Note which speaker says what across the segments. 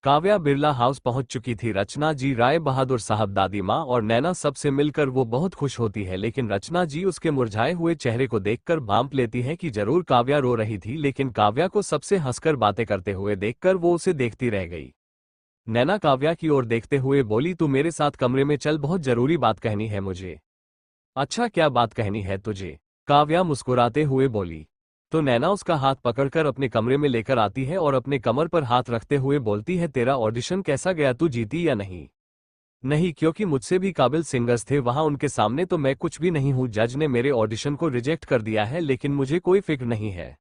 Speaker 1: Kavya Birla house पहुंच चुकी थी। रचना जी, राय बहादुर साहब, दादी माँ और नैना सबसे मिलकर वो बहुत खुश होती है, लेकिन रचना जी उसके मुरझाए हुए चेहरे को देखकर भांप लेती है कि जरूर काव्या रो रही थी, लेकिन काव्या को सबसे हंसकर बातें करते हुए देखकर वो उसे देखती रह गई। नैना काव्या की ओर देखते हुए बोली, तू मेरे साथ कमरे में चल, बहुत जरूरी बात कहनी है मुझे। अच्छा, क्या बात कहनी है तुझे? काव्या मुस्कुराते हुए बोली। तो नैना उसका हाथ पकड़कर अपने कमरे में लेकर आती है और अपने कमर पर हाथ रखते हुए बोलती है, तेरा ऑडिशन कैसा गया, तू जीती या नहीं? नहीं, क्योंकि मुझसे भी काबिल सिंगर्स थे वहां, उनके सामने तो मैं कुछ भी नहीं हूं। जज ने मेरे ऑडिशन को रिजेक्ट कर दिया है, लेकिन मुझे कोई फिक्र नहीं है।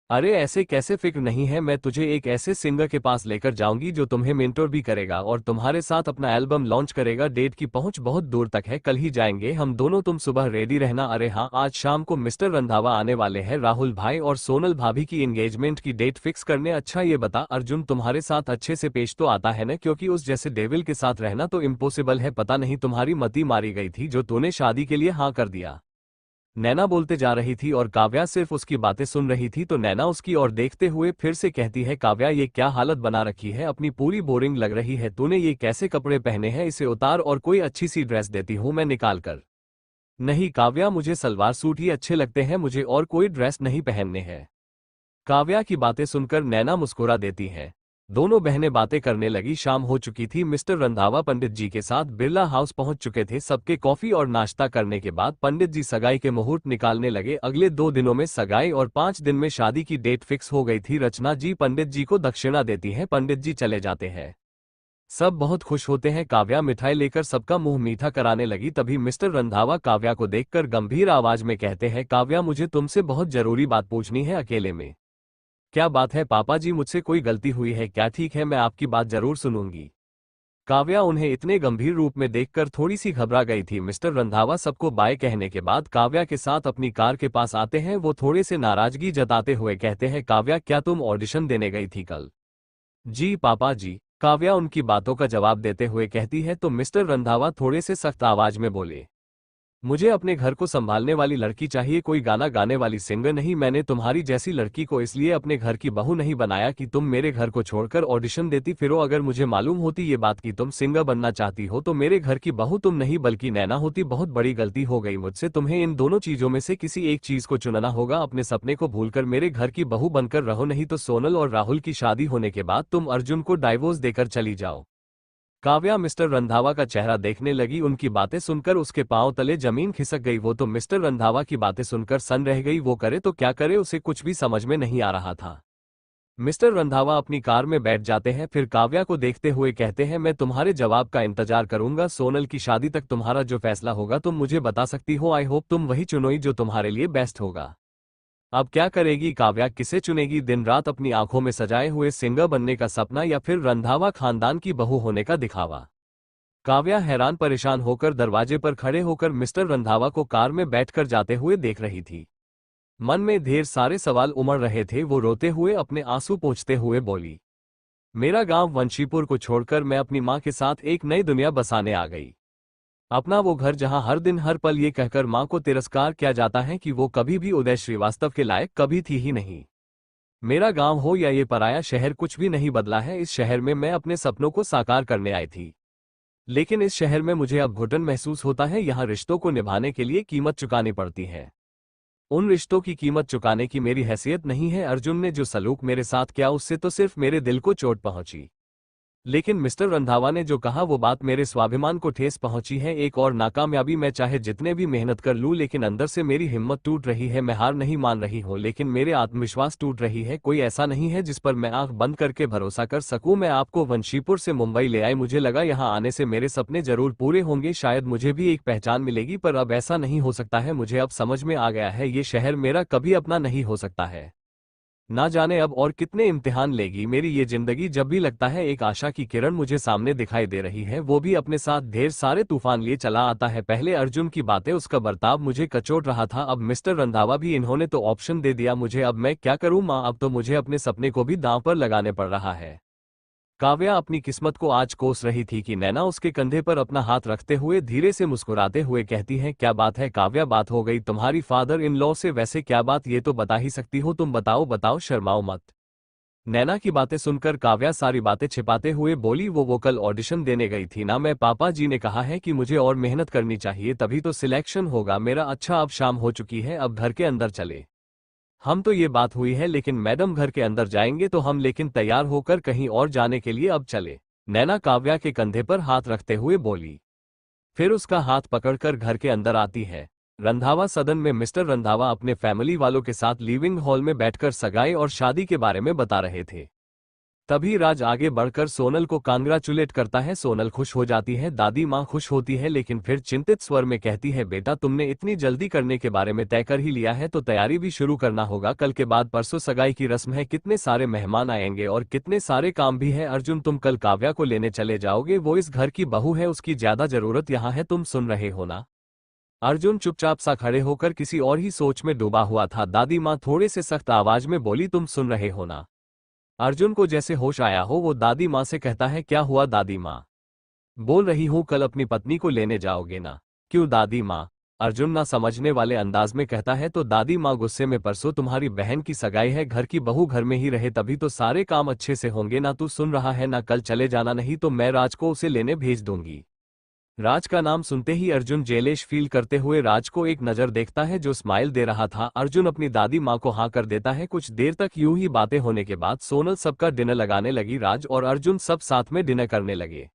Speaker 1: अरे ऐसे कैसे फिक्र नहीं है? मैं तुझे एक ऐसे सिंगर के पास लेकर जाऊंगी जो तुम्हें मेंटोर भी करेगा और तुम्हारे साथ अपना एल्बम लॉन्च करेगा। डेट की पहुंच बहुत दूर तक है, कल ही जाएंगे हम दोनों, तुम सुबह रेडी रहना। अरे हाँ, आज शाम को मिस्टर रंधावा आने वाले हैं, राहुल भाई और सोनल भाभी की एंगेजमेंट की डेट फिक्स करने। अच्छा ये बता, अर्जुन तुम्हारे साथ अच्छे से पेश तो आता है ना? क्योंकि उस जैसे डेविल के साथ रहना तो इम्पॉसिबल है। पता नहीं तुम्हारी मति मारी गई थी जो तूने शादी के लिए हाँ कर दिया। नैना बोलते जा रही थी और काव्या सिर्फ उसकी बातें सुन रही थी, तो नैना उसकी ओर देखते हुए फिर से कहती है, काव्या ये क्या हालत बना रखी है अपनी, पूरी बोरिंग लग रही है। तूने ये कैसे कपड़े पहने हैं? इसे उतार और कोई अच्छी सी ड्रेस देती हूँ मैं निकाल कर। नहीं काव्या, मुझे सलवार सूट ही अच्छे लगते हैं, मुझे और कोई ड्रेस नहीं पहनने हैं। काव्या की बातें सुनकर नैना मुस्कुरा देती है। दोनों बहनें बातें करने लगी। शाम हो चुकी थी। मिस्टर रंधावा पंडित जी के साथ बिरला हाउस पहुंच चुके थे। सबके कॉफी और नाश्ता करने के बाद पंडित जी सगाई के मुहूर्त निकालने लगे। अगले 2 दिनों में सगाई और 5 दिन में शादी की डेट फिक्स हो गई थी। रचना जी पंडित जी को दक्षिणा देती हैं, पंडित जी चले जाते हैं। सब बहुत खुश होते हैं। काव्या मिठाई लेकर सबका मुंह मीठा कराने लगी। तभी मिस्टर रंधावा काव्या को देखकर गंभीर आवाज में कहते हैं, काव्या मुझे तुमसे बहुत जरूरी बात पूछनी है अकेले में। क्या बात है पापा जी, मुझसे कोई गलती हुई है क्या? ठीक है, मैं आपकी बात जरूर सुनूंगी। काव्या उन्हें इतने गंभीर रूप में देखकर थोड़ी सी घबरा गई थी। मिस्टर रंधावा सबको बाय कहने के बाद काव्या के साथ अपनी कार के पास आते हैं। वो थोड़े से नाराजगी जताते हुए कहते हैं, काव्या क्या तुम ऑडिशन देने गई थी कल? जी पापा जी, काव्या उनकी बातों का जवाब देते हुए कहती है। तो मिस्टर रंधावा थोड़े से सख्त आवाज में बोले, मुझे अपने घर को संभालने वाली लड़की चाहिए, कोई गाना गाने वाली सिंगर नहीं। मैंने तुम्हारी जैसी लड़की को इसलिए अपने घर की बहू नहीं बनाया कि तुम मेरे घर को छोड़कर ऑडिशन देती फिरो। अगर मुझे मालूम होती ये बात कि तुम सिंगर बनना चाहती हो तो मेरे घर की बहू तुम नहीं बल्कि नैना होती। बहुत बड़ी गलती हो गई मुझसे। तुम्हें इन दोनों चीजों में से किसी एक चीज को चुनना होगा। अपने सपने को भूलकर मेरे घर की बहू बनकर रहो, नहीं तो सोनल और राहुल की शादी होने के बाद तुम अर्जुन को डाइवोर्स देकर चली जाओ। काव्या मिस्टर रंधावा का चेहरा देखने लगी। उनकी बातें सुनकर उसके पांव तले जमीन खिसक गई। वो तो मिस्टर रंधावा की बातें सुनकर सन रह गई। वो करे तो क्या करे, उसे कुछ भी समझ में नहीं आ रहा था। मिस्टर रंधावा अपनी कार में बैठ जाते हैं, फिर काव्या को देखते हुए कहते हैं, मैं तुम्हारे जवाब का इंतजार करूंगा। सोनल की शादी तक तुम्हारा जो फैसला होगा तुम मुझे बता सकती हो। आई होप तुम वही चुनोगी जो तुम्हारे लिए बेस्ट होगा। अब क्या करेगी काव्या, किसे चुनेगी? दिन रात अपनी आंखों में सजाए हुए सिंगर बनने का सपना या फिर रंधावा खानदान की बहू होने का दिखावा? काव्या हैरान परेशान होकर दरवाजे पर खड़े होकर मिस्टर रंधावा को कार में बैठकर जाते हुए देख रही थी। मन में ढेर सारे सवाल उमड़ रहे थे। वो रोते हुए अपने आंसू पोंछते हुए बोली, मेरा गांव वंशीपुर को छोड़कर मैं अपनी मां के साथ एक नई दुनिया बसाने आ गई। अपना वो घर जहां हर दिन हर पल ये कहकर मां को तिरस्कार किया जाता है कि वो कभी भी उदय श्रीवास्तव के लायक कभी थी ही नहीं। मेरा गांव हो या ये पराया शहर, कुछ भी नहीं बदला है। इस शहर में मैं अपने सपनों को साकार करने आई थी, लेकिन इस शहर में मुझे अब घुटन महसूस होता है। यहाँ रिश्तों को निभाने के लिए कीमत चुकानी पड़ती है। उन रिश्तों की कीमत चुकाने की मेरी हैसियत नहीं है। अर्जुन ने जो सलूक मेरे साथ किया उससे तो सिर्फ मेरे दिल को चोट पहुंची, लेकिन मिस्टर रंधावा ने जो कहा वो बात मेरे स्वाभिमान को ठेस पहुंची है। एक और नाकामयाबी, मैं चाहे जितने भी मेहनत कर लूं लेकिन अंदर से मेरी हिम्मत टूट रही है। मैं हार नहीं मान रही हूं, लेकिन मेरे आत्मविश्वास टूट रही है। कोई ऐसा नहीं है जिस पर मैं आंख बंद करके भरोसा कर सकूं। मैं आपको वंशीपुर से मुंबई ले आई, मुझे लगा यहां आने से मेरे सपने जरूर पूरे होंगे, शायद मुझे भी एक पहचान मिलेगी, पर अब ऐसा नहीं हो सकता है। मुझे अब समझ में आ गया है ये शहर मेरा कभी अपना नहीं हो सकता है। ना जाने अब और कितने इम्तिहान लेगी मेरी ये जिंदगी। जब भी लगता है एक आशा की किरण मुझे सामने दिखाई दे रही है, वो भी अपने साथ ढेर सारे तूफान लिए चला आता है। पहले अर्जुन की बातें, उसका बर्ताव मुझे कचोट रहा था, अब मिस्टर रंधावा भी, इन्होंने तो ऑप्शन दे दिया मुझे। अब मैं क्या करूं मां? अब तो मुझे अपने सपने को भी दांव पर लगाने पड़ रहा है। काव्या अपनी किस्मत को आज कोस रही थी कि नैना उसके कंधे पर अपना हाथ रखते हुए धीरे से मुस्कुराते हुए कहती है, क्या बात है काव्या, बात हो गई तुम्हारी फादर इन लॉ से? वैसे क्या बात, ये तो बता ही सकती हो तुम, बताओ बताओ, शर्माओ मत। नैना की बातें सुनकर काव्या सारी बातें छिपाते हुए बोली, वो कल ऑडिशन देने गई थी ना, मैं पापा जी ने कहा है कि मुझे और मेहनत करनी चाहिए तभी तो सिलेक्शन होगा मेरा। अच्छा अब शाम हो चुकी है, अब घर के अंदर चले। हम तो ये बात हुई है लेकिन मैडम घर के अंदर जाएंगे तो हम, लेकिन तैयार होकर कहीं और जाने के लिए अब चले। नैना काव्या के कंधे पर हाथ रखते हुए बोली। फिर उसका हाथ पकड़कर घर के अंदर आती है। रंधावा सदन में मिस्टर रंधावा अपने फैमिली वालों के साथ लिविंग हॉल में बैठकर सगाई और शादी के बारे में बता रहे थे। तभी राज आगे बढ़कर सोनल को कांग्रेचुलेट करता है। सोनल खुश हो जाती है, दादी माँ खुश होती है, लेकिन फिर चिंतित स्वर में कहती है, बेटा तुमने इतनी जल्दी करने के बारे में तय कर ही लिया है तो तैयारी भी शुरू करना होगा। कल के बाद परसों सगाई की रस्म है, कितने सारे मेहमान आएंगे और कितने सारे काम भी है। अर्जुन तुम कल काव्या को लेने चले जाओगे, वो इस घर की बहू है, उसकी ज्यादा जरूरत यहाँ है, तुम सुन रहे हो ना। अर्जुन चुपचाप सा खड़े होकर किसी और ही सोच में डूबा हुआ था। दादी माँ थोड़े से सख्त आवाज में बोली, तुम सुन रहे हो ना। अर्जुन को जैसे होश आया हो वो दादी माँ से कहता है, क्या हुआ दादी माँ। बोल रही हूँ कल अपनी पत्नी को लेने जाओगे ना। क्यों दादी माँ। अर्जुन ना समझने वाले अंदाज में कहता है। तो दादी माँ गुस्से में, परसों तुम्हारी बहन की सगाई है, घर की बहू घर में ही रहे तभी तो सारे काम अच्छे से होंगे ना। तू सुन रहा है ना, कल चले जाना, नहीं तो मैं राज को उसे लेने भेज दूंगी। राज का नाम सुनते ही अर्जुन जेलेश फील करते हुए राज को एक नजर देखता है जो स्माइल दे रहा था। अर्जुन अपनी दादी माँ को हाँ कर देता है। कुछ देर तक यूं ही बातें होने के बाद सोनल सबका डिनर लगाने लगी। राज और अर्जुन सब साथ में डिनर करने लगे।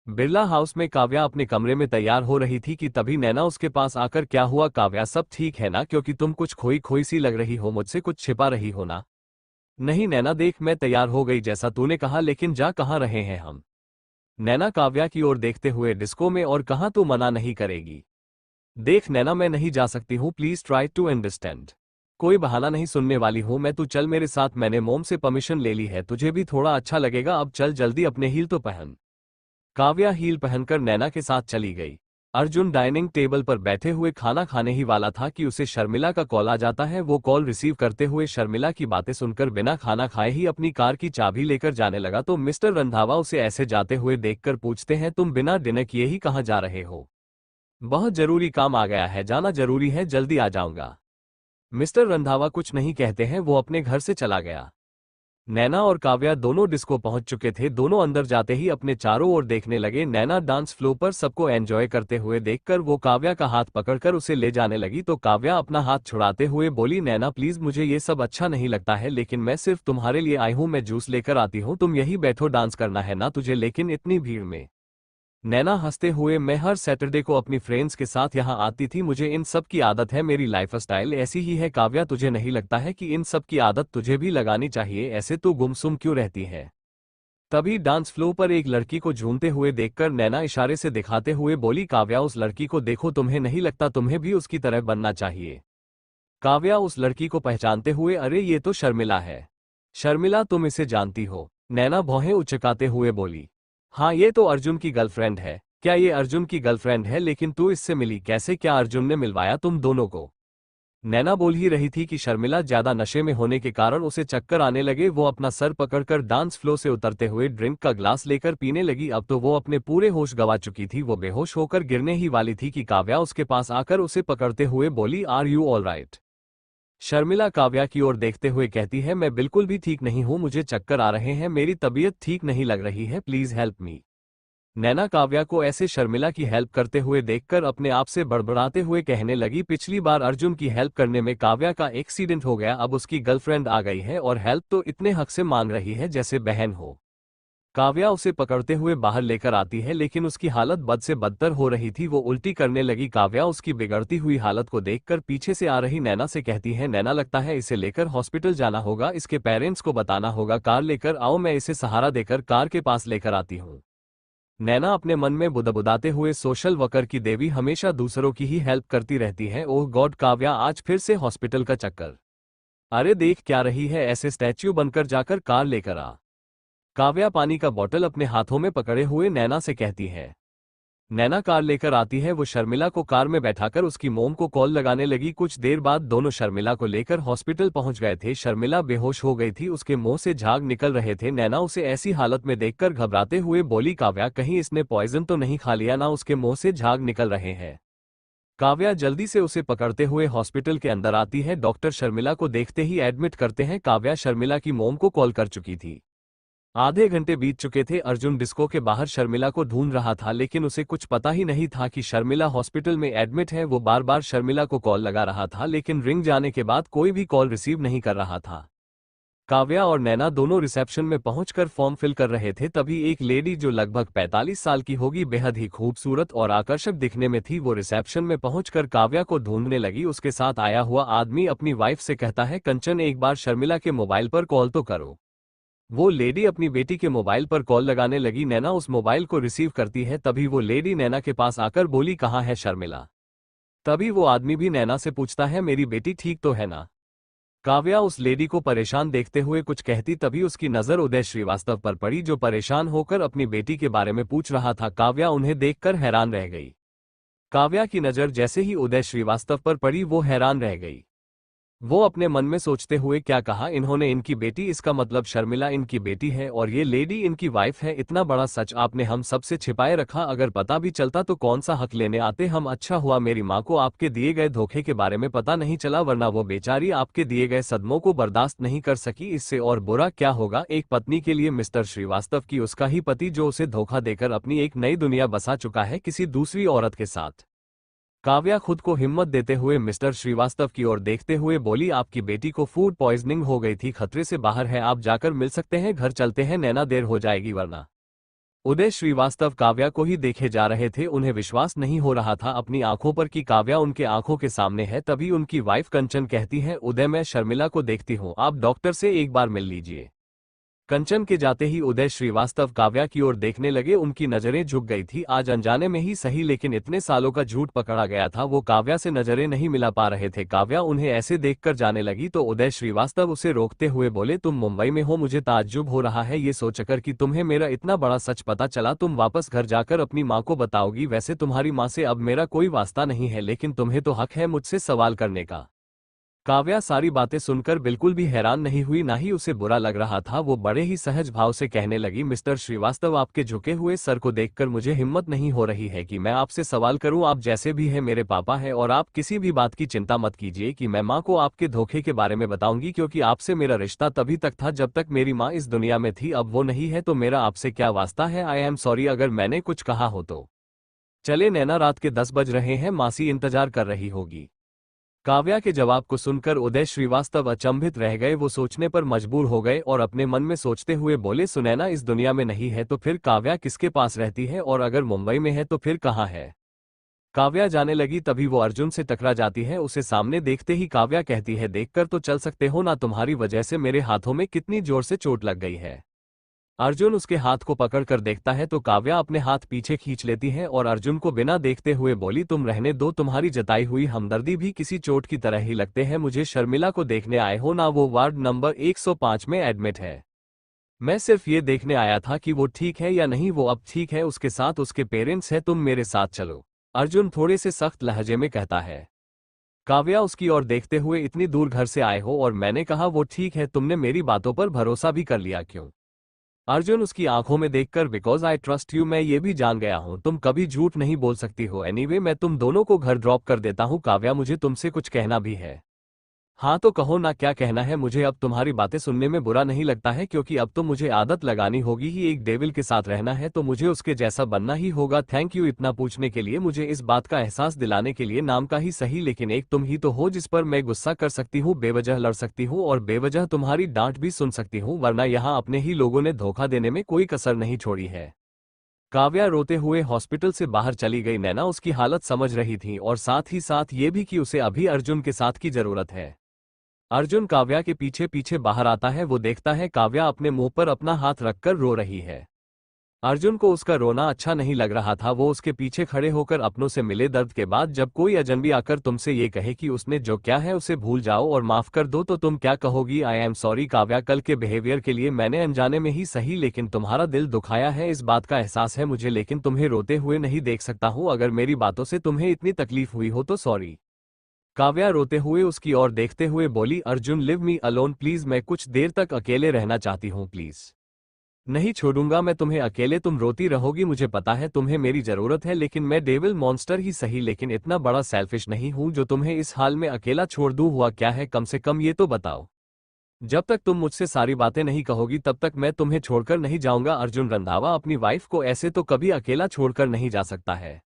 Speaker 1: बिरला हाउस में काव्या अपने कमरे में तैयार हो रही थी कि तभी नैना उसके पास आकर, क्या हुआ काव्या, सब ठीक है ना, क्योंकि तुम कुछ खोई खोई सी लग रही हो, मुझसे कुछ छिपा रही हो ना। नहीं नैना देख, मैं तैयार हो गई जैसा तूने कहा, लेकिन जा कहाँ रहे हैं हम। नैना काव्या की ओर देखते हुए, डिस्को में, और कहाँ तू मना नहीं करेगी। देख नैना मैं नहीं जा सकती हूँ, प्लीज ट्राई टू अंडरस्टैंड। कोई बहाना नहीं सुनने वाली हूँ मैं, तू चल मेरे साथ, मैंने मोम से परमिशन ले ली है, तुझे भी थोड़ा अच्छा लगेगा, अब चल जल्दी अपने हील तो पहन। काव्या हील पहनकर नैना के साथ चली गई। अर्जुन डाइनिंग टेबल पर बैठे हुए खाना खाने ही वाला था कि उसे शर्मिला का कॉल आ जाता है। वो कॉल रिसीव करते हुए शर्मिला की बातें सुनकर बिना खाना खाए ही अपनी कार की चाबी लेकर जाने लगा तो मिस्टर रंधावा उसे ऐसे जाते हुए देखकर पूछते हैं, तुम बिना डिनर किए ही कहाँ जा रहे हो। बहुत जरूरी काम आ गया है, जाना जरूरी है, जल्दी आ जाऊंगा। मिस्टर रंधावा कुछ नहीं कहते हैं, वो अपने घर से चला गया। नैना और काव्या दोनों डिस्को पहुंच चुके थे। दोनों अंदर जाते ही अपने चारों ओर देखने लगे। नैना डांस फ्लोर पर सबको एंजॉय करते हुए देखकर वो काव्या का हाथ पकड़कर उसे ले जाने लगी तो काव्या अपना हाथ छुड़ाते हुए बोली, नैना प्लीज मुझे ये सब अच्छा नहीं लगता है, लेकिन मैं सिर्फ तुम्हारे लिए आई हूँ, मैं जूस लेकर आती हूँ, तुम यही बैठो, डांस करना है ना तुझे, लेकिन इतनी भीड़ में। नैना हंसते हुए, मैं हर सैटरडे को अपनी फ्रेंड्स के साथ यहाँ आती थी, मुझे इन सब की आदत है, मेरी लाइफस्टाइल ऐसी ही है। काव्या तुझे नहीं लगता है कि इन सब की आदत तुझे भी लगानी चाहिए, ऐसे तू गुमसुम क्यों रहती है। तभी डांस फ्लोर पर एक लड़की को झूमते हुए देखकर नैना इशारे से दिखाते हुए बोली, काव्या उस लड़की को देखो, तुम्हें नहीं लगता तुम्हें भी उसकी तरह बनना चाहिए। काव्या उस लड़की को पहचानते हुए, अरे ये तो शर्मिला है। शर्मिला तुम इसे जानती हो। नैना भौहें उचकाते हुए बोली, हाँ ये तो अर्जुन की गर्लफ्रेंड है। क्या ये अर्जुन की गर्लफ्रेंड है, लेकिन तू इससे मिली कैसे, क्या अर्जुन ने मिलवाया तुम दोनों को। नैना बोल ही रही थी कि शर्मिला ज्यादा नशे में होने के कारण उसे चक्कर आने लगे। वो अपना सर पकड़कर डांस फ्लोर से उतरते हुए ड्रिंक का ग्लास लेकर पीने लगी। अब तो वो अपने पूरे होश गवा चुकी थी, वो बेहोश होकर गिरने ही वाली थी कि काव्या उसके पास आकर उसे पकड़ते हुए बोली, are you all right. Sharmila Kavya की ओर देखते हुए कहती है, मैं बिल्कुल भी ठीक नहीं हूँ, मुझे चक्कर आ रहे हैं, मेरी तबीयत ठीक नहीं लग रही है, प्लीज हेल्प मी। नैना काव्या को ऐसे शर्मिला की हेल्प करते हुए देखकर अपने आप से बड़बड़ाते हुए कहने लगी, पिछली बार अर्जुन की हेल्प करने में काव्या का एक्सीडेंट हो गया, अब उसकी गर्लफ्रेंड आ गई है और हेल्प तो इतने हक से मांग रही है जैसे बहन हो। काव्या उसे पकड़ते हुए बाहर लेकर आती है, लेकिन उसकी हालत बद से बदतर हो रही थी, वो उल्टी करने लगी। काव्या उसकी बिगड़ती हुई हालत को देखकर पीछे से आ रही नैना से कहती है, नैना लगता है इसे लेकर हॉस्पिटल जाना होगा, इसके पेरेंट्स को बताना होगा, कार लेकर आओ, मैं इसे सहारा देकर कार के पास लेकर आती हूँ। नैना अपने मन में बुदबुदाते हुए, सोशल वर्कर की देवी हमेशा दूसरों की ही हेल्प करती रहती है, ओह गॉड। काव्या आज फिर से हॉस्पिटल का चक्कर। अरे देख क्या रही है, ऐसे स्टैच्यू बनकर जाकर कार लेकर आ। काव्या पानी का बॉटल अपने हाथों में पकड़े हुए नैना से कहती है। नैना कार लेकर आती है, वो शर्मिला को कार में बैठाकर उसकी मोम को कॉल लगाने लगी। कुछ देर बाद दोनों शर्मिला को लेकर हॉस्पिटल पहुंच गए थे। शर्मिला बेहोश हो गई थी, उसके मुंह से झाग निकल रहे थे। नैना उसे ऐसी हालत में देखकर घबराते हुए बोली, काव्या कहीं इसने पॉइजन तो नहीं खा लिया ना, उसके मुंह से झाग निकल रहे हैं। काव्या जल्दी से उसे पकड़ते हुए हॉस्पिटल के अंदर आती है। डॉक्टर शर्मिला को देखते ही एडमिट करते हैं। काव्या शर्मिला की मॉम को कॉल कर चुकी थी। आधे घंटे बीत चुके थे। अर्जुन डिस्को के बाहर शर्मिला को ढूंढ रहा था, लेकिन उसे कुछ पता ही नहीं था कि शर्मिला हॉस्पिटल में एडमिट है। वो बार बार शर्मिला को कॉल लगा रहा था, लेकिन रिंग जाने के बाद कोई भी कॉल रिसीव नहीं कर रहा था। काव्या और नैना दोनों रिसेप्शन में पहुंचकर फॉर्म फिल कर रहे थे। तभी एक लेडी जो लगभग 45 साल की होगी, बेहद ही खूबसूरत और आकर्षक दिखने में थी, वो रिसेप्शन में पहुंचकर काव्या को ढूंढने लगी। उसके साथ आया हुआ आदमी अपनी वाइफ से कहता है, कंचन एक बार शर्मिला के मोबाइल पर कॉल तो करो। वो लेडी अपनी बेटी के मोबाइल पर कॉल लगाने लगी। नैना उस मोबाइल को रिसीव करती है। तभी वो लेडी नैना के पास आकर बोली, कहाँ है शर्मिला। तभी वो आदमी भी नैना से पूछता है, मेरी बेटी ठीक तो है ना। काव्या उस लेडी को परेशान देखते हुए कुछ कहती, तभी उसकी नजर उदय श्रीवास्तव पर पड़ी, जो परेशान होकर अपनी बेटी के बारे में पूछ रहा था। काव्या उन्हें देखकर हैरान रह गई। काव्या की नजर जैसे ही उदय श्रीवास्तव पर पड़ी, वो हैरान रह गई। वो अपने मन में सोचते हुए, क्या कहा इन्होंने, इनकी बेटी, इसका मतलब शर्मिला इनकी बेटी है और ये लेडी इनकी वाइफ है। इतना बड़ा सच आपने हम सबसे छिपाए रखा। अगर पता भी चलता तो कौन सा हक लेने आते हम। अच्छा हुआ मेरी माँ को आपके दिए गए धोखे के बारे में पता नहीं चला, वरना वो बेचारी आपके दिए गए सदमों को बर्दाश्त नहीं कर सकी। इससे और बुरा क्या होगा एक पत्नी के लिए मिस्टर श्रीवास्तव की, उसका ही पति जो उसे धोखा देकर अपनी एक नई दुनिया बसा चुका है किसी दूसरी औरत के साथ। काव्या खुद को हिम्मत देते हुए मिस्टर श्रीवास्तव की ओर देखते हुए बोली, आपकी बेटी को फूड पॉइजनिंग हो गई थी, खतरे से बाहर है, आप जाकर मिल सकते हैं। घर चलते हैं नैना, देर हो जाएगी वरना। उदय श्रीवास्तव काव्या को ही देखे जा रहे थे। उन्हें विश्वास नहीं हो रहा था अपनी आंखों पर कि काव्या उनके आंखों के सामने है। तभी उनकी वाइफ कंचन कहती है, उदय मैं शर्मिला को देखती हूँ, आप डॉक्टर से एक बार मिल लीजिए। कंचन के जाते ही उदय श्रीवास्तव काव्या की ओर देखने लगे। उनकी नजरें झुक गई थी। आज अनजाने में ही सही, लेकिन इतने सालों का झूठ पकड़ा गया था। वो काव्या से नजरें नहीं मिला पा रहे थे। काव्या उन्हें ऐसे देखकर जाने लगी तो उदय श्रीवास्तव उसे रोकते हुए बोले, तुम मुंबई में हो, मुझे ताज्जुब हो रहा है ये सोचकर कि तुम्हें मेरा इतना बड़ा सच पता चला। तुम वापस घर जाकर अपनी माँ को बताओगी। वैसे तुम्हारी माँ से अब मेरा कोई वास्ता नहीं है, लेकिन तुम्हें तो हक है मुझसे सवाल करने का। काव्या सारी बातें सुनकर बिल्कुल भी हैरान नहीं हुई, ना ही उसे बुरा लग रहा था। वो बड़े ही सहज भाव से कहने लगी, मिस्टर श्रीवास्तव आपके झुके हुए सर को देखकर मुझे हिम्मत नहीं हो रही है कि मैं आपसे सवाल करूं। आप जैसे भी हैं मेरे पापा हैं और आप किसी भी बात की चिंता मत कीजिए कि मैं माँ को आपके धोखे के बारे में बताऊंगी, क्योंकि आपसे मेरा रिश्ता तभी तक था जब तक मेरी माँ इस दुनिया में थी। अब वो नहीं है तो मेरा आपसे क्या वास्ता है। आई एम सॉरी अगर मैंने कुछ कहा हो तो। चले नैना, रात के 10 बज रहे हैं, मासी इंतजार कर रही होगी। काव्या के जवाब को सुनकर उदय श्रीवास्तव अचंभित रह गए। वो सोचने पर मजबूर हो गए और अपने मन में सोचते हुए बोले, सुनैना इस दुनिया में नहीं है तो फिर काव्या किसके पास रहती है, और अगर मुंबई में है तो फिर कहाँ है। काव्या जाने लगी तभी वो अर्जुन से टकरा जाती है। उसे सामने देखते ही काव्या कहती है, देखकर तो चल सकते हो ना, तुम्हारी वजह से मेरे हाथों में कितनी जोर से चोट लग गई है। अर्जुन उसके हाथ को पकड़कर देखता है तो काव्या अपने हाथ पीछे खींच लेती है और अर्जुन को बिना देखते हुए बोली, तुम रहने दो, तुम्हारी जताई हुई हमदर्दी भी किसी चोट की तरह ही लगते हैं मुझे। शर्मिला को देखने आए हो ना, वो वार्ड नंबर 105 में एडमिट है। मैं सिर्फ ये देखने आया था कि वो ठीक है या नहीं। वो अब ठीक है, उसके साथ उसके पेरेंट्स हैं, तुम मेरे साथ चलो, अर्जुन थोड़े से सख्त लहजे में कहता है। काव्या उसकी ओर देखते हुए, इतनी दूर घर से आए हो और मैंने कहा वो ठीक है, तुमने मेरी बातों पर भरोसा भी कर लिया क्यों। अर्जुन उसकी आंखों में देखकर, बिकॉज आई ट्रस्ट यू, मैं ये भी जान गया हूं तुम कभी झूठ नहीं बोल सकती हो। एनीवे मैं तुम दोनों को घर ड्रॉप कर देता हूं। काव्या मुझे तुमसे कुछ कहना भी है। हाँ तो कहो ना, क्या कहना है। मुझे अब तुम्हारी बातें सुनने में बुरा नहीं लगता है, क्योंकि अब तो मुझे आदत लगानी होगी ही। एक डेविल के साथ रहना है तो मुझे उसके जैसा बनना ही होगा। थैंक यू इतना पूछने के लिए, मुझे इस बात का एहसास दिलाने के लिए। नाम का ही सही, लेकिन एक तुम ही तो हो जिस पर मैं गुस्सा कर सकती हूँ, बेवजह लड़ सकती हूँ और बेवजह तुम्हारी डांट भी सुन सकती हूँ, वरना यहाँ अपने ही लोगों ने धोखा देने में कोई कसर नहीं छोड़ी है। काव्या रोते हुए हॉस्पिटल से बाहर चली गई। नैना उसकी हालत समझ रही थी और साथ ही साथ ये भी कि उसे अभी अर्जुन के साथ की जरूरत है। अर्जुन काव्या के पीछे पीछे बाहर आता है। वो देखता है काव्या अपने मुंह पर अपना हाथ रखकर रो रही है। अर्जुन को उसका रोना अच्छा नहीं लग रहा था। वो उसके पीछे खड़े होकर अपनों से मिले। दर्द के बाद जब कोई अजनबी आकर तुमसे ये कहे कि उसने जो क्या है उसे भूल जाओ और माफ कर दो तो तुम क्या कहोगी। आई एम सॉरी काव्या, कल के बिहेवियर के लिए मैंने अनजाने में ही सही, लेकिन तुम्हारा दिल दुखाया है, इस बात का एहसास है मुझे, लेकिन तुम्हें रोते हुए नहीं देख सकता हूँ। अगर मेरी बातों से तुम्हें इतनी तकलीफ हुई हो तो सॉरी। काव्या रोते हुए उसकी ओर देखते हुए बोली, Arjun live me alone please, मैं कुछ देर तक अकेले रहना चाहती हूँ प्लीज। नहीं छोड़ूंगा मैं तुम्हें अकेले, तुम रोती रहोगी, मुझे पता है तुम्हें मेरी जरूरत है, लेकिन मैं डेविल मॉन्स्टर ही सही लेकिन इतना बड़ा सेल्फिश नहीं हूं जो तुम्हें इस हाल में अकेला छोड़ दूं। हुआ क्या है कम से कम ये तो बताओ। जब तक तुम मुझसे सारी बातें नहीं कहोगी तब तक मैं तुम्हें छोड़कर नहीं जाऊंगा। अर्जुन रंधावा अपनी वाइफ को ऐसे तो कभी अकेला छोड़कर नहीं जा सकता है।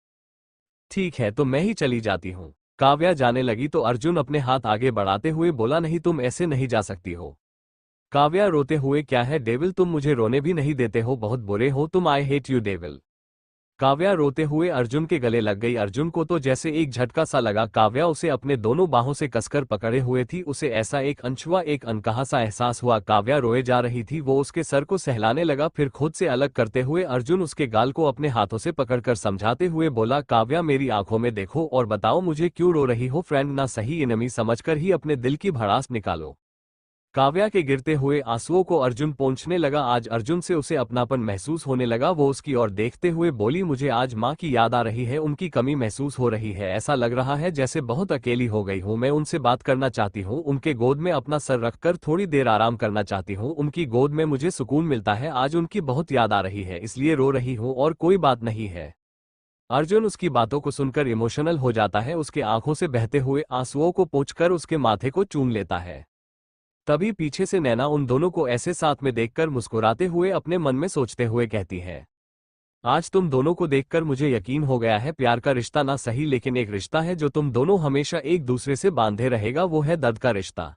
Speaker 1: ठीक है तो मैं ही चली जाती हूँ। काव्या जाने लगी तो अर्जुन अपने हाथ आगे बढ़ाते हुए बोला, नहीं तुम ऐसे नहीं जा सकती हो। काव्या रोते हुए, क्या है डेविल, तुम मुझे रोने भी नहीं देते हो, बहुत बुरे हो तुम, I hate you devil. Kavya रोते हुए अर्जुन के गले लग गई। अर्जुन को तो जैसे एक झटका सा लगा। काव्या उसे अपने दोनों बाहों से कसकर पकड़े हुए थी। उसे ऐसा एक अनछुआ एक अनकहा सा एहसास हुआ। काव्या रोए जा रही थी। वो उसके सर को सहलाने लगा, फिर खुद से अलग करते हुए अर्जुन उसके गाल को अपने हाथों से पकड़कर समझाते हुए बोला, काव्या मेरी आंखों में देखो और बताओ मुझे क्यों रो रही हो। फ्रेंड ना सही इनमी समझकर ही अपने दिल की भड़ास निकालो। काव्या के गिरते हुए आंसुओं को अर्जुन पोंछने लगा। आज अर्जुन से उसे अपनापन महसूस होने लगा। वो उसकी ओर देखते हुए बोली, मुझे आज माँ की याद आ रही है, उनकी कमी महसूस हो रही है, ऐसा लग रहा है जैसे बहुत अकेली हो गई हूँ। मैं उनसे बात करना चाहती हूँ, उनके गोद में अपना सर रखकर थोड़ी देर आराम करना चाहती हूँ। उनकी गोद में मुझे सुकून मिलता है। आज उनकी बहुत याद आ रही है इसलिए रो रही हूँ और कोई बात नहीं है। अर्जुन उसकी बातों को सुनकर इमोशनल हो जाता है। उसके आंखों से बहते हुए आंसुओं को पोंछकर उसके माथे को चूम लेता है। तभी पीछे से नैना उन दोनों को ऐसे साथ में देखकर मुस्कुराते हुए अपने मन में सोचते हुए कहती है, आज तुम दोनों को देखकर मुझे यकीन हो गया है, प्यार का रिश्ता ना सही लेकिन एक रिश्ता है जो तुम दोनों हमेशा एक दूसरे से बांधे रहेगा, वो है दर्द का रिश्ता।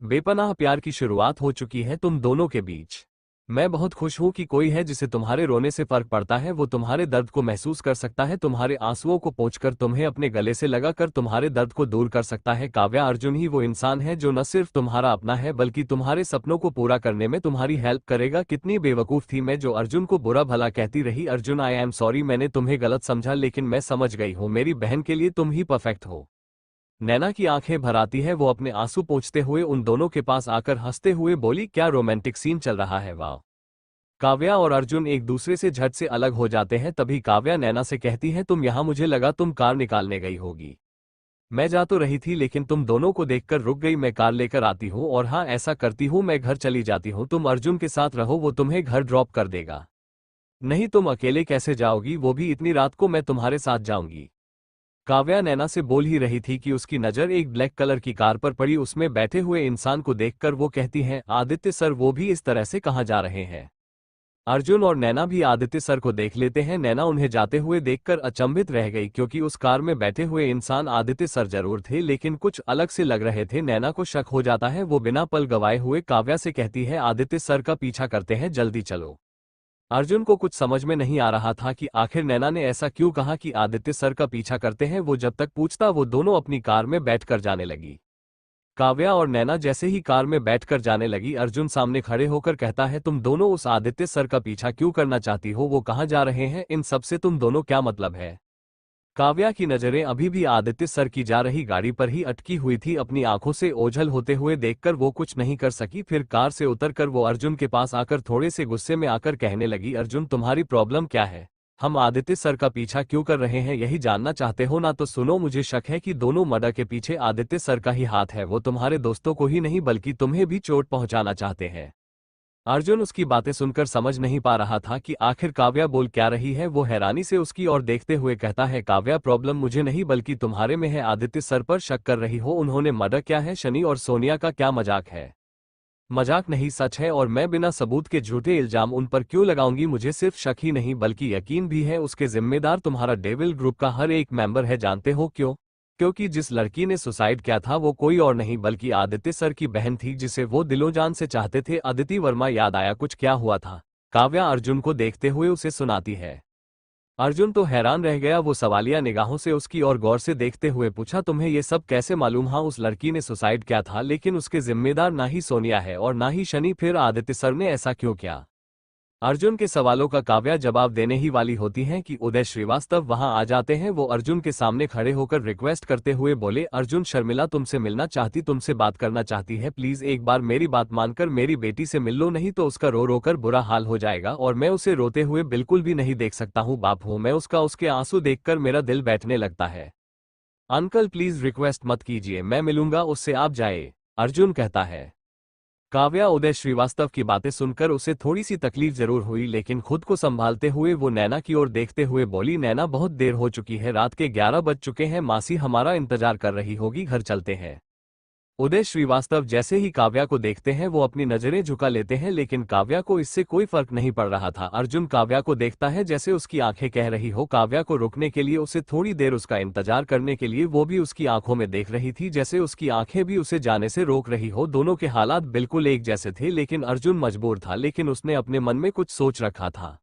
Speaker 1: बेपनाह प्यार की शुरुआत हो चुकी है तुम दोनों के बीच। मैं बहुत खुश हूं कि कोई है जिसे तुम्हारे रोने से फर्क पड़ता है, वो तुम्हारे दर्द को महसूस कर सकता है, तुम्हारे आंसुओं को पोंछकर तुम्हें अपने गले से लगाकर तुम्हारे दर्द को दूर कर सकता है। काव्या, अर्जुन ही वो इंसान है जो न सिर्फ तुम्हारा अपना है बल्कि तुम्हारे सपनों को पूरा करने में तुम्हारी हेल्प करेगा। कितनी बेवकूफ थी मैं जो अर्जुन को बुरा भला कहती रही। अर्जुन, आई एम सॉरी, मैंने तुम्हें गलत समझा, लेकिन मैं समझ गई हूँ, मेरी बहन के लिए तुम ही परफेक्ट हो। नैना की आंखें भर आती है। वो अपने आंसू पोंछते हुए उन दोनों के पास आकर हंसते हुए बोली, क्या रोमांटिक सीन चल रहा है, वाह। काव्या और अर्जुन एक दूसरे से झट से अलग हो जाते हैं। तभी काव्या नैना से कहती है, तुम यहाँ, मुझे लगा तुम कार निकालने गई होगी। मैं जा तो रही थी लेकिन तुम दोनों को देखकर रुक गई। मैं कार लेकर आती हूँ और हाँ ऐसा करती हूँ, मैं घर चली जाती हूँ, तुम अर्जुन के साथ रहो, वो तुम्हें घर ड्रॉप कर देगा। नहीं तुम अकेले कैसे जाओगी, वो भी इतनी रात को, मैं तुम्हारे साथ जाऊंगी। काव्या नैना से बोल ही रही थी कि उसकी नज़र एक ब्लैक कलर की कार पर पड़ी। उसमें बैठे हुए इंसान को देखकर वो कहती है, आदित्य सर, वो भी इस तरह से कहाँ जा रहे हैं। अर्जुन और नैना भी आदित्य सर को देख लेते हैं। नैना उन्हें जाते हुए देखकर अचंभित रह गई क्योंकि उस कार में बैठे हुए इंसान आदित्य सर जरूर थे लेकिन कुछ अलग से लग रहे थे। नैना को शक हो जाता है। वो बिना पल गवाए हुए काव्या से कहती है, आदित्य सर का पीछा करते हैं, जल्दी चलो। अर्जुन को कुछ समझ में नहीं आ रहा था कि आखिर नैना ने ऐसा क्यों कहा कि आदित्य सर का पीछा करते हैं। वो जब तक पूछता वो दोनों अपनी कार में बैठकर जाने लगी। काव्या और नैना जैसे ही कार में बैठकर जाने लगी, अर्जुन सामने खड़े होकर कहता है, तुम दोनों उस आदित्य सर का पीछा क्यों करना चाहती हो, वो कहाँ जा रहे हैं, इन सब से तुम दोनों क्या मतलब है। काव्या की नजरें अभी भी आदित्य सर की जा रही गाड़ी पर ही अटकी हुई थी। अपनी आंखों से ओझल होते हुए देखकर वो कुछ नहीं कर सकी। फिर कार से उतरकर वो अर्जुन के पास आकर थोड़े से गुस्से में आकर कहने लगी, अर्जुन तुम्हारी प्रॉब्लम क्या है, हम आदित्य सर का पीछा क्यों कर रहे हैं, यही जानना चाहते हो ना। तो सुनो, मुझे शक है कि दोनों मर्डर के पीछे आदित्य सर का ही हाथ है। वो तुम्हारे दोस्तों को ही नहीं बल्कि तुम्हें भी चोट पहुंचाना चाहते हैं। अर्जुन उसकी बातें सुनकर समझ नहीं पा रहा था कि आखिर काव्या बोल क्या रही है। वो हैरानी से उसकी ओर देखते हुए कहता है, काव्या प्रॉब्लम मुझे नहीं बल्कि तुम्हारे में है, आदित्य सर पर शक कर रही हो, उन्होंने मर्डर क्या है, शनि और सोनिया का क्या मजाक है। मजाक नहीं, सच है, और मैं बिना सबूत के झूठे इल्जाम उन पर क्यों लगाऊंगी। मुझे सिर्फ शक ही नहीं बल्कि यकीन भी है, उसके जिम्मेदार तुम्हारा डेविल ग्रुप का हर एक मेंबर है। जानते हो क्यों? क्योंकि जिस लड़की ने सुसाइड किया था वो कोई और नहीं बल्कि आदित्य सर की बहन थी जिसे वो दिलो जान से चाहते थे। अदिति वर्मा, याद आया कुछ, क्या हुआ था? काव्या अर्जुन को देखते हुए उसे सुनाती है। अर्जुन तो हैरान रह गया। वो सवालिया निगाहों से उसकी ओर गौर से देखते हुए पूछा, तुम्हें ये सब कैसे मालूम? हाँ, उस लड़की ने सुसाइड किया था लेकिन उसके जिम्मेदार ना ही सोनिया है और ना ही शनि। फिर आदित्य सर ने ऐसा क्यों किया? अर्जुन के सवालों का काव्या जवाब देने ही वाली होती हैं कि उदय श्रीवास्तव वहां आ जाते हैं। वो अर्जुन के सामने खड़े होकर रिक्वेस्ट करते हुए बोले, अर्जुन, शर्मिला तुमसे मिलना चाहती, तुमसे बात करना चाहती है, प्लीज एक बार मेरी बात मानकर मेरी बेटी से मिल लो, नहीं तो उसका रो रो कर बुरा हाल हो जाएगा और मैं उसे रोते हुए बिल्कुल भी नहीं देख सकता हूँ। बाप हूँ मैं उसका, उसके आंसू देखकर मेरा दिल बैठने लगता है। अंकल प्लीज रिक्वेस्ट मत कीजिए, मैं मिलूंगा उससे, आप जाए, अर्जुन कहता है। काव्या उदय श्रीवास्तव की बातें सुनकर उसे थोड़ी सी तकलीफ जरूर हुई, लेकिन खुद को संभालते हुए वो नैना की ओर देखते हुए बोली, नैना बहुत देर हो चुकी है, रात के 11 बज चुके हैं, मासी हमारा इंतजार कर रही होगी, घर चलते हैं। उदय श्रीवास्तव जैसे ही काव्या को देखते हैं वो अपनी नजरें झुका लेते हैं, लेकिन काव्या को इससे कोई फर्क नहीं पड़ रहा था। अर्जुन काव्या को देखता है जैसे उसकी आंखें कह रही हो काव्या को रुकने के लिए, उसे थोड़ी देर उसका इंतजार करने के लिए। वो भी उसकी आंखों में देख रही थी जैसे उसकी आंखें भी उसे जाने से रोक रही हो। दोनों के हालात बिल्कुल एक जैसे थे, लेकिन अर्जुन मजबूर था, लेकिन उसने अपने मन में कुछ सोच रखा था।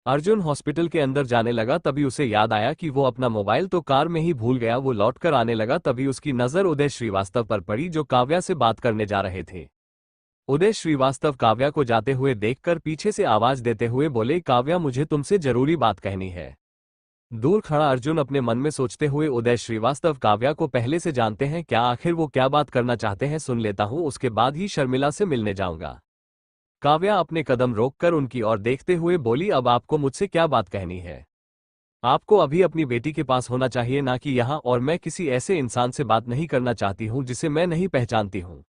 Speaker 1: अर्जुन हॉस्पिटल के अंदर जाने लगा तभी उसे याद आया कि वो अपना मोबाइल तो कार में ही भूल गया। वो लौटकर आने लगा तभी उसकी नजर उदय श्रीवास्तव पर पड़ी जो काव्या से बात करने जा रहे थे। उदय श्रीवास्तव काव्या को जाते हुए देखकर पीछे से आवाज देते हुए बोले, काव्या मुझे तुमसे जरूरी बात कहनी है। दूर खड़ा अर्जुन अपने मन में सोचते हुए, उदय श्रीवास्तव काव्या को पहले से जानते हैं क्या, आखिर वो क्या बात करना चाहते हैं, सुन लेता हूं, उसके बाद ही शर्मिला से मिलने जाऊंगा। काव्या अपने कदम रोककर उनकी ओर देखते हुए बोली, अब आपको मुझसे क्या बात कहनी है? आपको अभी अपनी बेटी के पास होना चाहिए, ना कि यहाँ, और मैं किसी ऐसे इंसान से बात नहीं करना चाहती हूँ जिसे मैं नहीं पहचानती हूँ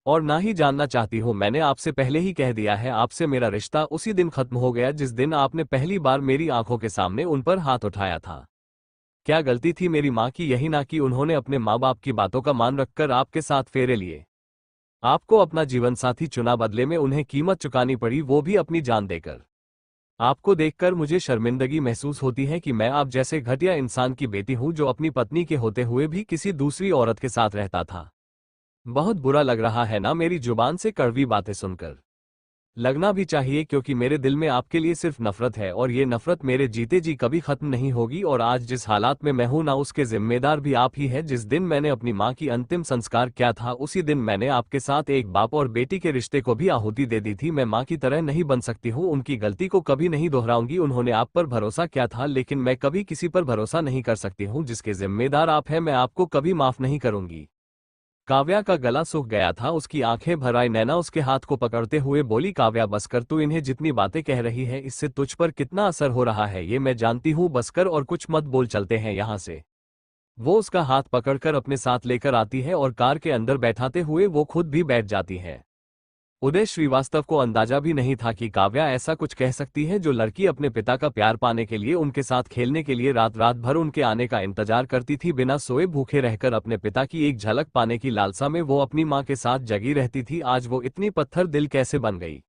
Speaker 1: और ना ही जानना चाहती हूँ। मैंने आपसे पहले ही कह दिया है, आपसे मेरा रिश्ता उसी दिन खत्म हो गया जिस दिन आपने पहली बार मेरी आंखों के सामने उन पर हाथ उठाया था। क्या गलती थी मेरी माँ की, यही ना कि उन्होंने अपने माँ बाप की बातों का मान रखकर आपके साथ फेरे लिए, आपको अपना जीवनसाथी चुना, बदले में उन्हें कीमत चुकानी पड़ी, वो भी अपनी जान देकर। आपको देखकर मुझे शर्मिंदगी महसूस होती है कि मैं आप जैसे घटिया इंसान की बेटी हूं जो अपनी पत्नी के होते हुए भी किसी दूसरी औरत के साथ रहता था। बहुत बुरा लग रहा है ना मेरी जुबान से कड़वी बातें सुनकर? लगना भी चाहिए, क्योंकि मेरे दिल में आपके लिए सिर्फ नफरत है और ये नफरत मेरे जीते जी कभी खत्म नहीं होगी। और आज जिस हालात में मैं हूं ना, उसके जिम्मेदार भी आप ही हैं। जिस दिन मैंने अपनी मां की अंतिम संस्कार किया था उसी दिन मैंने आपके साथ एक बाप और बेटी के रिश्ते को भी आहुति दे दी थी। मैं मां की तरह नहीं बन सकती हूँ, उनकी गलती को कभी नहीं दोहराऊंगी। उन्होंने आप पर भरोसा किया था, लेकिन मैं कभी किसी पर भरोसा नहीं कर सकती हूँ। जिसके जिम्मेदार आप हैं, मैं आपको कभी माफ नहीं करूंगी। काव्या का गला सूख गया था, उसकी आंखें भर आई। नैना उसके हाथ को पकड़ते हुए बोली, काव्या बस कर, तू इन्हें जितनी बातें कह रही है इससे तुझ पर कितना असर हो रहा है ये मैं जानती हूँ, बस कर और कुछ मत बोल, चलते हैं यहाँ से। वो उसका हाथ पकड़कर अपने साथ लेकर आती है और कार के अंदर बैठाते हुए वो खुद भी बैठ जाती है। उदय श्रीवास्तव को अंदाजा भी नहीं था कि काव्या ऐसा कुछ कह सकती है। जो लड़की अपने पिता का प्यार पाने के लिए उनके साथ खेलने के लिए रात रात भर उनके आने का इंतजार करती थी, बिना सोए भूखे रहकर अपने पिता की एक झलक पाने की लालसा में वो अपनी मां के साथ जगी रहती थी, आज वो इतनी पत्थर दिल कैसे बन गई?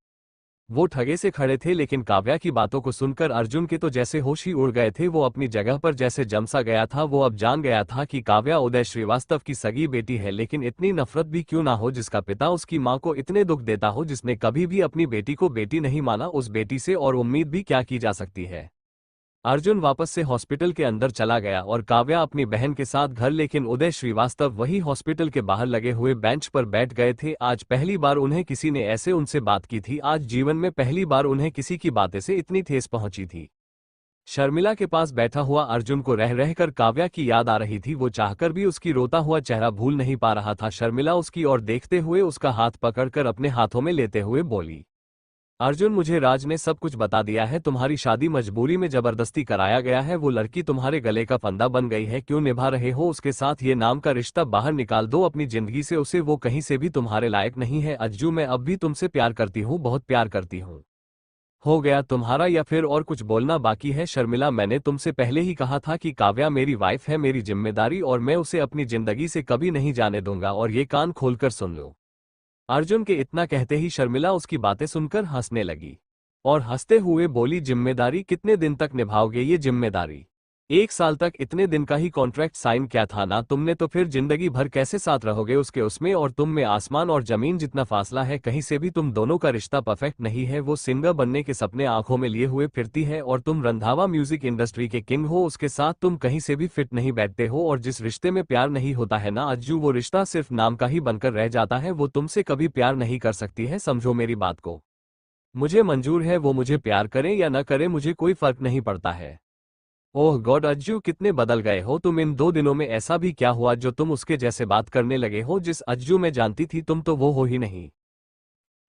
Speaker 1: वो ठगे से खड़े थे, लेकिन काव्या की बातों को सुनकर अर्जुन के तो जैसे होश ही उड़ गए थे। वो अपनी जगह पर जैसे जमसा गया था। वो अब जान गया था कि काव्या उदय श्रीवास्तव की सगी बेटी है, लेकिन इतनी नफरत भी क्यों ना हो जिसका पिता उसकी मां को इतने दुख देता हो, जिसने कभी भी अपनी बेटी को बेटी नहीं माना, उस बेटी से और उम्मीद भी क्या की जा सकती है। अर्जुन वापस से हॉस्पिटल के अंदर चला गया और काव्या अपनी बहन के साथ घर, लेकिन उदय श्रीवास्तव वही हॉस्पिटल के बाहर लगे हुए बेंच पर बैठ गए थे। आज पहली बार उन्हें किसी ने ऐसे उनसे बात की थी, आज जीवन में पहली बार उन्हें किसी की बातें से इतनी ठेस पहुंची थी। शर्मिला के पास बैठा हुआ अर्जुन को रह रहकर काव्या की याद आ रही थी। वो चाहकर भी उसकी रोता हुआ चेहरा भूल नहीं पा रहा था। शर्मिला उसकी ओर देखते हुए उसका हाथ पकड़कर अपने हाथों में लेते हुए बोली, अर्जुन मुझे राज ने सब कुछ बता दिया है, तुम्हारी शादी मजबूरी में जबरदस्ती कराया गया है, वो लड़की तुम्हारे गले का फंदा बन गई है, क्यों निभा रहे हो उसके साथ ये नाम का रिश्ता? बाहर निकाल दो अपनी जिंदगी से उसे, वो कहीं से भी तुम्हारे लायक नहीं है। अज्जू मैं अब भी तुमसे प्यार करती हूँ, बहुत प्यार करती हूँ। हो गया तुम्हारा, या फिर और कुछ बोलना बाकी है? शर्मिला मैंने तुमसे पहले ही कहा था कि काव्या मेरी वाइफ है, मेरी जिम्मेदारी, और मैं उसे अपनी जिंदगी से कभी नहीं जाने दूंगा, और ये कान खोलकर सुन लो। अर्जुन के इतना कहते ही शर्मिला उसकी बातें सुनकर हंसने लगी और हंसते हुए बोली, जिम्मेदारी कितने दिन तक निभाओगे ये जिम्मेदारी? 1 साल तक, इतने दिन का ही कॉन्ट्रैक्ट साइन किया था ना तुमने, तो फिर जिंदगी भर कैसे साथ रहोगे उसके? उसमें और तुम में आसमान और जमीन जितना फासला है, कहीं से भी तुम दोनों का रिश्ता परफेक्ट नहीं है। वो सिंगर बनने के सपने आंखों में लिए हुए फिरती है और तुम रंधावा म्यूजिक इंडस्ट्री के किंग हो, उसके साथ तुम कहीं से भी फिट नहीं बैठते हो। और जिस रिश्ते में प्यार नहीं होता है ना अज्जू, वो रिश्ता सिर्फ नाम का ही बनकर रह जाता है। वो तुमसे कभी प्यार नहीं कर सकती है, समझो मेरी बात को। मुझे मंजूर है, वो मुझे प्यार करें या न करें, मुझे कोई फर्क नहीं पड़ता है। ओह गॉड अज्जू, कितने बदल गए हो तुम इन 2 दिनों में। ऐसा भी क्या हुआ जो तुम उसके जैसे बात करने लगे हो? जिस अज्जू मैं जानती थी तुम तो वो हो ही नहीं।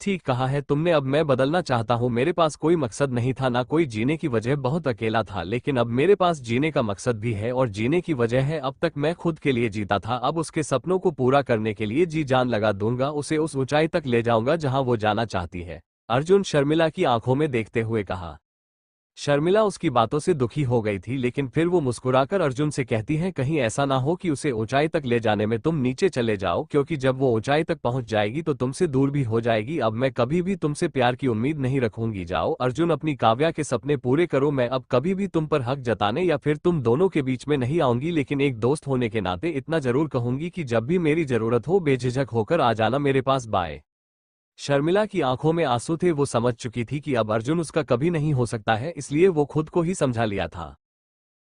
Speaker 1: ठीक कहा है तुमने, अब मैं बदलना चाहता हूँ। मेरे पास कोई मकसद नहीं था, ना कोई जीने की वजह, बहुत अकेला था, लेकिन अब मेरे पास जीने का मकसद भी है और जीने की वजह है। अब तक मैं खुद के लिए जीता था, अब उसके सपनों को पूरा करने के लिए जी जान लगा दूंगा, उसे उस ऊंचाई तक ले जाऊंगा जहां वो जाना चाहती है। अर्जुन शर्मिला की आंखों में देखते हुए कहा। शर्मिला उसकी बातों से दुखी हो गई थी, लेकिन फिर वो मुस्कुराकर अर्जुन से कहती है, कहीं ऐसा ना हो कि उसे ऊंचाई तक ले जाने में तुम नीचे चले जाओ, क्योंकि जब वो ऊंचाई तक पहुंच जाएगी तो तुमसे दूर भी हो जाएगी। अब मैं कभी भी तुमसे प्यार की उम्मीद नहीं रखूंगी। जाओ अर्जुन, अपनी काव्या के सपने पूरे करो। मैं अब कभी भी तुम पर हक जताने या फिर तुम दोनों के बीच में नहीं आऊंगी, लेकिन एक दोस्त होने के नाते इतना जरूर कहूंगी कि जब भी मेरी जरूरत हो बेझिझक होकर आ जाना मेरे पास। बाय। शर्मिला की आंखों में आंसू थे, वो समझ चुकी थी कि अब अर्जुन उसका कभी नहीं हो सकता है, इसलिए वो खुद को ही समझा लिया था।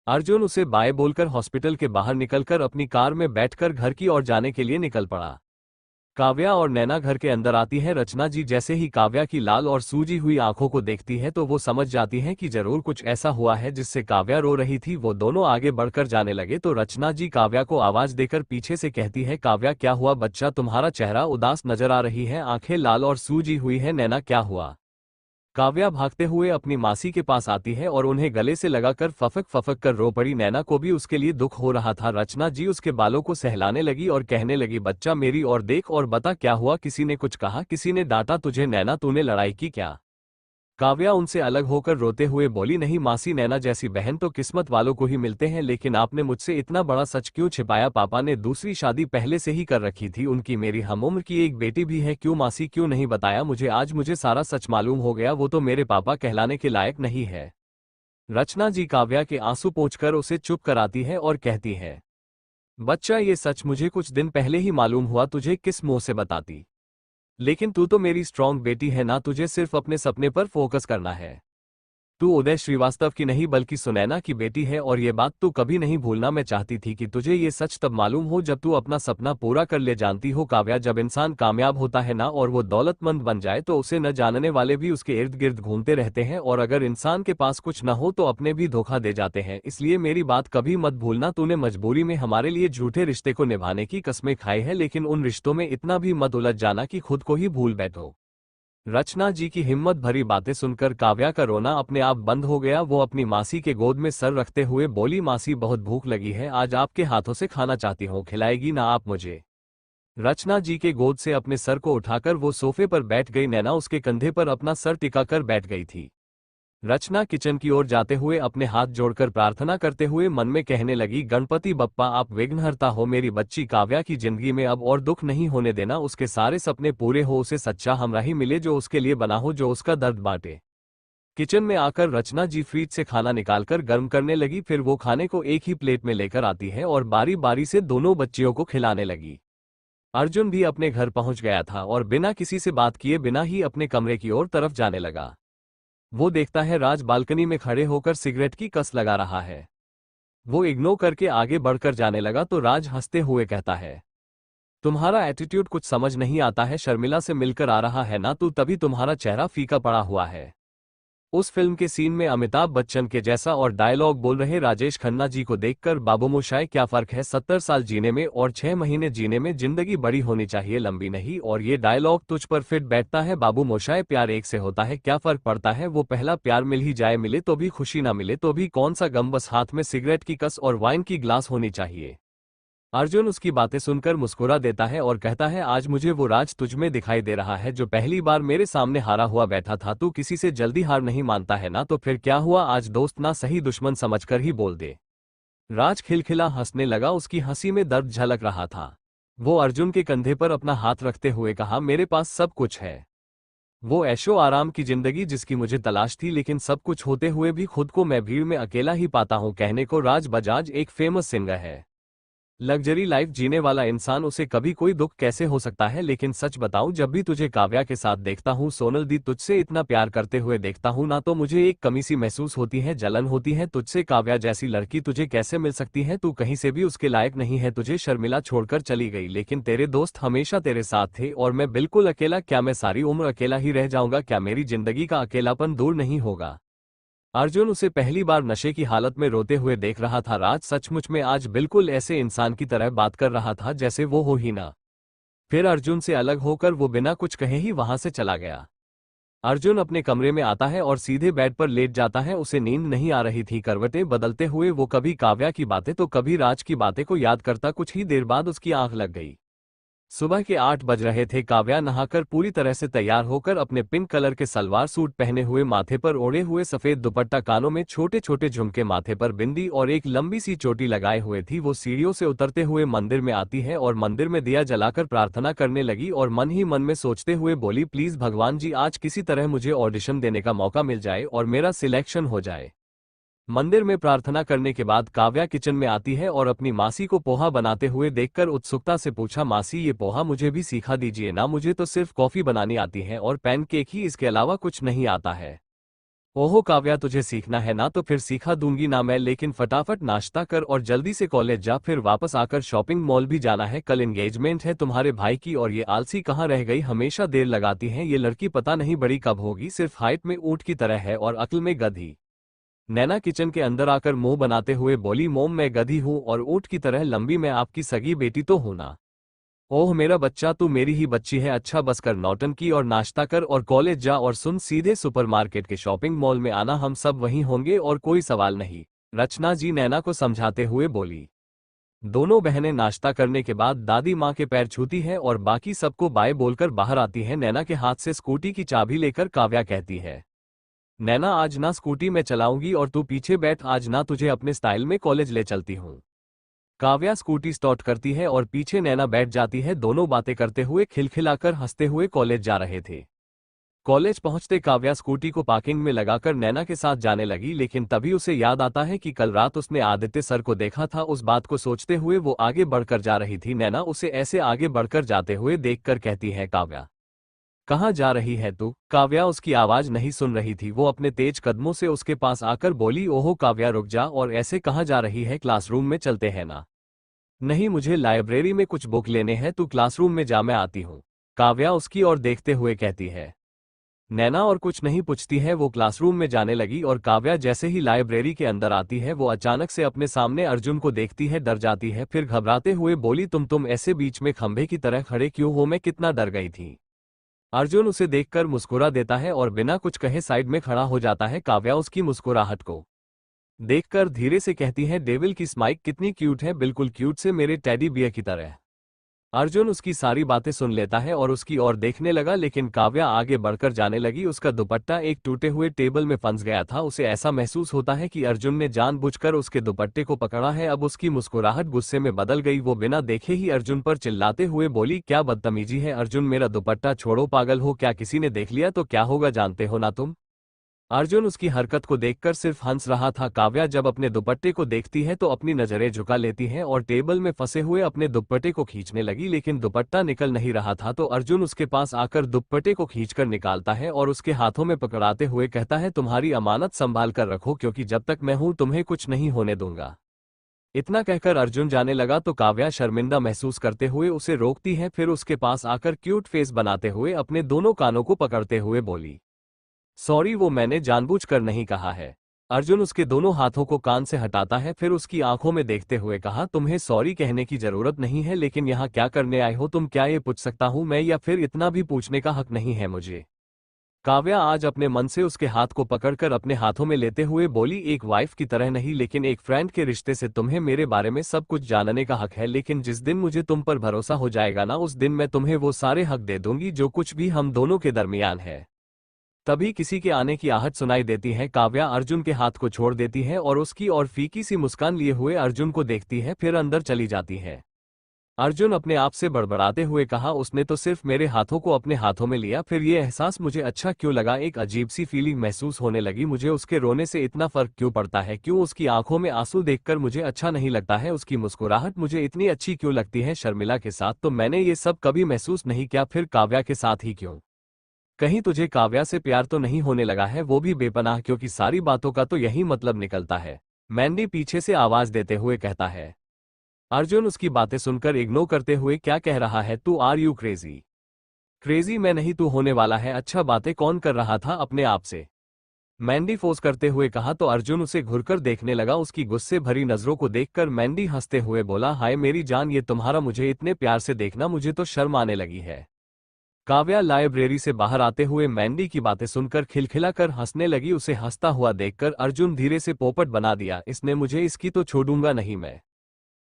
Speaker 1: अर्जुन उसे बाय बोलकर हॉस्पिटल के बाहर निकलकर अपनी कार में बैठकर घर की ओर जाने के लिए निकल पड़ा। काव्या और नैना घर के अंदर आती है। रचना जी जैसे ही काव्या की लाल और सूजी हुई आंखों को देखती है तो वो समझ जाती है कि जरूर कुछ ऐसा हुआ है जिससे काव्या रो रही थी। वो दोनों आगे बढ़कर जाने लगे तो रचना जी काव्या को आवाज देकर पीछे से कहती है, काव्या क्या हुआ बच्चा, तुम्हारा चेहरा उदास नजर आ रही है, आंखें लाल और सूजी हुई है। नैना क्या हुआ? काव्या भागते हुए अपनी मासी के पास आती है और उन्हें गले से लगाकर फफक फफक कर रो पड़ी। नैना को भी उसके लिए दुख हो रहा था। रचना जी उसके बालों को सहलाने लगी और कहने लगी, बच्चा मेरी ओर देख और बता क्या हुआ, किसी ने कुछ कहा, किसी ने डांटा तुझे? नैना तूने लड़ाई की क्या? काव्या उनसे अलग होकर रोते हुए बोली, नहीं मासी, नैना जैसी बहन तो किस्मत वालों को ही मिलते हैं, लेकिन आपने मुझसे इतना बड़ा सच क्यों छिपाया? पापा ने दूसरी शादी पहले से ही कर रखी थी उनकी, मेरी हमउम्र की एक बेटी भी है। क्यों मासी, क्यों नहीं बताया मुझे? आज मुझे सारा सच मालूम हो गया, वो तो मेरे पापा कहलाने के लायक नहीं है। रचना जी काव्या के आंसू पोंछकर उसे चुप कराती है और कहती है, बच्चा ये सच मुझे कुछ दिन पहले ही मालूम हुआ, तुझे किस मुंह से बताती? लेकिन तू तो मेरी स्ट्रांग बेटी है ना, तुझे सिर्फ अपने सपने पर फोकस करना है। तू उदय श्रीवास्तव की नहीं बल्कि सुनैना की बेटी है, और ये बात तू कभी नहीं भूलना। मैं चाहती थी कि तुझे ये सच तब मालूम हो जब तू अपना सपना पूरा कर ले। जानती हो काव्या, जब इंसान कामयाब होता है ना और वो दौलतमंद बन जाए तो उसे न जानने वाले भी उसके इर्द गिर्द घूमते रहते हैं, और अगर इंसान के पास कुछ न हो तो अपने भी धोखा दे जाते हैं। इसलिए मेरी बात कभी मत भूलना। तूने मजबूरी में हमारे लिए झूठे रिश्ते को निभाने की कस्में खाई है, लेकिन उन रिश्तों में इतना भी मत उलझ जाना कि खुद को ही भूल बैठो। रचना जी की हिम्मत भरी बातें सुनकर काव्या का रोना अपने आप बंद हो गया। वो अपनी मासी के गोद में सर रखते हुए बोली, मासी बहुत भूख लगी है, आज आपके हाथों से खाना चाहती हूँ, खिलाएगी ना आप मुझे? रचना जी के गोद से अपने सर को उठाकर वो सोफे पर बैठ गई। नैना उसके कंधे पर अपना सर टिकाकर बैठ गई थी। रचना किचन की ओर जाते हुए अपने हाथ जोड़कर प्रार्थना करते हुए मन में कहने लगी, गणपति बप्पा आप विघ्नहर्ता हो, मेरी बच्ची काव्या की जिंदगी में अब और दुख नहीं होने देना, उसके सारे सपने पूरे हो, उसे सच्चा हमराही मिले जो उसके लिए बना हो, जो उसका दर्द बांटे। किचन में आकर रचना जी फ्रिज से खाना निकालकर गर्म करने लगी, फिर वो खाने को एक ही प्लेट में लेकर आती है और बारी बारी से दोनों बच्चियों को खिलाने लगी। अर्जुन भी अपने घर पहुंच गया था और बिना किसी से बात किए बिना ही अपने कमरे की ओर तरफ जाने लगा। वो देखता है राज बालकनी में खड़े होकर सिगरेट की कस लगा रहा है। वो इग्नोर करके आगे बढ़कर जाने लगा तो राज हंसते हुए कहता है, तुम्हारा एटीट्यूड कुछ समझ नहीं आता है, शर्मिला से मिलकर आ रहा है ना तू, तभी तुम्हारा चेहरा फीका पड़ा हुआ है। उस फिल्म के सीन में अमिताभ बच्चन के जैसा और डायलॉग बोल रहे राजेश खन्ना जी को देखकर बाबू मोशाय, क्या फर्क है 70 साल जीने में और 6 महीने जीने में, जिंदगी बड़ी होनी चाहिए लंबी नहीं। और ये डायलॉग तुझ पर फिट बैठता है बाबू मोशाय, प्यार एक से होता है, क्या फर्क पड़ता है वो पहला प्यार मिल ही जाए, मिले तो भी खुशी ना मिले तो भी कौन सा गम, बस हाथ में सिगरेट की कस और वाइन की ग्लास होनी चाहिए। अर्जुन उसकी बातें सुनकर मुस्कुरा देता है और कहता है, आज मुझे वो राज तुझ में दिखाई दे रहा है जो पहली बार मेरे सामने हारा हुआ बैठा था। तू किसी से जल्दी हार नहीं मानता है ना, तो फिर क्या हुआ, आज दोस्त ना सही दुश्मन समझकर ही बोल दे। राज खिलखिला हंसने लगा, उसकी हंसी में दर्द झलक रहा था। वो अर्जुन के कंधे पर अपना हाथ रखते हुए कहा, मेरे पास सब कुछ है, वो ऐशो आराम की जिंदगी जिसकी मुझे तलाश थी, लेकिन सब कुछ होते हुए भी खुद को मैं भीड़ में अकेला ही पाता हूँ। कहने को राज बजाज एक फेमस सिंगर है, लग्जरी लाइफ जीने वाला इंसान, उसे कभी कोई दुख कैसे हो सकता है? लेकिन सच बताऊं, जब भी तुझे काव्या के साथ देखता हूं, सोनल दी तुझसे इतना प्यार करते हुए देखता हूं ना, तो मुझे एक कमी सी महसूस होती है, जलन होती है तुझसे। काव्या जैसी लड़की तुझे कैसे मिल सकती है? तू कहीं से भी उसके लायक नहीं है। तुझे शर्मिला छोड़कर चली गई, लेकिन तेरे दोस्त हमेशा तेरे साथ थे और मैं बिल्कुल अकेला। क्या मैं सारी उम्र अकेला ही रह जाऊंगा? क्या मेरी जिंदगी का अकेलापन दूर नहीं होगा? अर्जुन उसे पहली बार नशे की हालत में रोते हुए देख रहा था। राज सचमुच में आज बिल्कुल ऐसे इंसान की तरह बात कर रहा था जैसे वो हो ही ना। फिर अर्जुन से अलग होकर वो बिना कुछ कहे ही वहां से चला गया। अर्जुन अपने कमरे में आता है और सीधे बेड पर लेट जाता है। उसे नींद नहीं आ रही थी। करवटें बदलते हुए वो कभी काव्या की बातें तो कभी राज की बातें को याद करता। कुछ ही देर बाद उसकी आंख लग गई। सुबह के 8 बज रहे थे। काव्या नहाकर पूरी तरह से तैयार होकर अपने पिंक कलर के सलवार सूट पहने हुए, माथे पर ओढ़े हुए सफेद दुपट्टा, कानों में छोटे छोटे झुमके, माथे पर बिंदी और एक लंबी सी चोटी लगाए हुए थी। वो सीढ़ियों से उतरते हुए मंदिर में आती है और मंदिर में दिया जलाकर प्रार्थना करने लगी और मन ही मन में सोचते हुए बोली, प्लीज भगवान जी, आज किसी तरह मुझे ऑडिशन देने का मौका मिल जाए और मेरा सिलेक्शन हो जाए। मंदिर में प्रार्थना करने के बाद काव्या किचन में आती है और अपनी मासी को पोहा बनाते हुए देखकर उत्सुकता से पूछा, मासी ये पोहा मुझे भी सिखा दीजिए ना, मुझे तो सिर्फ कॉफी बनानी आती है और पैनकेक ही, इसके अलावा कुछ नहीं आता है। ओहो काव्या, तुझे सीखना है ना, तो फिर सिखा दूंगी ना मैं, लेकिन फटाफट नाश्ता कर और जल्दी से कॉलेज जा, फिर वापस आकर शॉपिंग मॉल भी जाना है, कल एंगेजमेंट है तुम्हारे भाई की। और ये आलसी कहाँ रह गई, हमेशा देर लगाती है ये लड़की, पता नहीं बड़ी कब होगी, सिर्फ हाइट में ऊंट की तरह है और अक्ल में गधी। नैना किचन के अंदर आकर मुंह बनाते हुए बोली, मोम मैं गधी हूं और ऊंट की तरह लंबी, मैं आपकी सगी बेटी तो हूं ना। ओह मेरा बच्चा, तू मेरी ही बच्ची है। अच्छा बस कर नौटंकी और नाश्ता कर और कॉलेज जा, और सुन, सीधे सुपरमार्केट के शॉपिंग मॉल में आना, हम सब वहीं होंगे और कोई सवाल नहीं। रचना जी नैना को समझाते हुए बोली। दोनों बहनें नाश्ता करने के बाद दादी माँ के पैर छूती है और बाकी सबको बाय बोलकर बाहर आती है। नैना के हाथ से स्कूटी की चाबी लेकर काव्या कहती है, नैना आज ना स्कूटी में चलाऊंगी और तू पीछे बैठ, आज ना तुझे अपने स्टाइल में कॉलेज ले चलती हूँ। काव्या स्कूटी स्टार्ट करती है और पीछे नैना बैठ जाती है। दोनों बातें करते हुए खिलखिलाकर हंसते हुए कॉलेज जा रहे थे। कॉलेज पहुंचते काव्या स्कूटी को पार्किंग में लगाकर नैना के साथ जाने लगी, लेकिन तभी उसे याद आता है कि कल रात उसने आदित्य सर को देखा था। उस बात को सोचते हुए वो आगे बढ़कर जा रही थी। नैना उसे ऐसे आगे बढ़कर जाते हुए देखकर कहती है, काव्या कहाँ जा रही है तू? काव्या उसकी आवाज नहीं सुन रही थी। वो अपने तेज कदमों से उसके पास आकर बोली, ओहो काव्या रुक जा, और ऐसे कहाँ जा रही है? क्लासरूम में चलते हैं ना। नहीं, मुझे लाइब्रेरी में कुछ बुक लेने हैं, तू क्लासरूम में जा, मैं आती हूँ। काव्या उसकी ओर देखते हुए कहती है। नैना और कुछ नहीं पूछती है, वो क्लासरूम में जाने लगी और काव्या जैसे ही लाइब्रेरी के अंदर आती है वो अचानक से अपने सामने अर्जुन को देखती है, डर जाती है, फिर घबराते हुए बोली, तुम ऐसे बीच में खंभे की तरह खड़े क्यों हो? मैं कितना डर गई थी। अर्जुन उसे देखकर मुस्कुरा देता है और बिना कुछ कहे साइड में खड़ा हो जाता है। काव्या उसकी मुस्कुराहट को देखकर धीरे से कहती है, डेविल की स्माइक कितनी क्यूट है, बिल्कुल क्यूट से मेरे टेडी बियर की तरह। अर्जुन उसकी सारी बातें सुन लेता है और उसकी ओर देखने लगा, लेकिन काव्या आगे बढ़कर जाने लगी। उसका दुपट्टा एक टूटे हुए टेबल में फंस गया था। उसे ऐसा महसूस होता है कि अर्जुन ने जानबूझकर उसके दुपट्टे को पकड़ा है। अब उसकी मुस्कुराहट गुस्से में बदल गई। वो बिना देखे ही अर्जुन पर चिल्लाते हुए बोली, क्या बदतमीजी है अर्जुन, मेरा दुपट्टा छोड़ो, पागल हो क्या? किसी ने देख लिया तो क्या होगा, जानते हो ना तुम? अर्जुन उसकी हरकत को देखकर सिर्फ हंस रहा था। काव्या जब अपने दुपट्टे को देखती है तो अपनी नजरें झुका लेती है और टेबल में फंसे हुए अपने दुपट्टे को खींचने लगी, लेकिन दुपट्टा निकल नहीं रहा था। तो अर्जुन उसके पास आकर दुपट्टे को खींचकर निकालता है और उसके हाथों में पकड़ाते हुए कहता है, तुम्हारी अमानत संभाल कर रखो, क्योंकि जब तक मैं हूं तुम्हें कुछ नहीं होने दूंगा। इतना कहकर अर्जुन जाने लगा तो काव्या शर्मिंदा महसूस करते हुए उसे रोकती है, फिर उसके पास आकर क्यूट फेस बनाते हुए अपने दोनों कानों को पकड़ते हुए बोली, सॉरी, वो मैंने जानबूझकर नहीं कहा है। अर्जुन उसके दोनों हाथों को कान से हटाता है, फिर उसकी आंखों में देखते हुए कहा, तुम्हें सॉरी कहने की जरूरत नहीं है, लेकिन यहाँ क्या करने आए हो तुम? क्या ये पूछ सकता हूँ मैं, या फिर इतना भी पूछने का हक नहीं है मुझे? काव्या आज अपने मन से उसके हाथ को पकड़कर अपने हाथों में लेते हुए बोली, एक वाइफ की तरह नहीं, लेकिन एक फ्रेंड के रिश्ते से तुम्हें मेरे बारे में सब कुछ जानने का हक है, लेकिन जिस दिन मुझे तुम पर भरोसा हो जाएगा ना, उस दिन मैं तुम्हें वो सारे हक दे दूंगी जो कुछ भी हम दोनों के दरमियान है। तभी किसी के आने की आहट सुनाई देती है। काव्या अर्जुन के हाथ को छोड़ देती है और उसकी और फीकी सी मुस्कान लिए हुए अर्जुन को देखती है, फिर अंदर चली जाती है। अर्जुन अपने आप से बड़बड़ाते हुए कहा, उसने तो सिर्फ मेरे हाथों को अपने हाथों में लिया, फिर ये एहसास मुझे अच्छा क्यों लगा, एक अजीब सी फीलिंग महसूस होने लगी। मुझे उसके रोने से इतना फर्क क्यों पड़ता है? क्यों उसकी आंखों में आंसू देखकर मुझे अच्छा नहीं लगता है? उसकी मुस्कुराहट मुझे इतनी अच्छी क्यों लगती है? शर्मिला के साथ तो मैंने ये सब कभी महसूस नहीं किया, फिर काव्या के साथ ही क्यों? कहीं तुझे काव्या से प्यार तो नहीं होने लगा है, वो भी बेपनाह? क्योंकि सारी बातों का तो यही मतलब निकलता है। मैंडी पीछे से आवाज देते हुए कहता है। अर्जुन उसकी बातें सुनकर इग्नोर करते हुए, क्या कह रहा है तू? Are you crazy? क्रेजी मैं नहीं, तू होने वाला है। अच्छा बातें कौन कर रहा था अपने आप से? मैंडी फोर्स करते हुए कहा तो अर्जुन उसे घुरकर देखने लगा। उसकी गुस्से भरी नजरों को देखकर मैंडी हंसते हुए बोला, हाय मेरी जान, ये तुम्हारा मुझे इतने प्यार से देखना, मुझे तो शर्म आने लगी है। काव्या लाइब्रेरी से बाहर आते हुए मैंडी की बातें सुनकर खिलखिलाकर हंसने लगी। उसे हंसता हुआ देखकर अर्जुन धीरे से पोपट बना दिया, इसने मुझे, इसकी तो छोड़ूंगा नहीं मैं।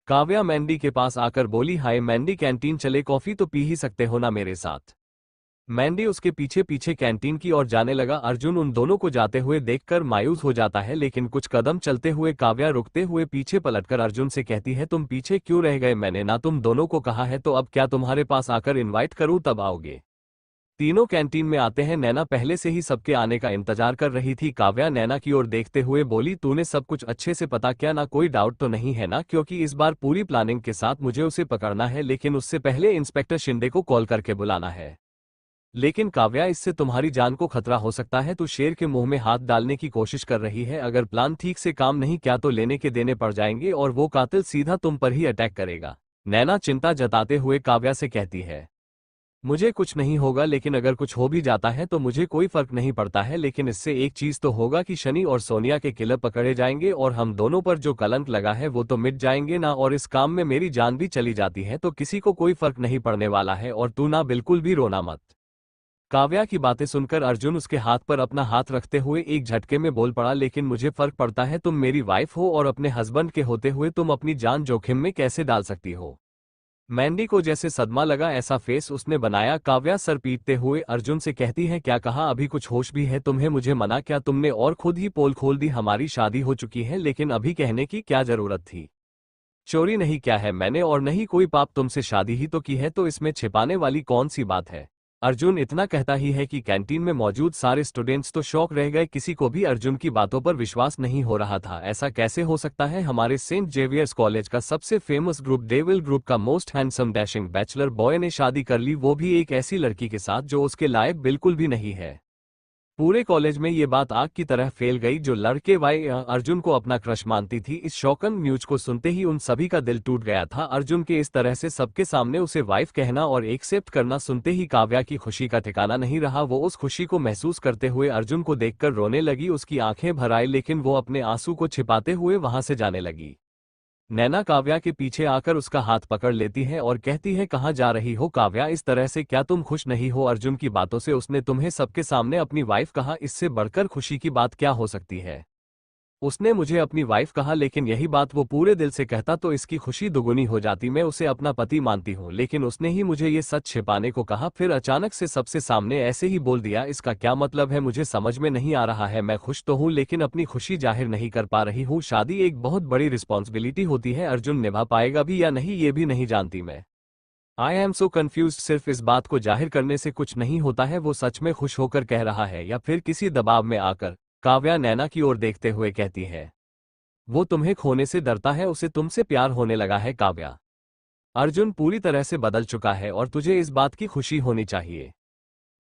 Speaker 1: काव्या मैंडी के पास आकर बोली, हाय मैंडी, कैंटीन चले, कॉफी तो पी ही सकते हो ना मेरे साथ। मैंडी उसके पीछे पीछे कैंटीन की ओर जाने लगा। अर्जुन उन दोनों को जाते हुए देखकर मायूस हो जाता है, लेकिन कुछ कदम चलते हुए काव्या रुकते हुए पीछे पलटकर अर्जुन से कहती है, तुम पीछे क्यों रह गए? मैंने ना तुम दोनों को कहा है तो अब क्या तुम्हारे पास आकर इनवाइट करूं तब आओगे? तीनों कैंटीन में आते हैं। नैना पहले से ही सबके आने का इंतजार कर रही थी। काव्या नैना की ओर देखते हुए बोली, तूने सब कुछ अच्छे से पता किया ना? कोई डाउट तो नहीं है ना? क्योंकि इस बार पूरी प्लानिंग के साथ मुझे उसे पकड़ना है, लेकिन उससे पहले इंस्पेक्टर शिंदे को कॉल करके बुलाना है। लेकिन काव्या, इससे तुम्हारी जान को खतरा हो सकता है। तू शेर के मुंह में हाथ डालने की कोशिश कर रही है। अगर प्लान ठीक से काम नहीं किया तो लेने के देने पड़ जाएंगे और वो कातिल सीधा तुम पर ही अटैक करेगा। नैना चिंता जताते हुए काव्या से कहती है, मुझे कुछ नहीं होगा, लेकिन अगर कुछ हो भी जाता है तो मुझे कोई फर्क नहीं पड़ता है। लेकिन इससे एक चीज तो होगा कि शनि और सोनिया के किलर पकड़े जाएंगे और हम दोनों पर जो कलंक लगा है वो तो मिट जाएंगे ना। और इस काम में मेरी जान भी चली जाती है तो किसी को कोई फर्क नहीं पड़ने वाला है। और तू ना बिल्कुल भी रोना मत। काव्या की बातें सुनकर अर्जुन उसके हाथ पर अपना हाथ रखते हुए एक झटके में बोल पड़ा, लेकिन मुझे फर्क पड़ता है। तुम मेरी वाइफ हो और अपने हस्बैंड के होते हुए तुम अपनी जान जोखिम में कैसे डाल सकती हो? मैंडी को जैसे सदमा लगा ऐसा फेस उसने बनाया। काव्या सर पीटते हुए अर्जुन से कहती है, क्या कहा? अभी कुछ होश भी है तुम्हें? मुझे मना क्या तुमने और खुद ही पोल खोल दी। हमारी शादी हो चुकी है, लेकिन अभी कहने की क्या जरूरत थी? चोरी नहीं किया है मैंने और नहीं कोई पाप, तुमसे शादी ही तो की है, तो इसमें छिपाने वाली कौन सी बात है? अर्जुन इतना कहता ही है कि कैंटीन में मौजूद सारे स्टूडेंट्स तो शॉक रह गए। किसी को भी अर्जुन की बातों पर विश्वास नहीं हो रहा था। ऐसा कैसे हो सकता है? हमारे सेंट जेवियर्स कॉलेज का सबसे फेमस ग्रुप डेविल ग्रुप का most handsome dashing bachelor boy ने शादी कर ली, वो भी एक ऐसी लड़की के साथ जो उसके लायक बिल्कुल भी नहीं है। पूरे कॉलेज में ये बात आग की तरह फैल गई। जो लड़के वाई अर्जुन को अपना क्रश मानती थी, इस शॉकिंग न्यूज को सुनते ही उन सभी का दिल टूट गया था। अर्जुन के इस तरह से सबके सामने उसे वाइफ कहना और एक्सेप्ट करना सुनते ही काव्या की खुशी का ठिकाना नहीं रहा। वो उस खुशी को महसूस करते हुए अर्जुन को देखकर रोने लगी। उसकी आंखें भर आई, लेकिन वो अपने आंसू को छिपाते हुए वहां से जाने लगी। नैना काव्या के पीछे आकर उसका हाथ पकड़ लेती है और कहती है, कहाँ जा रही हो काव्या? इस तरह से क्या तुम खुश नहीं हो? अर्जुन की बातों से उसने तुम्हें सबके सामने अपनी वाइफ कहा, इससे बढ़कर खुशी की बात क्या हो सकती है? उसने मुझे अपनी वाइफ कहा, लेकिन यही बात वो पूरे दिल से कहता तो इसकी खुशी दुगुनी हो जाती। मैं उसे अपना पति मानती हूँ, लेकिन उसने ही मुझे ये सच छिपाने को कहा, फिर अचानक से सबसे सामने ऐसे ही बोल दिया। इसका क्या मतलब है? मुझे समझ में नहीं आ रहा है। मैं खुश तो हूँ, लेकिन अपनी खुशी जाहिर नहीं कर पा रही हूँ। शादी एक बहुत बड़ी रिस्पॉन्सिबिलिटी होती है। अर्जुन निभा पाएगा भी या नहीं ये भी नहीं जानती मैं। I am so confuse. सिर्फ इस बात को जाहिर करने से कुछ नहीं होता है। वो सच में खुश होकर कह रहा है या फिर किसी दबाव में आकर? काव्या नैना की ओर देखते हुए कहती है, वो तुम्हें खोने से डरता है, उसे तुमसे प्यार होने लगा है काव्या। अर्जुन पूरी तरह से बदल चुका है और तुझे इस बात की खुशी होनी चाहिए।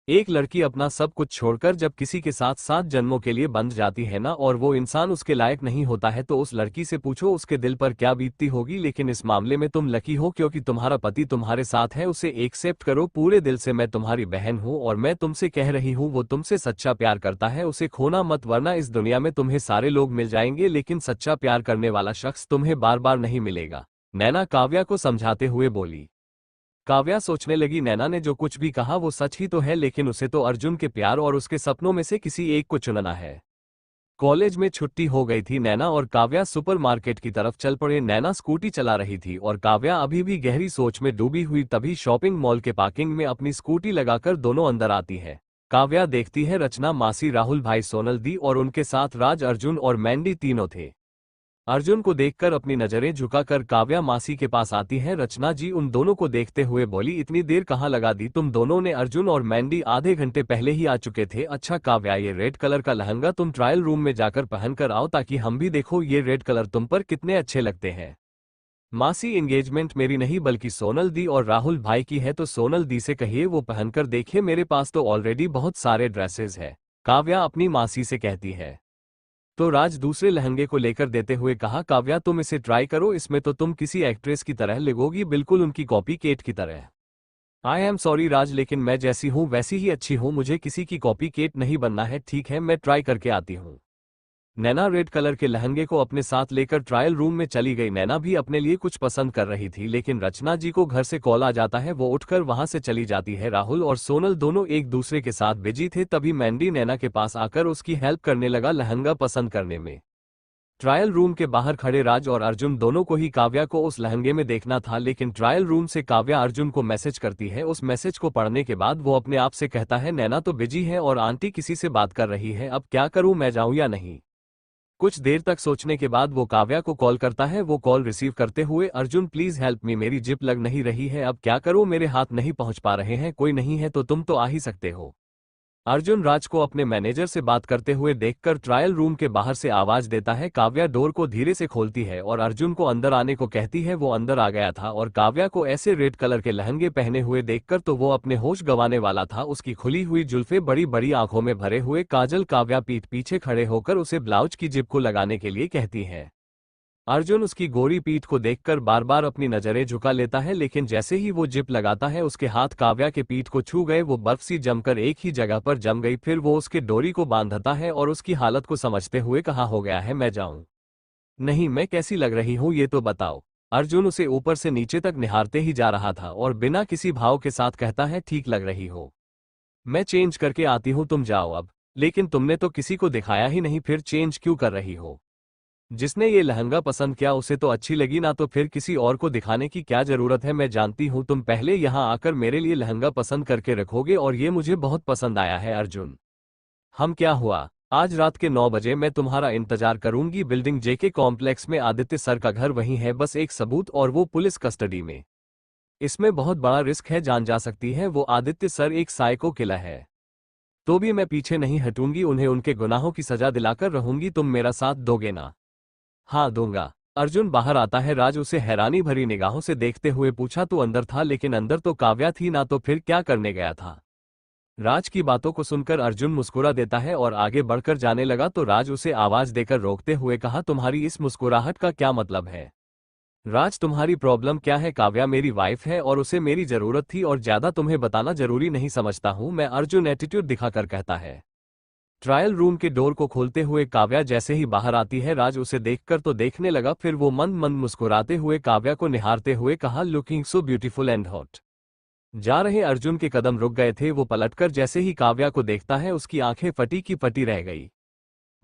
Speaker 1: एक लड़की अपना सब कुछ छोड़कर जब किसी के साथ 7 जन्मों के लिए बंध जाती है ना, और वो इंसान उसके लायक नहीं होता है, तो उस लड़की से पूछो उसके दिल पर क्या बीतती होगी। लेकिन इस मामले में तुम लकी हो क्योंकि तुम्हारा पति तुम्हारे साथ है। उसे एक्सेप्ट करो पूरे दिल से। मैं तुम्हारी बहन हूं और मैं तुमसे कह रही हूं, वो तुमसे सच्चा प्यार करता है। उसे खोना मत, वरना इस दुनिया में तुम्हें सारे लोग मिल जाएंगे, लेकिन सच्चा प्यार करने वाला शख्स तुम्हें बार बार नहीं मिलेगा। नैना काव्या को समझाते हुए बोली। काव्या सोचने लगी, नैना ने जो कुछ भी कहा वो सच ही तो है, लेकिन उसे तो अर्जुन के प्यार और उसके सपनों में से किसी एक को चुनना है। कॉलेज में छुट्टी हो गई थी। नैना और काव्या सुपरमार्केट की तरफ चल पड़े। नैना स्कूटी चला रही थी और काव्या अभी भी गहरी सोच में डूबी हुई। तभी शॉपिंग मॉल के पार्किंग में अपनी स्कूटी लगाकर दोनों अंदर आती है। काव्या देखती है रचना, मासी, राहुल भाई, सोनल दी और उनके साथ राज, अर्जुन और मैंडी तीनों थे। अर्जुन को देखकर अपनी नजरें झुकाकर काव्या मासी के पास आती है। रचना जी उन दोनों को देखते हुए बोली, इतनी देर कहाँ लगा दी तुम दोनों ने? अर्जुन और मैंडी आधे घंटे पहले ही आ चुके थे। अच्छा काव्या, ये रेड कलर का लहंगा तुम ट्रायल रूम में जाकर पहन कर आओ ताकि हम भी देखो ये रेड कलर तुम पर कितने अच्छे लगते हैं। मासी, एंगेजमेंट मेरी नहीं बल्कि सोनल दी और राहुल भाई की है, तो सोनल दी से कहिए वो पहनकर देखे, मेरे पास तो ऑलरेडी बहुत सारे ड्रेसेस है। काव्या अपनी मासी से कहती है। तो राज दूसरे लहंगे को लेकर देते हुए कहा, काव्या तुम इसे ट्राई करो, इसमें तो तुम किसी एक्ट्रेस की तरह लगोगी, बिल्कुल उनकी कॉपी केट की तरह। आई एम सॉरी राज, लेकिन मैं जैसी हूँ वैसी ही अच्छी हूँ, मुझे किसी की कॉपी केट नहीं बनना है। ठीक है, मैं ट्राई करके आती हूँ। नैना रेड कलर के लहंगे को अपने साथ लेकर ट्रायल रूम में चली गई। नैना भी अपने लिए कुछ पसंद कर रही थी, लेकिन रचना जी को घर से कॉल आ जाता है। वो उठकर वहां से चली जाती है। राहुल और सोनल दोनों एक दूसरे के साथ बिजी थे, तभी मैंडी नैना के पास आकर उसकी हेल्प करने लगा लहंगा पसंद करने में। ट्रायल रूम के बाहर खड़े राज और अर्जुन दोनों को ही काव्या को उस लहंगे में देखना था, लेकिन ट्रायल रूम से काव्या अर्जुन को मैसेज करती है। उस मैसेज को पढ़ने के बाद वो अपने आप से कहता है, नैना तो बिजी है और आंटी किसी से बात कर रही है, अब क्या करूं, मैं जाऊं या नहीं। कुछ देर तक सोचने के बाद वो काव्या को कॉल करता है। वो कॉल रिसीव करते हुए, अर्जुन प्लीज हेल्प मी, मेरी जिप लग नहीं रही है, अब क्या करूं, मेरे हाथ नहीं पहुंच पा रहे हैं, कोई नहीं है तो तुम तो आ ही सकते हो। अर्जुन राज को अपने मैनेजर से बात करते हुए देखकर ट्रायल रूम के बाहर से आवाज देता है। काव्या डोर को धीरे से खोलती है और अर्जुन को अंदर आने को कहती है। वो अंदर आ गया था और काव्या को ऐसे रेड कलर के लहंगे पहने हुए देखकर तो वो अपने होश गंवाने वाला था। उसकी खुली हुई जुल्फे, बड़ी बड़ी आंखों में भरे हुए काजल। काव्या पीठ पीछे खड़े होकर उसे ब्लाउज की जिप को लगाने के लिए कहती है। अर्जुन उसकी गोरी पीठ को देखकर बार बार अपनी नजरें झुका लेता है, लेकिन जैसे ही वो जिप लगाता है उसके हाथ काव्या के पीठ को छू गए। वो बर्फ सी जमकर एक ही जगह पर जम गई। फिर वो उसके डोरी को बांधता है और उसकी हालत को समझते हुए, कहाँ हो गया है, मैं जाऊं? नहीं, मैं कैसी लग रही हूं ये तो बताओ। अर्जुन उसे ऊपर से नीचे तक निहारते ही जा रहा था और बिना किसी भाव के साथ कहता है, ठीक लग रही हो, मैं चेंज करके आती हूं, तुम जाओ अब। लेकिन तुमने तो किसी को दिखाया ही नहीं, फिर चेंज क्यों कर रही हो? जिसने ये लहंगा पसंद किया उसे तो अच्छी लगी ना, तो फिर किसी और को दिखाने की क्या जरूरत है? मैं जानती हूं तुम पहले यहां आकर मेरे लिए लहंगा पसंद करके रखोगे और ये मुझे बहुत पसंद आया है। अर्जुन, हम क्या हुआ? आज रात के 9 बजे मैं तुम्हारा इंतजार करूंगी। बिल्डिंग जेके कॉम्प्लेक्स में आदित्य सर का घर वहीं है, बस एक सबूत और वो पुलिस कस्टडी में। इसमें बहुत बड़ा रिस्क है, जान जा सकती है। वो आदित्य सर एक साइको किलर है, तो भी मैं पीछे नहीं हटूंगी, उन्हें उनके गुनाहों की सजा दिलाकर रहूंगी। तुम मेरा साथ दोगे ना? हाँ, दूंगा। अर्जुन बाहर आता है। राज उसे हैरानी भरी निगाहों से देखते हुए पूछा, तू अंदर था? लेकिन अंदर तो काव्या थी ना, तो फिर क्या करने गया था? राज की बातों को सुनकर अर्जुन मुस्कुरा देता है और आगे बढ़कर जाने लगा, तो राज उसे आवाज देकर रोकते हुए कहा, तुम्हारी इस मुस्कुराहट का क्या मतलब है? राज, तुम्हारी प्रॉब्लम क्या है? काव्या मेरी वाइफ है और उसे मेरी जरूरत थी और ज्यादा तुम्हें बताना जरूरी नहीं समझता हूं मैं, अर्जुन एटीट्यूड दिखाकर कहता है। ट्रायल रूम के डोर को खोलते हुए काव्या जैसे ही बाहर आती है, राज उसे देखकर तो देखने लगा, फिर वो मंद मंद मुस्कुराते हुए काव्या को निहारते हुए कहा, looking so beautiful and hot. जा रहे अर्जुन के कदम रुक गए थे। वो पलटकर जैसे ही काव्या को देखता है उसकी आंखें फटी की फटी रह गई।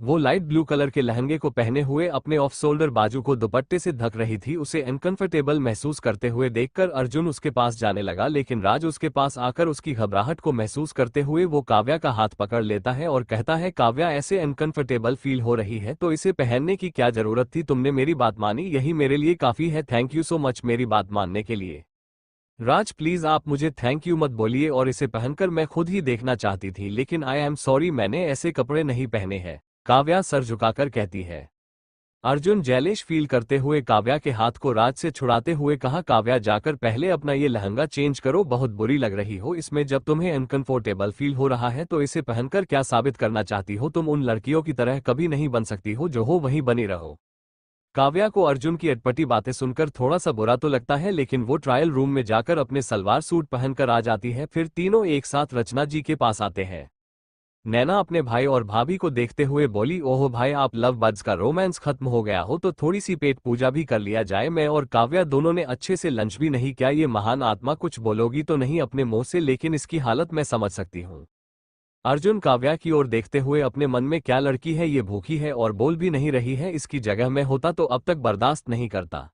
Speaker 1: वो लाइट ब्लू कलर के लहंगे को पहने हुए अपने ऑफ शोल्डर बाजू को दुपट्टे से ढक रही थी। उसे अनकंफर्टेबल महसूस करते हुए देखकर अर्जुन उसके पास जाने लगा, लेकिन राज उसके पास आकर उसकी घबराहट को महसूस करते हुए वो काव्या का हाथ पकड़ लेता है और कहता है, काव्या ऐसे अनकंफर्टेबल फील हो रही है तो इसे पहनने की क्या जरूरत थी? तुमने मेरी बात मानी, यही मेरे लिए काफी है। थैंक यू सो मच मेरी बात मानने के लिए। राज प्लीज आप मुझे थैंक यू मत बोलिए, और इसे पहनकर मैं खुद ही देखना चाहती थी, लेकिन आई एम सॉरी, मैंने ऐसे कपड़े नहीं पहने हैं, काव्या सर झुकाकर कहती है। अर्जुन जेलिश फील करते हुए काव्या के हाथ को राज से छुड़ाते हुए कहा, काव्या जाकर पहले अपना ये लहंगा चेंज करो, बहुत बुरी लग रही हो इसमें। जब तुम्हें अनकंफर्टेबल फील हो रहा है तो इसे पहनकर क्या साबित करना चाहती हो? तुम उन लड़कियों की तरह कभी नहीं बन सकती हो, जो हो वहीं बनी रहो। काव्या को अर्जुन की अटपटी बातें सुनकर थोड़ा सा बुरा तो लगता है, लेकिन वो ट्रायल रूम में जाकर अपने सलवार सूट पहनकर आ जाती है। फिर तीनों एक साथ रचना जी के पास आते हैं। नैना अपने भाई और भाभी को देखते हुए बोली, ओहो भाई, आप लव बर्ड्स का रोमांस खत्म हो गया हो तो थोड़ी सी पेट पूजा भी कर लिया जाए। मैं और काव्या दोनों ने अच्छे से लंच भी नहीं किया। ये महान आत्मा कुछ बोलोगी तो नहीं अपने मुंह से? लेकिन इसकी हालत मैं समझ सकती हूँ। अर्जुन काव्या की ओर देखते हुए अपने मन में, क्या लड़की है ये, भूखी है और बोल भी नहीं रही है, इसकी जगह मैं होता तो अब तक बर्दाश्त नहीं करता।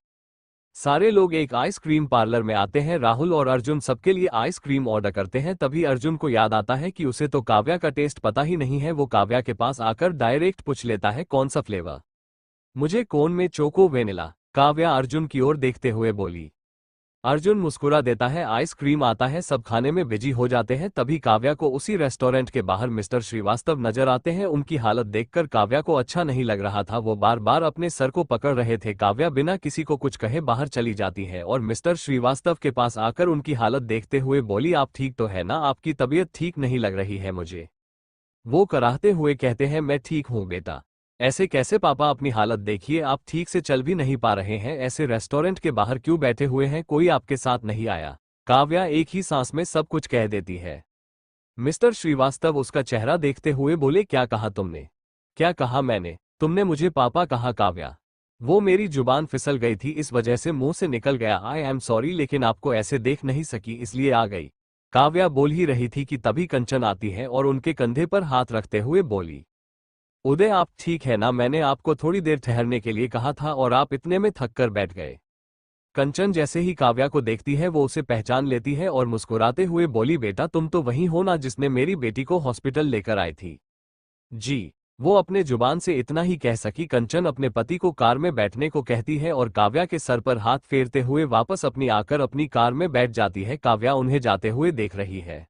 Speaker 1: सारे लोग एक आइसक्रीम पार्लर में आते हैं। राहुल और अर्जुन सबके लिए आइसक्रीम ऑर्डर करते हैं। तभी अर्जुन को याद आता है कि उसे तो काव्या का टेस्ट पता ही नहीं है। वो काव्या के पास आकर डायरेक्ट पूछ लेता है, कौन सा फ्लेवर? मुझे कोन में चोको वेनिला, काव्या अर्जुन की ओर देखते हुए बोली। अर्जुन मुस्कुरा देता है। आइसक्रीम आता है, सब खाने में बिजी हो जाते हैं। तभी काव्या को उसी रेस्टोरेंट के बाहर मिस्टर श्रीवास्तव नजर आते हैं। उनकी हालत देखकर काव्या को अच्छा नहीं लग रहा था। वो बार बार अपने सर को पकड़ रहे थे। काव्या बिना किसी को कुछ कहे बाहर चली जाती है और मिस्टर श्रीवास्तव के पास आकर उनकी हालत देखते हुए बोली, आप ठीक तो है ना? आपकी तबीयत ठीक नहीं लग रही है मुझे। वो कराहते हुए कहते हैं, मैं ठीक हूँ बेटा। ऐसे कैसे पापा, अपनी हालत देखिए, आप ठीक से चल भी नहीं पा रहे हैं। ऐसे रेस्टोरेंट के बाहर क्यों बैठे हुए हैं? कोई आपके साथ नहीं आया? काव्या एक ही सांस में सब कुछ कह देती है। मिस्टर श्रीवास्तव उसका चेहरा देखते हुए बोले, क्या कहा तुमने? क्या कहा मैंने? तुमने मुझे पापा कहा काव्या। वो मेरी जुबान फिसल गई थी, इस वजह से मुंह से निकल गया। आई एम सॉरी, लेकिन आपको ऐसे देख नहीं सकी इसलिए आ गई। काव्या बोल ही रही थी कि तभी कंचन आती है और उनके कंधे पर हाथ रखते हुए बोली, उदय आप ठीक है ना? मैंने आपको थोड़ी देर ठहरने के लिए कहा था और आप इतने में थक कर बैठ गए। कंचन जैसे ही काव्या को देखती है वो उसे पहचान लेती है और मुस्कुराते हुए बोली, बेटा तुम तो वही हो ना जिसने मेरी बेटी को हॉस्पिटल लेकर आई थी? जी। वो अपने जुबान से इतना ही कह सकी। कंचन अपने पति को कार में बैठने को कहती है और काव्या के सर पर हाथ फेरते हुए वापस आकर अपनी कार में बैठ जाती है। काव्या उन्हें जाते हुए देख रही है।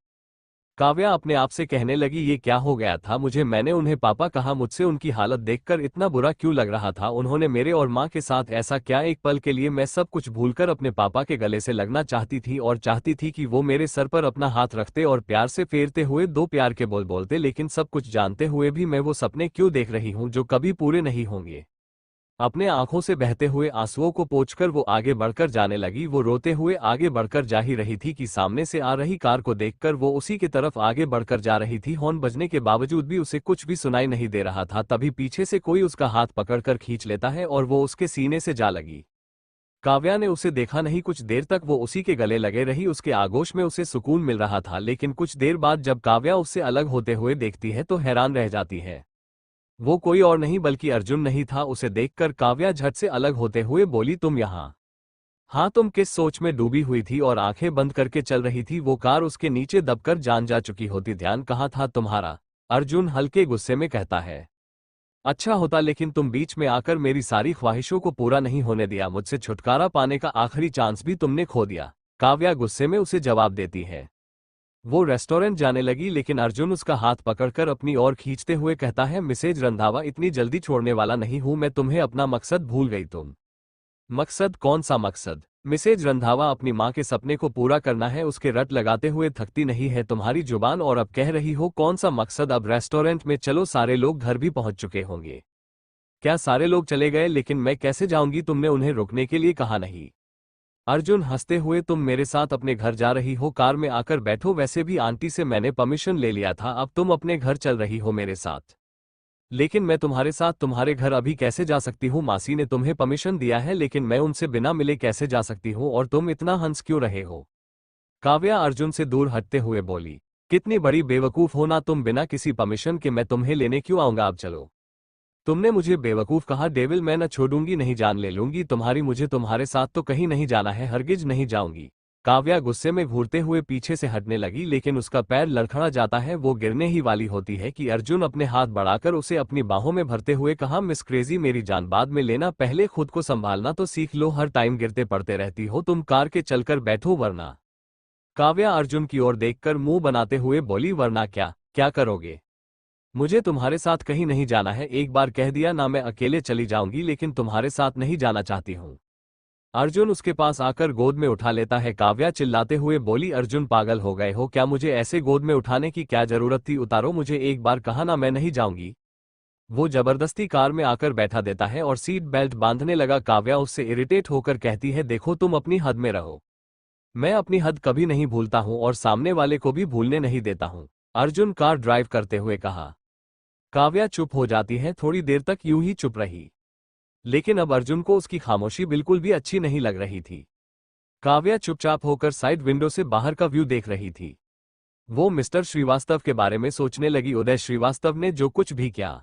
Speaker 1: काव्या अपने आप से कहने लगी, ये क्या हो गया था मुझे? मैंने उन्हें पापा कहा, मुझसे उनकी हालत देखकर इतना बुरा क्यों लग रहा था? उन्होंने मेरे और माँ के साथ ऐसा क्या? एक पल के लिए मैं सब कुछ भूलकर अपने पापा के गले से लगना चाहती थी और चाहती थी कि वो मेरे सर पर अपना हाथ रखते और प्यार से फेरते हुए दो प्यार के बोल बोलते, लेकिन सब कुछ जानते हुए भी मैं वो सपने क्यों देख रही हूँ जो कभी पूरे नहीं होंगे? अपने आंखों से बहते हुए आंसुओं को पोंछकर वो आगे बढ़कर जाने लगी। वो रोते हुए आगे बढ़कर जा ही रही थी कि सामने से आ रही कार को देखकर वो उसी की तरफ आगे बढ़कर जा रही थी। हॉर्न बजने के बावजूद भी उसे कुछ भी सुनाई नहीं दे रहा था। तभी पीछे से कोई उसका हाथ पकड़कर खींच लेता है और वो उसके सीने से जा लगी। काव्या ने उसे देखा नहीं। कुछ देर तक वो उसी के गले लगे रही। उसके आगोश में उसे सुकून मिल रहा था, लेकिन कुछ देर बाद जब काव्या उससे अलग होते हुए देखती है तो हैरान रह जाती है। वो कोई और नहीं बल्कि अर्जुन नहीं था। उसे देखकर काव्या झट से अलग होते हुए बोली, तुम यहाँ? हाँ, तुम किस सोच में डूबी हुई थी और आंखें बंद करके चल रही थी? वो कार उसके नीचे दबकर जान जा चुकी होती। ध्यान कहाँ था तुम्हारा? अर्जुन हल्के गुस्से में कहता है। अच्छा होता लेकिन तुम बीच में आकर मेरी सारी ख्वाहिशों को पूरा नहीं होने दिया। मुझसे छुटकारा पाने का आखिरी चांस भी तुमने खो दिया। काव्या गुस्से में उसे जवाब देती है। वो रेस्टोरेंट जाने लगी, लेकिन अर्जुन उसका हाथ पकड़कर अपनी ओर खींचते हुए कहता है, मिसेज रंधावा इतनी जल्दी छोड़ने वाला नहीं हूं मैं तुम्हें। अपना मकसद भूल गई तुम। मकसद? कौन सा मकसद? मिसेज रंधावा अपनी माँ के सपने को पूरा करना है। उसके रट लगाते हुए थकती नहीं है तुम्हारी जुबान और अब कह रही हो कौन सा मकसद? अब रेस्टोरेंट में चलो, सारे लोग घर भी पहुंच चुके होंगे। क्या सारे लोग चले गए? लेकिन मैं कैसे जाऊंगी? तुमने उन्हें रुकने के लिए कहा नहीं? अर्जुन हंसते हुए, तुम मेरे साथ अपने घर जा रही हो? कार में आकर बैठो। वैसे भी आंटी से मैंने परमिशन ले लिया था, अब तुम अपने घर चल रही हो मेरे साथ। लेकिन मैं तुम्हारे साथ तुम्हारे घर अभी कैसे जा सकती हूँ? मासी ने तुम्हें परमिशन दिया है, लेकिन मैं उनसे बिना मिले कैसे जा सकती हूँ? और तुम इतना हंस क्यों रहे हो? काव्या अर्जुन से दूर हटते हुए बोली, कितनी बड़ी बेवकूफ हो ना तुम? बिना किसी परमिशन के मैं तुम्हें लेने क्यों आऊंगा? अब चलो। तुमने मुझे बेवकूफ कहा। डेविल, मैं न छोड़ूंगी, नहीं जान ले लूंगी तुम्हारी। मुझे तुम्हारे साथ तो कहीं नहीं जाना है, हरगिज नहीं जाऊंगी। काव्या गुस्से में घूरते हुए पीछे से हटने लगी, लेकिन उसका पैर लड़खड़ा जाता है। वो गिरने ही वाली होती है कि अर्जुन अपने हाथ बढ़ाकर उसे अपनी बाहों में भरते हुए कहा, मिस क्रेजी मेरी जान बाद में लेना, पहले खुद को संभालना तो सीख लो। हर टाइम गिरते पड़ते रहती हो तुम। कार के चलकर बैठो वरना। काव्या अर्जुन की ओर देखकर मुंह बनाते हुए बोली, वरना क्या? क्या करोगे? मुझे तुम्हारे साथ कहीं नहीं जाना है। एक बार कह दिया ना, मैं अकेले चली जाऊंगी, लेकिन तुम्हारे साथ नहीं जाना चाहती हूँ। अर्जुन उसके पास आकर गोद में उठा लेता है। काव्या चिल्लाते हुए बोली, अर्जुन पागल हो गए हो क्या? मुझे ऐसे गोद में उठाने की क्या जरूरत थी? उतारो मुझे, एक बार कहा ना मैं नहीं जाऊंगी। वो जबरदस्ती कार में आकर बैठा देता है और सीट बेल्ट बांधने लगा। काव्या उससे इरिटेट होकर कहती है, देखो तुम अपनी हद में रहो। मैं अपनी हद कभी नहीं भूलता हूँ और सामने वाले को भी भूलने नहीं देता हूँ। अर्जुन कार ड्राइव करते हुए कहा। काव्या चुप हो जाती है। थोड़ी देर तक यूं ही चुप रही, लेकिन अब अर्जुन को उसकी खामोशी बिल्कुल भी अच्छी नहीं लग रही थी। काव्या चुपचाप होकर साइड विंडो से बाहर का व्यू देख रही थी। वो मिस्टर श्रीवास्तव के बारे में सोचने लगी। उदय श्रीवास्तव ने जो कुछ भी किया,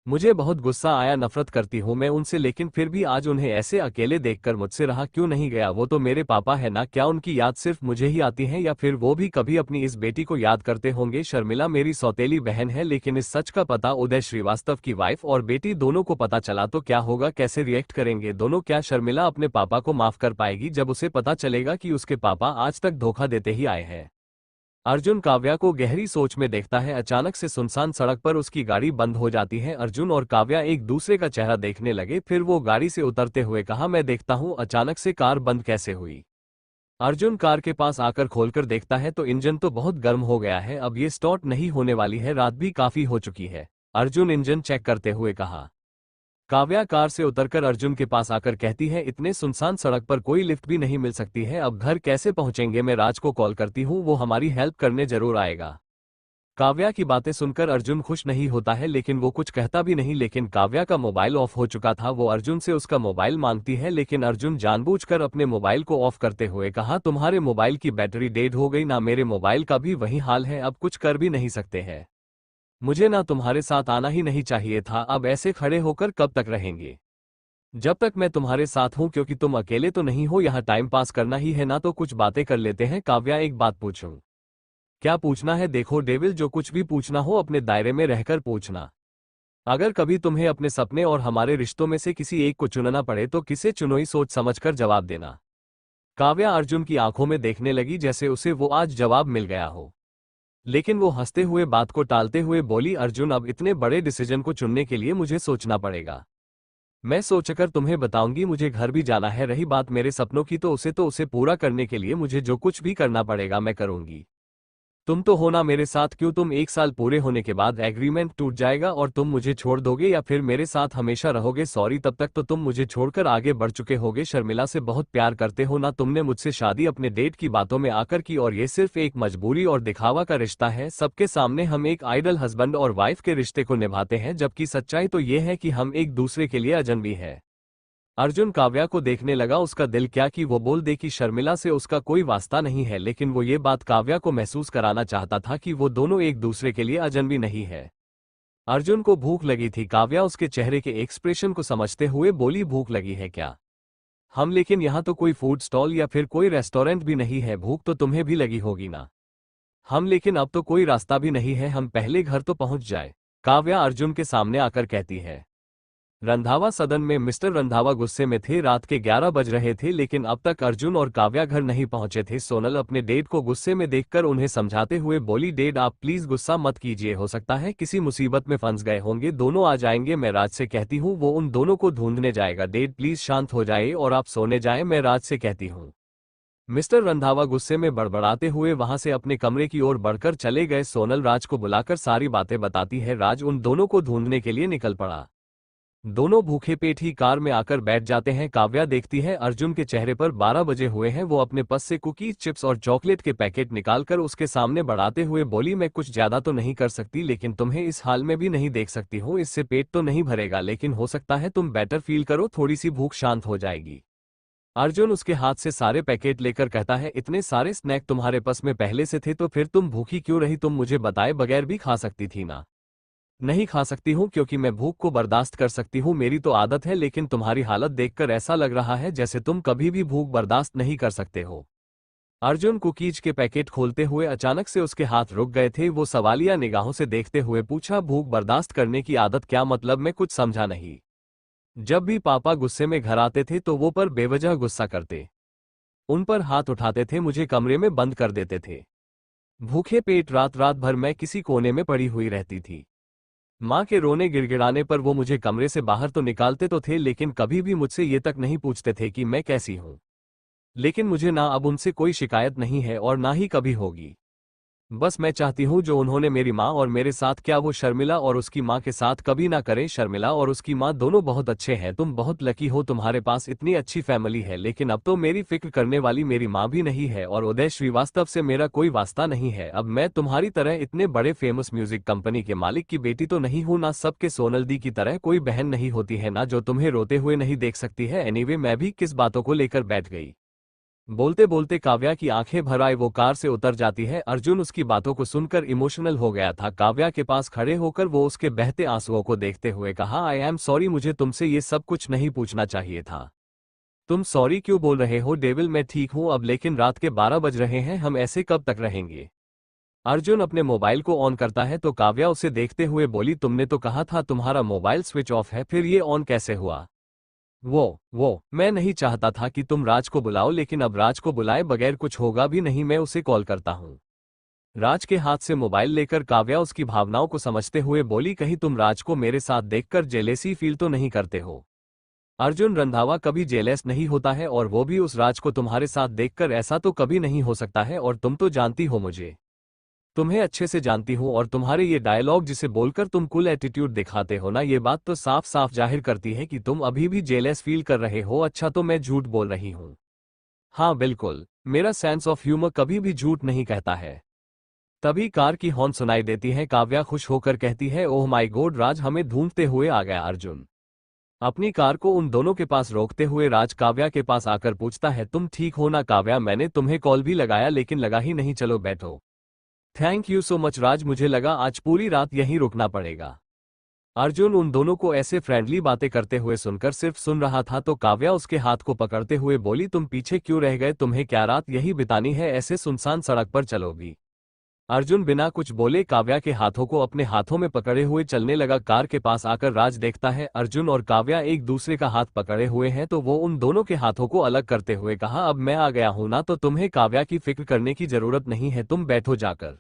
Speaker 1: मुझे बहुत गुस्सा आया। नफरत करती हूँ मैं उनसे, लेकिन फिर भी आज उन्हें ऐसे अकेले देखकर मुझसे रहा क्यों नहीं गया? वो तो मेरे पापा है ना। क्या उनकी याद सिर्फ मुझे ही आती है, या फिर वो भी कभी अपनी इस बेटी को याद करते होंगे? शर्मिला मेरी सौतेली बहन है, लेकिन इस सच का पता उदय श्रीवास्तव की वाइफ और बेटी दोनों को पता चला तो क्या होगा? कैसे रिएक्ट करेंगे दोनों? क्या शर्मिला अपने पापा को माफ कर पाएगी जब उसे पता चलेगा कि उसके पापा आज तक धोखा देते ही आए हैं? अर्जुन काव्या को गहरी सोच में देखता है। अचानक से सुनसान सड़क पर उसकी गाड़ी बंद हो जाती है। अर्जुन और काव्या एक दूसरे का चेहरा देखने लगे। फिर वो गाड़ी से उतरते हुए कहा, मैं देखता हूँ अचानक से कार बंद कैसे हुई। अर्जुन कार के पास आकर खोलकर देखता है तो इंजन तो बहुत गर्म हो गया है। अब ये स्टार्ट नहीं होने वाली है, रात भी काफी हो चुकी है। अर्जुन इंजन चेक करते हुए कहा। काव्या कार से उतरकर अर्जुन के पास आकर कहती है, इतने सुनसान सड़क पर कोई लिफ्ट भी नहीं मिल सकती है, अब घर कैसे पहुंचेंगे? मैं राज को कॉल करती हूँ, वो हमारी हेल्प करने जरूर आएगा। काव्या की बातें सुनकर अर्जुन खुश नहीं होता है, लेकिन वो कुछ कहता भी नहीं। लेकिन काव्या का मोबाइल ऑफ हो चुका था। वो अर्जुन से उसका मोबाइल मांगती है, लेकिन अर्जुन जानबूझकर अपने मोबाइल को ऑफ करते हुए कहा, तुम्हारे मोबाइल की बैटरी डेड हो गई ना? मेरे मोबाइल का भी वही हाल है, अब कुछ कर भी नहीं सकते हैं। मुझे ना तुम्हारे साथ आना ही नहीं चाहिए था। अब ऐसे खड़े होकर कब तक रहेंगे? जब तक मैं तुम्हारे साथ हूं, क्योंकि तुम अकेले तो नहीं हो, यहाँ टाइम पास करना ही है ना, तो कुछ बातें कर लेते हैं। काव्या, एक बात पूछूं? क्या पूछना है? देखो डेविल, जो कुछ भी पूछना हो अपने दायरे में रहकर पूछना। अगर कभी तुम्हें अपने सपने और हमारे रिश्तों में से किसी एक को चुनना पड़े तो किसे चुनो, ही सोच समझकर जवाब देना। काव्या अर्जुन की आंखों में देखने लगी जैसे उसे वो आज जवाब मिल गया हो, लेकिन वो हंसते हुए बात को टालते हुए बोली, अर्जुन अब इतने बड़े डिसीजन को चुनने के लिए मुझे सोचना पड़ेगा। मैं सोचकर तुम्हें बताऊंगी। मुझे घर भी जाना है। रही बात मेरे सपनों की, तो उसे पूरा करने के लिए मुझे जो कुछ भी करना पड़ेगा मैं करूंगी। तुम तो हो ना मेरे साथ? क्यों तुम 1 साल पूरे होने के बाद एग्रीमेंट टूट जाएगा और तुम मुझे छोड़ दोगे, या फिर मेरे साथ हमेशा रहोगे? सॉरी, तब तक तो तुम मुझे छोड़कर आगे बढ़ चुके होगे। शर्मिला से बहुत प्यार करते हो ना? तुमने मुझसे शादी अपने डेट की बातों में आकर की, और ये सिर्फ एक मजबूरी और दिखावा का रिश्ता है। सबके सामने हम एक आइडल हस्बैंड और वाइफ के रिश्ते को निभाते हैं, जबकि सच्चाई तो ये है कि हम एक दूसरे के लिए अजनबी है। अर्जुन काव्या को देखने लगा। उसका दिल क्या कि वो बोल दे कि शर्मिला से उसका कोई वास्ता नहीं है, लेकिन वो ये बात काव्या को महसूस कराना चाहता था कि वो दोनों एक दूसरे के लिए अजनबी नहीं है। अर्जुन को भूख लगी थी। काव्या उसके चेहरे के एक्सप्रेशन को समझते हुए बोली, भूख लगी है क्या? हम, लेकिन यहाँ तो कोई फूड स्टॉल या फिर कोई रेस्टोरेंट भी नहीं है। भूख तो तुम्हें भी लगी होगी ना? हम, लेकिन अब तो कोई रास्ता भी नहीं है, हम पहले घर तो पहुंच जाए। काव्या अर्जुन के सामने आकर कहती है। रंधावा सदन में मिस्टर रंधावा गुस्से में थे। रात के 11 बज रहे थे, लेकिन अब तक अर्जुन और काव्या घर नहीं पहुंचे थे। सोनल अपने डेड को गुस्से में देखकर उन्हें समझाते हुए बोली, डेड आप प्लीज गुस्सा मत कीजिए, हो सकता है किसी मुसीबत में फंस गए होंगे, दोनों आ जाएंगे। मैं राज से कहती हूँ, वो उन दोनों को ढूंढने जाएगा। डेड प्लीज शांत हो जाए और आप सोने जाए, मैं राज से कहती हूँ। मिस्टर रंधावा गुस्से में बड़बड़ाते हुए वहां से अपने कमरे की ओर बढ़कर चले गए। सोनल राज को बुलाकर सारी बातें बताती है। राज उन दोनों को ढूंढने के लिए निकल पड़ा। दोनों भूखे पेट ही कार में आकर बैठ जाते हैं। काव्या देखती है अर्जुन के चेहरे पर 12 बजे हुए हैं। वो अपने पर्स से कुकीज, चिप्स और चॉकलेट के पैकेट निकालकर उसके सामने बढ़ाते हुए बोली, मैं कुछ ज्यादा तो नहीं कर सकती, लेकिन तुम्हें इस हाल में भी नहीं देख सकती हूँ। इससे पेट तो नहीं भरेगा, लेकिन हो सकता है तुम बेटर फील करो, थोड़ी सी भूख शांत हो जाएगी। अर्जुन उसके हाथ से सारे पैकेट लेकर कहता है, इतने सारे स्नैक तुम्हारे पर्स में पहले से थे तो फिर तुम भूखी क्यों रही? तुम मुझे बताए बगैर भी खा सकती थी ना? नहीं खा सकती हूँ क्योंकि मैं भूख को बर्दाश्त कर सकती हूँ, मेरी तो आदत है, लेकिन तुम्हारी हालत देखकर ऐसा लग रहा है जैसे तुम कभी भी भूख बर्दाश्त नहीं कर सकते हो। अर्जुन कुकीज के पैकेट खोलते हुए अचानक से उसके हाथ रुक गए थे। वो सवालिया निगाहों से देखते हुए पूछा, भूख बर्दाश्त करने की आदत क्या मतलब? मैं कुछ समझा नहीं। जब भी पापा गुस्से में घर आते थे तो वो पर बेवजह गुस्सा करते, उन पर हाथ उठाते थे, मुझे कमरे में बंद कर देते थे। भूखे पेट रात रात भर मैं किसी कोने में पड़ी हुई रहती थी। माँ के रोने गिड़गिड़ाने पर वो मुझे कमरे से बाहर तो निकालते तो थे, लेकिन कभी भी मुझसे ये तक नहीं पूछते थे कि मैं कैसी हूँ। लेकिन मुझे ना अब उनसे कोई शिकायत नहीं है और ना ही कभी होगी। बस मैं चाहती हूँ जो उन्होंने मेरी माँ और मेरे साथ किया वो शर्मिला और उसकी माँ के साथ कभी ना करें। शर्मिला और उसकी माँ दोनों बहुत अच्छे हैं। तुम बहुत लकी हो, तुम्हारे पास इतनी अच्छी फैमिली है, लेकिन अब तो मेरी फिक्र करने वाली मेरी माँ भी नहीं है और उदय श्रीवास्तव से मेरा कोई वास्ता नहीं है। अब मैं तुम्हारी तरह इतने बड़े फेमस म्यूजिक कंपनी के मालिक की बेटी तो नहीं हूँ, ना सबके सोनल दी की तरह कोई बहन नहीं होती है, ना जो तुम्हें रोते हुए नहीं देख सकती है। एनीवे, मैं भी किस बातों को लेकर बैठ गई। बोलते बोलते काव्या की आंखें भर आए, वो कार से उतर जाती है। अर्जुन उसकी बातों को सुनकर इमोशनल हो गया था। काव्या के पास खड़े होकर वो उसके बहते आंसुओं को देखते हुए कहा, आई एम सॉरी, मुझे तुमसे ये सब कुछ नहीं पूछना चाहिए था। तुम सॉरी क्यों बोल रहे हो डेविल? मैं ठीक हूं अब, लेकिन रात के 12 बज रहे हैं, हम ऐसे कब तक रहेंगे? अर्जुन अपने मोबाइल को ऑन करता है तो काव्या उसे देखते हुए बोली, तुमने तो कहा था तुम्हारा मोबाइल स्विच ऑफ है, फिर ये ऑन कैसे हुआ? वो मैं नहीं चाहता था कि तुम राज को बुलाओ, लेकिन अब राज को बुलाए बगैर कुछ होगा भी नहीं, मैं उसे कॉल करता हूँ। राज के हाथ से मोबाइल लेकर काव्या उसकी भावनाओं को समझते हुए बोली, कहीं तुम राज को मेरे साथ देखकर जेलेसी फील तो नहीं करते हो? अर्जुन रंधावा कभी जेलेस नहीं होता है, और वो भी उस राज को तुम्हारे साथ देखकर, ऐसा तो कभी नहीं हो सकता है, और तुम तो जानती हो मुझे। तुम्हें अच्छे से जानती हूँ और तुम्हारे ये डायलॉग जिसे बोलकर तुम कूल एटीट्यूड दिखाते हो ना, ये बात तो साफ साफ जाहिर करती है कि तुम अभी भी जेलस फील कर रहे हो। अच्छा तो मैं झूठ बोल रही हूँ? हाँ बिल्कुल, मेरा सेंस ऑफ ह्यूमर कभी भी झूठ नहीं कहता है। तभी कार की हॉर्न सुनाई देती है। काव्या खुश होकर कहती है, ओह माय गॉड राज, हमें ढूंढते हुए आ गया अर्जुन। अपनी कार को उन दोनों के पास रोकते हुए राज काव्या के पास आकर पूछता है, तुम ठीक हो ना काव्या? मैंने तुम्हें कॉल भी लगाया लेकिन लगा ही नहीं, चलो बैठो। थैंक यू सो मच राज, मुझे लगा आज पूरी रात यहीं रुकना पड़ेगा। अर्जुन उन दोनों को ऐसे फ्रेंडली बातें करते हुए सुनकर सिर्फ सुन रहा था तो काव्या उसके हाथ को पकड़ते हुए बोली, तुम पीछे क्यों रह गए? तुम्हें क्या रात यही बितानी है? ऐसे सुनसान सड़क पर चलोगी? अर्जुन बिना कुछ बोले काव्या के हाथों को अपने हाथों में पकड़े हुए चलने लगा। कार के पास आकर राज देखता है अर्जुन और काव्या एक दूसरे का हाथ पकड़े हुए हैं तो वो उन दोनों के हाथों को अलग करते हुए कहा, अब मैं आ गया हूं ना, तो तुम्हें काव्या की फिक्र करने की जरूरत नहीं है, तुम बैठो जाकर।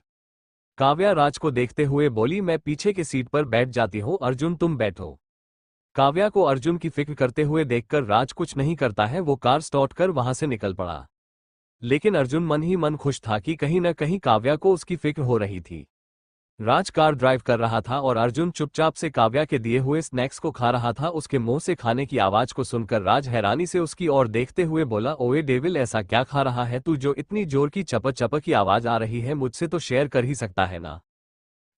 Speaker 1: काव्या राज को देखते हुए बोली, मैं पीछे की सीट पर बैठ जाती हूँ, अर्जुन तुम बैठो। काव्या को अर्जुन की फिक्र करते हुए देखकर राज कुछ नहीं करता है, वो कार स्टार्ट कर वहां से निकल पड़ा। लेकिन अर्जुन मन ही मन खुश था कि कहीं न कहीं काव्या को उसकी फिक्र हो रही थी। राज कार ड्राइव कर रहा था और अर्जुन चुपचाप से काव्या के दिए हुए स्नैक्स को खा रहा था। उसके मुंह से खाने की आवाज को सुनकर राज हैरानी से उसकी ओर देखते हुए बोला, ओए डेविल, ऐसा क्या खा रहा है तू जो इतनी जोर की चपक चपक की आवाज आ रही है? मुझसे तो शेयर कर ही सकता है ना।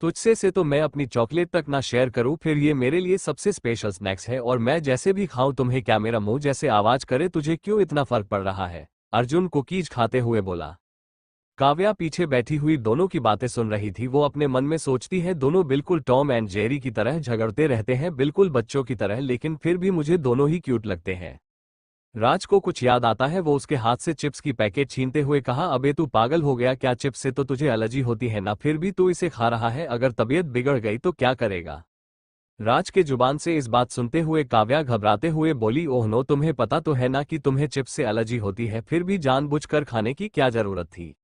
Speaker 1: तुझसे से तो मैं अपनी चॉकलेट तक ना शेयर करूं, फिर ये मेरे लिए सबसे स्पेशल स्नैक्स है और मैं जैसे भी खाऊं तुम्हें क्या मेरा मुंह जैसे आवाज करे? तुझे क्यों इतना फर्क पड़ रहा है? अर्जुन कुकीज खाते हुए बोला। काव्या पीछे बैठी हुई दोनों की बातें सुन रही थी। वो अपने मन में सोचती है, दोनों बिल्कुल टॉम एंड जेरी की तरह झगड़ते रहते हैं, बिल्कुल बच्चों की तरह, लेकिन फिर भी मुझे दोनों ही क्यूट लगते हैं। राज को कुछ याद आता है, वो उसके हाथ से चिप्स की पैकेट छीनते हुए कहा, अबे तू पागल हो गया क्या? चिप्स से तो तुझे एलर्जी होती है ना, फिर भी तू इसे खा रहा है, अगर तबीयत बिगड़ गई तो क्या करेगा? राज के जुबान से इस बात सुनते हुए काव्या घबराते हुए बोली, ओह नो, तुम्हें पता तो है ना कि तुम्हें चिप्स से एलर्जी होती है, फिर भी जानबूझकर खाने की क्या जरूरत थी?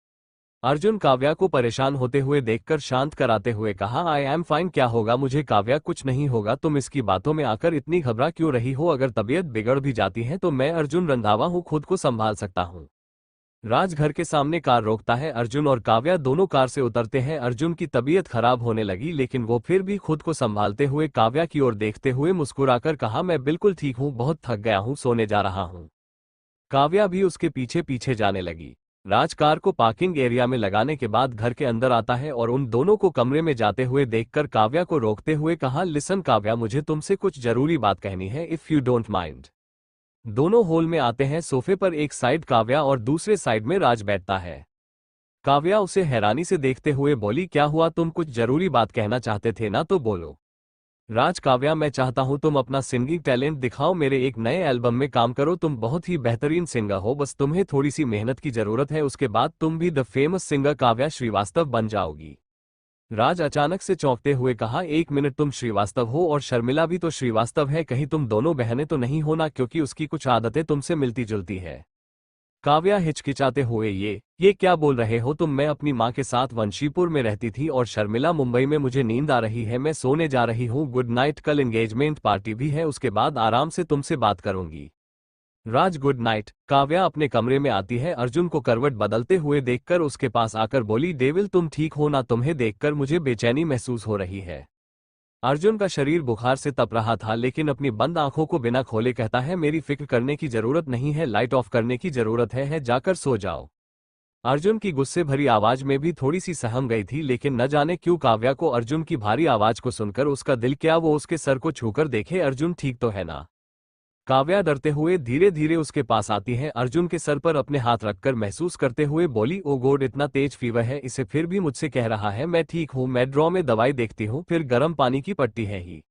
Speaker 1: अर्जुन काव्या को परेशान होते हुए देखकर शांत कराते हुए कहा, आई एम फाइन, क्या होगा मुझे? काव्या कुछ नहीं होगा, तुम इसकी बातों में आकर इतनी घबरा क्यों रही हो? अगर तबीयत बिगड़ भी जाती है तो मैं अर्जुन रंधावा हूँ, खुद को संभाल सकता हूँ। राज घर के सामने कार रोकता है। अर्जुन और काव्या दोनों कार से उतरते हैं। अर्जुन की तबीयत खराब होने लगी लेकिन वो फिर भी खुद को संभालते हुए काव्या की ओर देखते हुए मुस्कुराकर कहा, मैं बिल्कुल ठीक हूँ, बहुत थक गया हूँ, सोने जा रहा हूँ। काव्या भी उसके पीछे पीछे जाने लगी। राज कार को पार्किंग एरिया में लगाने के बाद घर के अंदर आता है और उन दोनों को कमरे में जाते हुए देखकर काव्या को रोकते हुए कहा, लिसन काव्या, मुझे तुमसे कुछ जरूरी बात कहनी है, इफ यू डोंट माइंड। दोनों हॉल में आते हैं। सोफे पर एक साइड काव्या और दूसरे साइड में राज बैठता है। काव्या उसे हैरानी से देखते हुए बोली, क्या हुआ? तुम कुछ जरूरी बात कहना चाहते थे ना, तो बोलो। राज, काव्या, मैं चाहता हूं तुम अपना सिंगिंग टैलेंट दिखाओ, मेरे एक नए एल्बम में काम करो, तुम बहुत ही बेहतरीन सिंगर हो, बस तुम्हें थोड़ी सी मेहनत की जरूरत है, उसके बाद तुम भी the famous singer Kavya Srivastava बन जाओगी। राज अचानक से चौंकते हुए कहा, एक मिनट, तुम श्रीवास्तव हो और शर्मिला भी तो श्रीवास्तव है, कहीं तुम दोनों बहनें तो नहीं हो ना? क्योंकि उसकी कुछ आदतें तुमसे मिलती जुलती है। काव्या हिचकिचाते हुए, ये क्या बोल रहे हो तुम? मैं अपनी माँ के साथ वंशीपुर में रहती थी और शर्मिला मुंबई में, मुझे नींद आ रही है, मैं सोने जा रही हूँ, गुड नाइट, कल एंगेजमेंट पार्टी भी है, उसके बाद आराम से तुमसे बात करूंगी। राज, गुड नाइट। काव्या अपने कमरे में आती है। अर्जुन को करवट बदलते हुए देखकर उसके पास आकर बोली, डेविल तुम ठीक हो ना? तुम्हें देखकर मुझे बेचैनी महसूस हो रही है। अर्जुन का शरीर बुखार से तप रहा था लेकिन अपनी बंद आंखों को बिना खोले कहता है, मेरी फिक्र करने की जरूरत नहीं है, लाइट ऑफ करने की जरूरत है, जाकर सो जाओ। अर्जुन की गुस्से भरी आवाज में भी थोड़ी सी सहम गई थी लेकिन न जाने क्यों काव्या को अर्जुन की भारी आवाज को सुनकर उसका दिल किया वो उसके सर को छूकर देखे, अर्जुन ठीक तो है ना? काव्या डरते हुए धीरे धीरे उसके पास आती है। अर्जुन के सर पर अपने हाथ रखकर महसूस करते हुए बोली, ओ गॉड, इतना तेज फीवर है इसे, फिर भी मुझसे कह रहा है मैं ठीक हूँ, मैं ड्रॉ में दवाई देखती हूँ, फिर गर्म पानी की पट्टी है ही।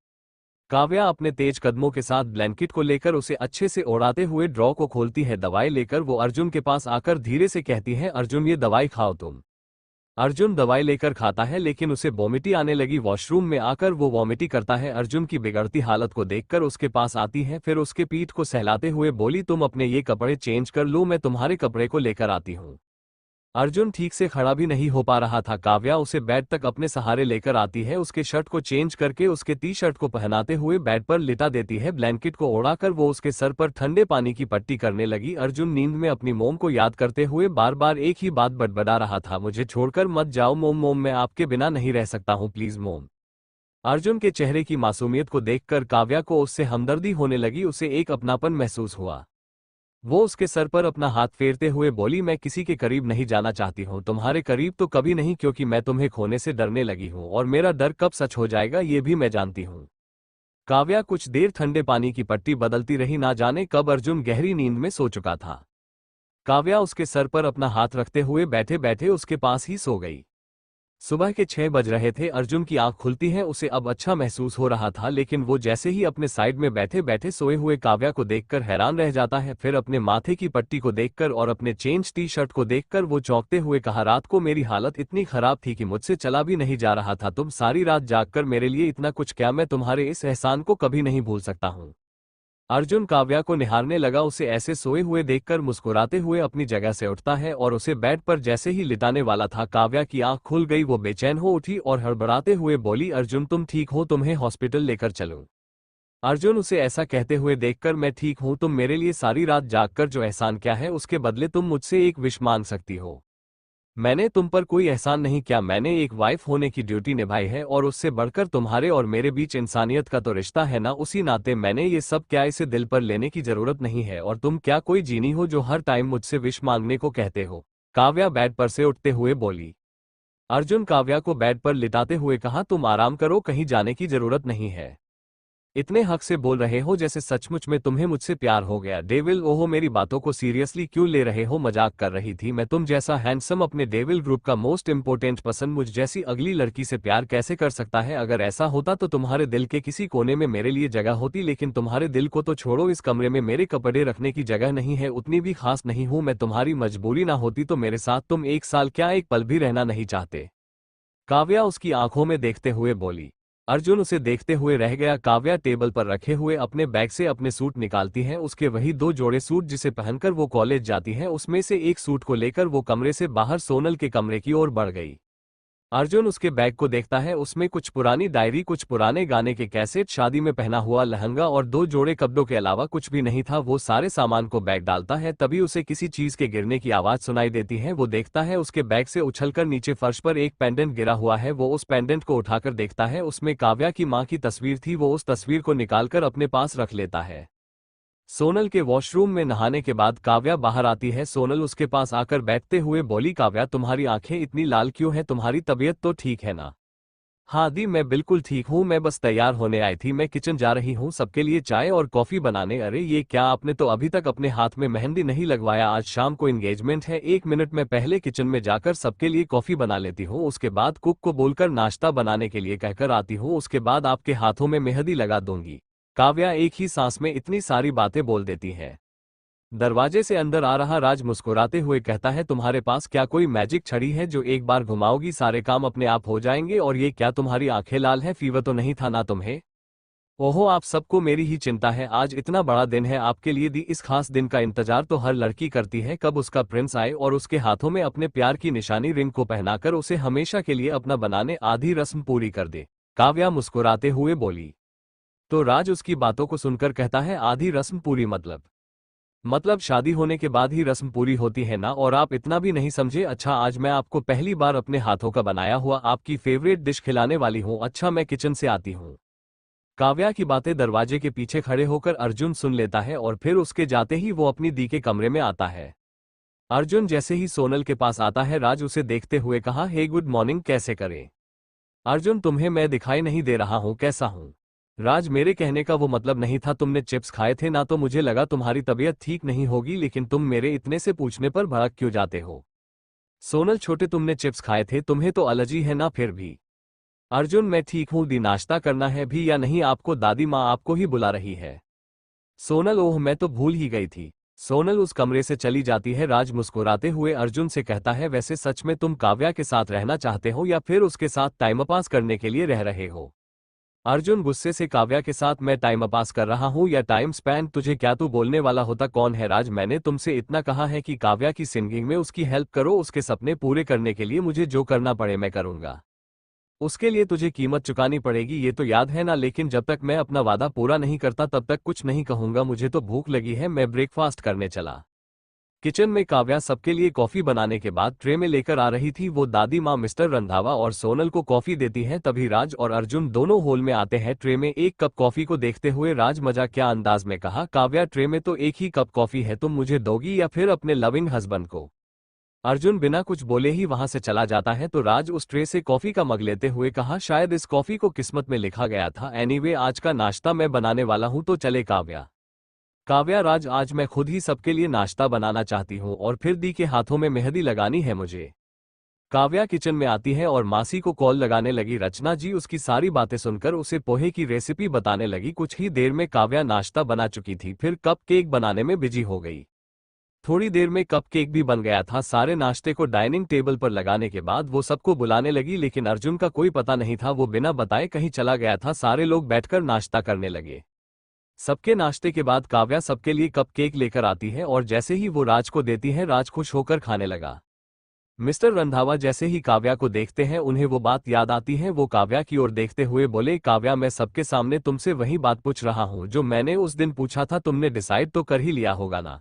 Speaker 1: काव्या अपने तेज कदमों के साथ ब्लैंकेट को लेकर उसे अच्छे से ओढ़ाते हुए ड्रॉ को खोलती है। दवाई लेकर वो अर्जुन के पास आकर धीरे से कहती है, अर्जुन ये दवाई खाओ तुम। अर्जुन दवाई लेकर खाता है लेकिन उसे वॉमिटी आने लगी। वॉशरूम में आकर वो वॉमिटी करता है। अर्जुन की बिगड़ती हालत को देखकर उसके पास आती है, फिर उसके पीठ को सहलाते हुए बोली, तुम अपने ये कपड़े चेंज कर लो, मैं तुम्हारे कपड़े को लेकर आती हूँ। अर्जुन ठीक से खड़ा भी नहीं हो पा रहा था। काव्या उसे बेड तक अपने सहारे लेकर आती है, उसके शर्ट को चेंज करके उसके टी शर्ट को पहनाते हुए बेड पर लिटा देती है। ब्लैंकेट को ओढ़ाकर वो उसके सर पर ठंडे पानी की पट्टी करने लगी। अर्जुन नींद में अपनी मोम को याद करते हुए बार बार एक ही बात बड़बड़ा रहा था, मुझे छोड़कर मत जाओ मोम, मोम मैं आपके बिना नहीं रह सकता हूँ, प्लीज मोम। अर्जुन के चेहरे की मासूमियत को देखकर काव्या को उससे हमदर्दी होने लगी, उसे एक अपनापन महसूस हुआ। वो उसके सर पर अपना हाथ फेरते हुए बोली, मैं किसी के करीब नहीं जाना चाहती हूँ, तुम्हारे करीब तो कभी नहीं, क्योंकि मैं तुम्हें खोने से डरने लगी हूँ और मेरा डर कब सच हो जाएगा ये भी मैं जानती हूँ। काव्या कुछ देर ठंडे पानी की पट्टी बदलती रही, ना जाने कब अर्जुन गहरी नींद में सो चुका था। काव्या उसके सर पर अपना हाथ रखते हुए बैठे बैठे उसके पास ही सो गई। सुबह के 6 बज रहे थे। अर्जुन की आंख खुलती है, उसे अब अच्छा महसूस हो रहा था, लेकिन वो जैसे ही अपने साइड में बैठे बैठे सोए हुए काव्या को देखकर हैरान रह जाता है, फिर अपने माथे की पट्टी को देखकर और अपने चेंज टी शर्ट को देखकर वो चौंकते हुए कहा, रात को मेरी हालत इतनी खराब थी कि मुझसे चला भी नहीं जा रहा था, तुम सारी रात जागकर मेरे लिए इतना कुछ क्या, मैं तुम्हारे इस एहसान को कभी नहीं भूल सकता हूँ। अर्जुन काव्या को निहारने लगा, उसे ऐसे सोए हुए देखकर मुस्कुराते हुए अपनी जगह से उठता है और उसे बेड पर जैसे ही लिटाने वाला था, काव्या की आंख खुल गई। वो बेचैन हो उठी और हड़बड़ाते हुए बोली, अर्जुन तुम ठीक हो, तुम्हें हॉस्पिटल लेकर चलूं? अर्जुन उसे ऐसा कहते हुए देखकर, मैं ठीक हूं, तुम मेरे लिए सारी रात जागकर जो एहसान किया है उसके बदले तुम मुझसे एक विश मांग सकती हो। मैंने तुम पर कोई एहसान नहीं किया, मैंने एक वाइफ होने की ड्यूटी निभाई है और उससे बढ़कर तुम्हारे और मेरे बीच इंसानियत का तो रिश्ता है ना, उसी नाते मैंने ये सब क्या, इसे दिल पर लेने की जरूरत नहीं है। और तुम क्या कोई जीनी हो जो हर टाइम मुझसे विश मांगने को कहते हो? काव्या बेड पर से उठते हुए बोली। अर्जुन काव्या को बेड पर लिटाते हुए कहा, तुम आराम करो, कहीं जाने की जरूरत नहीं है। इतने हक से बोल रहे हो जैसे सचमुच में तुम्हें मुझसे प्यार हो गया। डेविल, ओहो मेरी बातों को सीरियसली क्यों ले रहे हो, मजाक कर रही थी मैं। तुम जैसा हैंडसम अपने डेविल ग्रुप का मोस्ट इंपोर्टेंट पसंद मुझ जैसी अगली लड़की से प्यार कैसे कर सकता है? अगर ऐसा होता तो तुम्हारे दिल के किसी कोने में मेरे लिए जगह होती, लेकिन तुम्हारे दिल को तो छोड़ो, इस कमरे में मेरे कपड़े रखने की जगह नहीं है, उतनी भी खास नहीं हूं मैं। तुम्हारी मजबूरी ना होती तो मेरे साथ तुम एक साल क्या, एक पल भी रहना नहीं चाहते? काव्या उसकी आंखों में देखते हुए बोली। अर्जुन उसे देखते हुए रह गया। काव्या टेबल पर रखे हुए अपने बैग से अपने सूट निकालती है, उसके वही 2 जोड़े सूट जिसे पहनकर वो कॉलेज जाती है, उसमें से एक सूट को लेकर वो कमरे से बाहर सोनल के कमरे की ओर बढ़ गई। अर्जुन उसके बैग को देखता है, उसमें कुछ पुरानी डायरी, कुछ पुराने गाने के कैसेट, शादी में पहना हुआ लहंगा और 2 जोड़े कपड़ों के अलावा कुछ भी नहीं था। वो सारे सामान को बैग डालता है, तभी उसे किसी चीज के गिरने की आवाज सुनाई देती है। वो देखता है उसके बैग से उछलकर नीचे फर्श पर एक पेंडेंट गिरा हुआ है। वो उस पेंडेंट को उठाकर देखता है, उसमें काव्या की मां की तस्वीर थी। वो उस तस्वीर को निकालकर अपने पास रख लेता है। सोनल के वॉशरूम में नहाने के बाद काव्या बाहर आती है। सोनल उसके पास आकर बैठते हुए बोली, काव्या तुम्हारी आंखें इतनी लाल क्यों हैं, तुम्हारी तबीयत तो ठीक है ना? हाँ दी, मैं बिल्कुल ठीक हूँ, मैं बस तैयार होने आई थी, मैं किचन जा रही हूँ सबके लिए चाय और कॉफी बनाने। अरे ये क्या, आपने तो अभी तक अपने हाथ में मेहंदी नहीं लगवाया, आज शाम को एंगेजमेंट है। 1 मिनट में पहले किचन में जाकर सबके लिए कॉफी बना लेती हूँ, उसके बाद कुक को बोलकर नाश्ता बनाने के लिए कहकर आती हूँ, उसके बाद आपके हाथों में मेहंदी लगा दूंगी। काव्या एक ही सांस में इतनी सारी बातें बोल देती है। दरवाजे से अंदर आ रहा राज मुस्कुराते हुए कहता है, तुम्हारे पास क्या कोई मैजिक छड़ी है जो एक बार घुमाओगी सारे काम अपने आप हो जाएंगे? और ये क्या, तुम्हारी आंखें लाल हैं, फीवर तो नहीं था ना तुम्हें? ओहो आप सबको मेरी ही चिंता है, आज इतना बड़ा दिन है आपके लिए दी, इस खास दिन का इंतजार तो हर लड़की करती है, कब उसका प्रिंस आए और उसके हाथों में अपने प्यार की निशानी रिंग को पहनाकर उसे हमेशा के लिए अपना बनाने, आधी रस्म पूरी कर दे। काव्या मुस्कुराते हुए बोली। तो राज उसकी बातों को सुनकर कहता है, आधी रस्म पूरी मतलब शादी होने के बाद ही रस्म पूरी होती है ना? और आप इतना भी नहीं समझे? अच्छा आज मैं आपको पहली बार अपने हाथों का बनाया हुआ आपकी फेवरेट डिश खिलाने वाली हूँ, अच्छा मैं किचन से आती हूँ। काव्या की बातें दरवाजे के पीछे खड़े होकर अर्जुन सुन लेता है और फिर उसके जाते ही वो अपनी दी के कमरे में आता है। अर्जुन जैसे ही सोनल के पास आता है, राज उसे देखते हुए कहा, हे गुड मॉर्निंग, कैसे करें? अर्जुन तुम्हें मैं दिखाई नहीं दे रहा हूँ, कैसा हूँ? राज मेरे कहने का वो मतलब नहीं था, तुमने चिप्स खाए थे ना तो मुझे लगा तुम्हारी तबीयत ठीक नहीं होगी, लेकिन तुम मेरे इतने से पूछने पर भड़क क्यों जाते हो? सोनल छोटे तुमने चिप्स खाए थे, तुम्हें तो एलर्जी है ना फिर भी? अर्जुन मैं ठीक हूँ दी, नाश्ता करना है भी या नहीं आपको? दादी माँ आपको ही बुला रही है। सोनल ओह मैं तो भूल ही गई थी। सोनल उस कमरे से चली जाती है। राज मुस्कुराते हुए अर्जुन से कहता है, वैसे सच में तुम काव्या के साथ रहना चाहते हो या फिर उसके साथ टाइम पास करने के लिए रह रहे हो? अर्जुन गुस्से से काव्या के साथ मैं टाइम पास कर रहा हूँ या टाइम स्पेंड तुझे क्या तू बोलने वाला होता कौन है राज मैंने तुमसे इतना कहा है कि काव्या की सिंगिंग में उसकी हेल्प करो उसके सपने पूरे करने के लिए मुझे जो करना पड़े मैं करूँगा। उसके लिए तुझे कीमत चुकानी पड़ेगी ये तो याद है ना लेकिन जब तक मैं अपना वादा पूरा नहीं करता तब तक कुछ नहीं कहूंगा मुझे तो भूख लगी है मैं ब्रेकफास्ट करने चला। किचन में काव्या सबके लिए कॉफी बनाने के बाद ट्रे में लेकर आ रही थी वो दादी माँ मिस्टर रंधावा और सोनल को कॉफी देती हैं तभी राज और अर्जुन दोनों हॉल में आते हैं ट्रे में एक कप कॉफी को देखते हुए राज मजा क्या अंदाज में कहा काव्या ट्रे में तो एक ही कप कॉफी है तुम मुझे दोगी या फिर अपने लविंग हस्बैंड को। अर्जुन बिना कुछ बोले ही वहां से चला जाता है तो राज उस ट्रे से कॉफी का मग लेते हुए कहा शायद इस कॉफी को किस्मत में लिखा गया था एनीवे आज का नाश्ता मैं बनाने वाला हूं तो चले काव्या। काव्या राज आज मैं खुद ही सबके लिए नाश्ता बनाना चाहती हूँ और फिर दी के हाथों में मेहंदी लगानी है मुझे। काव्या किचन में आती है और मासी को कॉल लगाने लगी रचना जी उसकी सारी बातें सुनकर उसे पोहे की रेसिपी बताने लगी कुछ ही देर में काव्या नाश्ता बना चुकी थी फिर कप केक बनाने में बिजी हो गई। थोड़ी देर में कप केक भी बन गया था सारे नाश्ते को डाइनिंग टेबल पर लगाने के बाद वो सबको बुलाने लगी लेकिन अर्जुन का कोई पता नहीं था वो बिना बताए कहीं चला गया था सारे लोग बैठकर नाश्ता करने लगे। सबके नाश्ते के बाद काव्या सबके लिए कप केक लेकर आती है और जैसे ही वो राज को देती है राज खुश होकर खाने लगा। मिस्टर रंधावा जैसे ही काव्या को देखते हैं उन्हें वो बात याद आती है वो काव्या की ओर देखते हुए बोले काव्या मैं सबके सामने तुमसे वही बात पूछ रहा हूँ जो मैंने उस दिन पूछा था तुमने डिसाइड तो कर ही लिया होगा ना।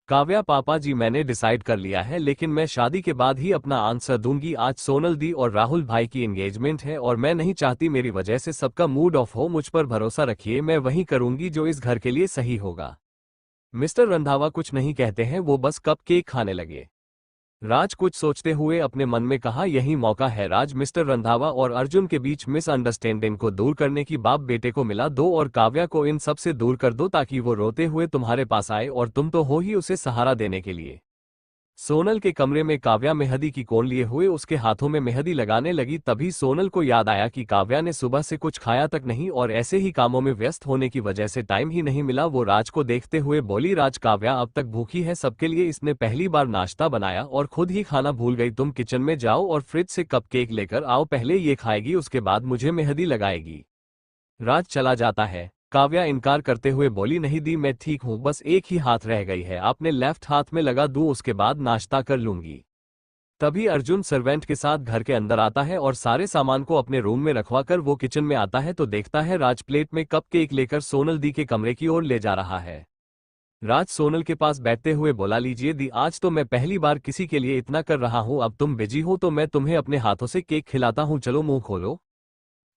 Speaker 1: काव्या पापा जी मैंने डिसाइड कर लिया है लेकिन मैं शादी के बाद ही अपना आंसर दूंगी आज सोनल दी और राहुल भाई की एंगेजमेंट है और मैं नहीं चाहती मेरी वजह से सबका मूड ऑफ हो मुझ पर भरोसा रखिए मैं वही करूंगी जो इस घर के लिए सही होगा। मिस्टर रंधावा कुछ नहीं कहते हैं वो बस कप केक खाने लगे। राज कुछ सोचते हुए अपने मन में कहा यही मौका है राज मिस्टर रंधावा और अर्जुन के बीच मिसअंडरस्टैंडिंग को दूर करने की बाप बेटे को मिला दो और काव्या को इन सब से दूर कर दो ताकि वो रोते हुए तुम्हारे पास आए और तुम तो हो ही उसे सहारा देने के लिए। सोनल के कमरे में काव्या मेहंदी की कोन लिए हुए उसके हाथों में मेहंदी लगाने लगी तभी सोनल को याद आया कि काव्या ने सुबह से कुछ खाया तक नहीं और ऐसे ही कामों में व्यस्त होने की वजह से टाइम ही नहीं मिला वो राज को देखते हुए बोली राज काव्या अब तक भूखी है सबके लिए इसने पहली बार नाश्ता बनाया और खुद ही खाना भूल गई तुम किचन में जाओ और फ्रिज से कप केक लेकर आओ पहले ये खाएगी उसके बाद मुझे मेहंदी लगाएगी। राज चला जाता है। काव्या इनकार करते हुए बोली नहीं दी मैं ठीक हूं बस एक ही हाथ रह गई है आपने लेफ्ट हाथ में लगा दूं उसके बाद नाश्ता कर लूंगी। तभी अर्जुन सर्वेंट के साथ घर के अंदर आता है और सारे सामान को अपने रूम में रखवाकर वो किचन में आता है तो देखता है राज प्लेट में कप केक लेकर सोनल दी के कमरे की ओर ले जा रहा है। राज सोनल के पास बैठते हुए बोला लीजिए दी आज तो मैं पहली बार किसी के लिए इतना कर रहा हूं अब तुम बिजी हो तो मैं तुम्हें अपने हाथों से केक खिलाता हूं चलो मुंह खोलो।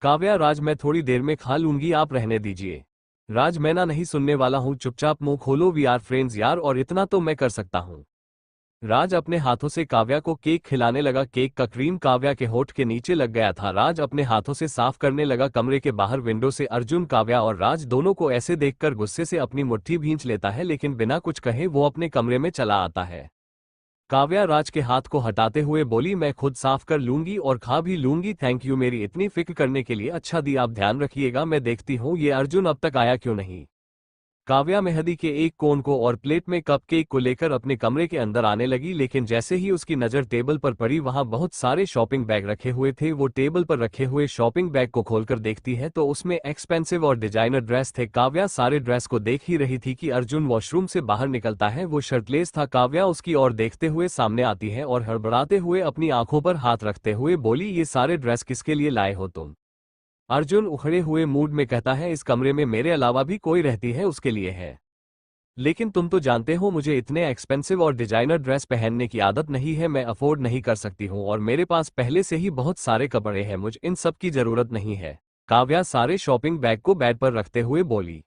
Speaker 1: काव्या राज मैं थोड़ी देर में खा लूंगी आप रहने दीजिए। राज मैं ना नहीं सुनने वाला हूं चुपचाप मुंह खोलो वी आर फ्रेंड्स यार और इतना तो मैं कर सकता हूं। राज अपने हाथों से काव्या को केक खिलाने लगा केक का क्रीम काव्या के होठ के नीचे लग गया था राज अपने हाथों से साफ करने लगा कमरे के बाहर विंडो से अर्जुन काव्या और राज दोनों को ऐसे देखकर गुस्से से अपनी मुट्ठी भींच लेता है लेकिन बिना कुछ कहे वो अपने कमरे में चला आता है। काव्या राज के हाथ को हटाते हुए बोली मैं खुद साफ कर लूंगी और खा भी लूंगी थैंक यू मेरी इतनी फिक्र करने के लिए अच्छा दी आप ध्यान रखिएगा मैं देखती हूँ ये अर्जुन अब तक आया क्यों नहीं। काव्या मेहंदी के एक कोन को और प्लेट में कप केक को लेकर अपने कमरे के अंदर आने लगी लेकिन जैसे ही उसकी नज़र टेबल पर पड़ी वहां बहुत सारे शॉपिंग बैग रखे हुए थे वो टेबल पर रखे हुए शॉपिंग बैग को खोलकर देखती है तो उसमें एक्सपेंसिव और डिजाइनर ड्रेस थे। काव्या सारे ड्रेस को देख ही रही थी कि अर्जुन वॉशरूम से बाहर निकलता है वो शर्टलेस था। काव्या उसकी ओर देखते हुए सामने आती है और हड़बड़ाते हुए अपनी आंखों पर हाथ रखते हुए बोली ये सारे ड्रेस किसके लिए लाए हो तुम। अर्जुन उखड़े हुए मूड में कहता है इस कमरे में मेरे अलावा भी कोई रहती है उसके लिए है। लेकिन तुम तो जानते हो मुझे इतने एक्सपेंसिव और डिजाइनर ड्रेस पहनने की आदत नहीं है मैं अफोर्ड नहीं कर सकती हूँ और मेरे पास पहले से ही बहुत सारे कपड़े हैं मुझे इन सब की जरूरत नहीं है। काव्या सारे शॉपिंग बैग को बेड पर रखते हुए बोली।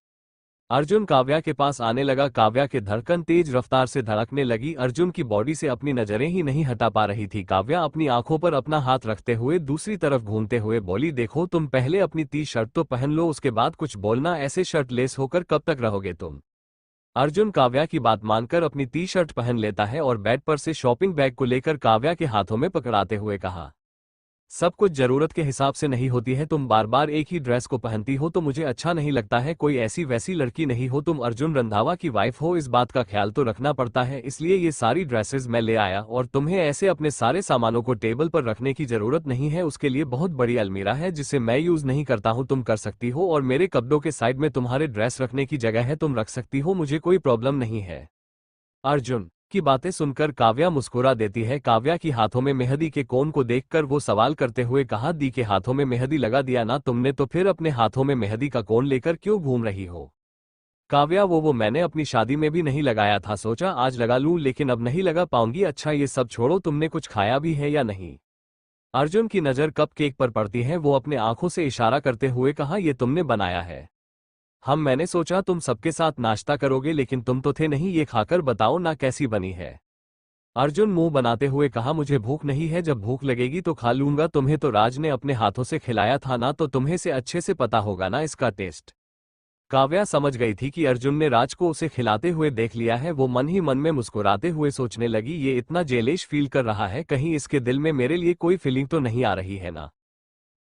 Speaker 1: अर्जुन काव्या के पास आने लगा काव्या के धड़कन तेज रफ्तार से धड़कने लगी अर्जुन की बॉडी से अपनी नजरें ही नहीं हटा पा रही थी। काव्या अपनी आंखों पर अपना हाथ रखते हुए दूसरी तरफ घूमते हुए बोली देखो तुम पहले अपनी टी शर्ट तो पहन लो उसके बाद कुछ बोलना ऐसे शर्ट लेस होकर कब तक रहोगे तुम। अर्जुन काव्या की बात मानकर अपनी टी शर्ट पहन लेता है और बेड पर से शॉपिंग बैग को लेकर काव्या के हाथों में पकड़ाते हुए कहा सब कुछ जरूरत के हिसाब से नहीं होती है। तुम बार बार एक ही ड्रेस को पहनती हो तो मुझे अच्छा नहीं लगता है। कोई ऐसी वैसी लड़की नहीं हो, तुम अर्जुन रंधावा की वाइफ हो, इस बात का ख्याल तो रखना पड़ता है। इसलिए ये सारी ड्रेसेस मैं ले आया और तुम्हें ऐसे अपने सारे सामानों को टेबल पर रखने की जरूरत नहीं है। उसके लिए बहुत बड़ी अलमीरा है जिसे मैं यूज नहीं करता हूँ, तुम कर सकती हो। और मेरे कपड़ों के साइड में तुम्हारे ड्रेस रखने की जगह है, तुम रख सकती हो, मुझे कोई प्रॉब्लम नहीं है। अर्जुन की बातें सुनकर काव्या मुस्कुरा देती है। काव्या की हाथों में मेहंदी के कोन को देखकर वो सवाल करते हुए कहा, दी के हाथों में मेहंदी लगा दिया ना तुमने, तो फिर अपने हाथों में मेहंदी का कोन लेकर क्यों घूम रही हो? काव्या वो मैंने अपनी शादी में भी नहीं लगाया था, सोचा आज लगा लूं, लेकिन अब नहीं लगा पाऊंगी। अच्छा ये सब छोड़ो, तुमने कुछ खाया भी है या नहीं? अर्जुन की नजर कप केक पर पड़ती है। वो अपने आंखों से इशारा करते हुए कहा, ये तुमने बनाया है? मैंने सोचा तुम सबके साथ नाश्ता करोगे, लेकिन तुम तो थे नहीं। ये खाकर बताओ ना कैसी बनी है। अर्जुन मुंह बनाते हुए कहा, मुझे भूख नहीं है, जब भूख लगेगी तो खा लूंगा। तुम्हें तो राज ने अपने हाथों से खिलाया था ना, तो तुम्हें से अच्छे से पता होगा ना इसका टेस्ट। काव्या समझ गई थी कि अर्जुन ने राज को उसे खिलाते हुए देख लिया है। वो मन ही मन में मुस्कुराते हुए सोचने लगी, ये इतना जेलेश फील कर रहा है, कहीं इसके दिल में मेरे लिए कोई फीलिंग तो नहीं आ रही है ना।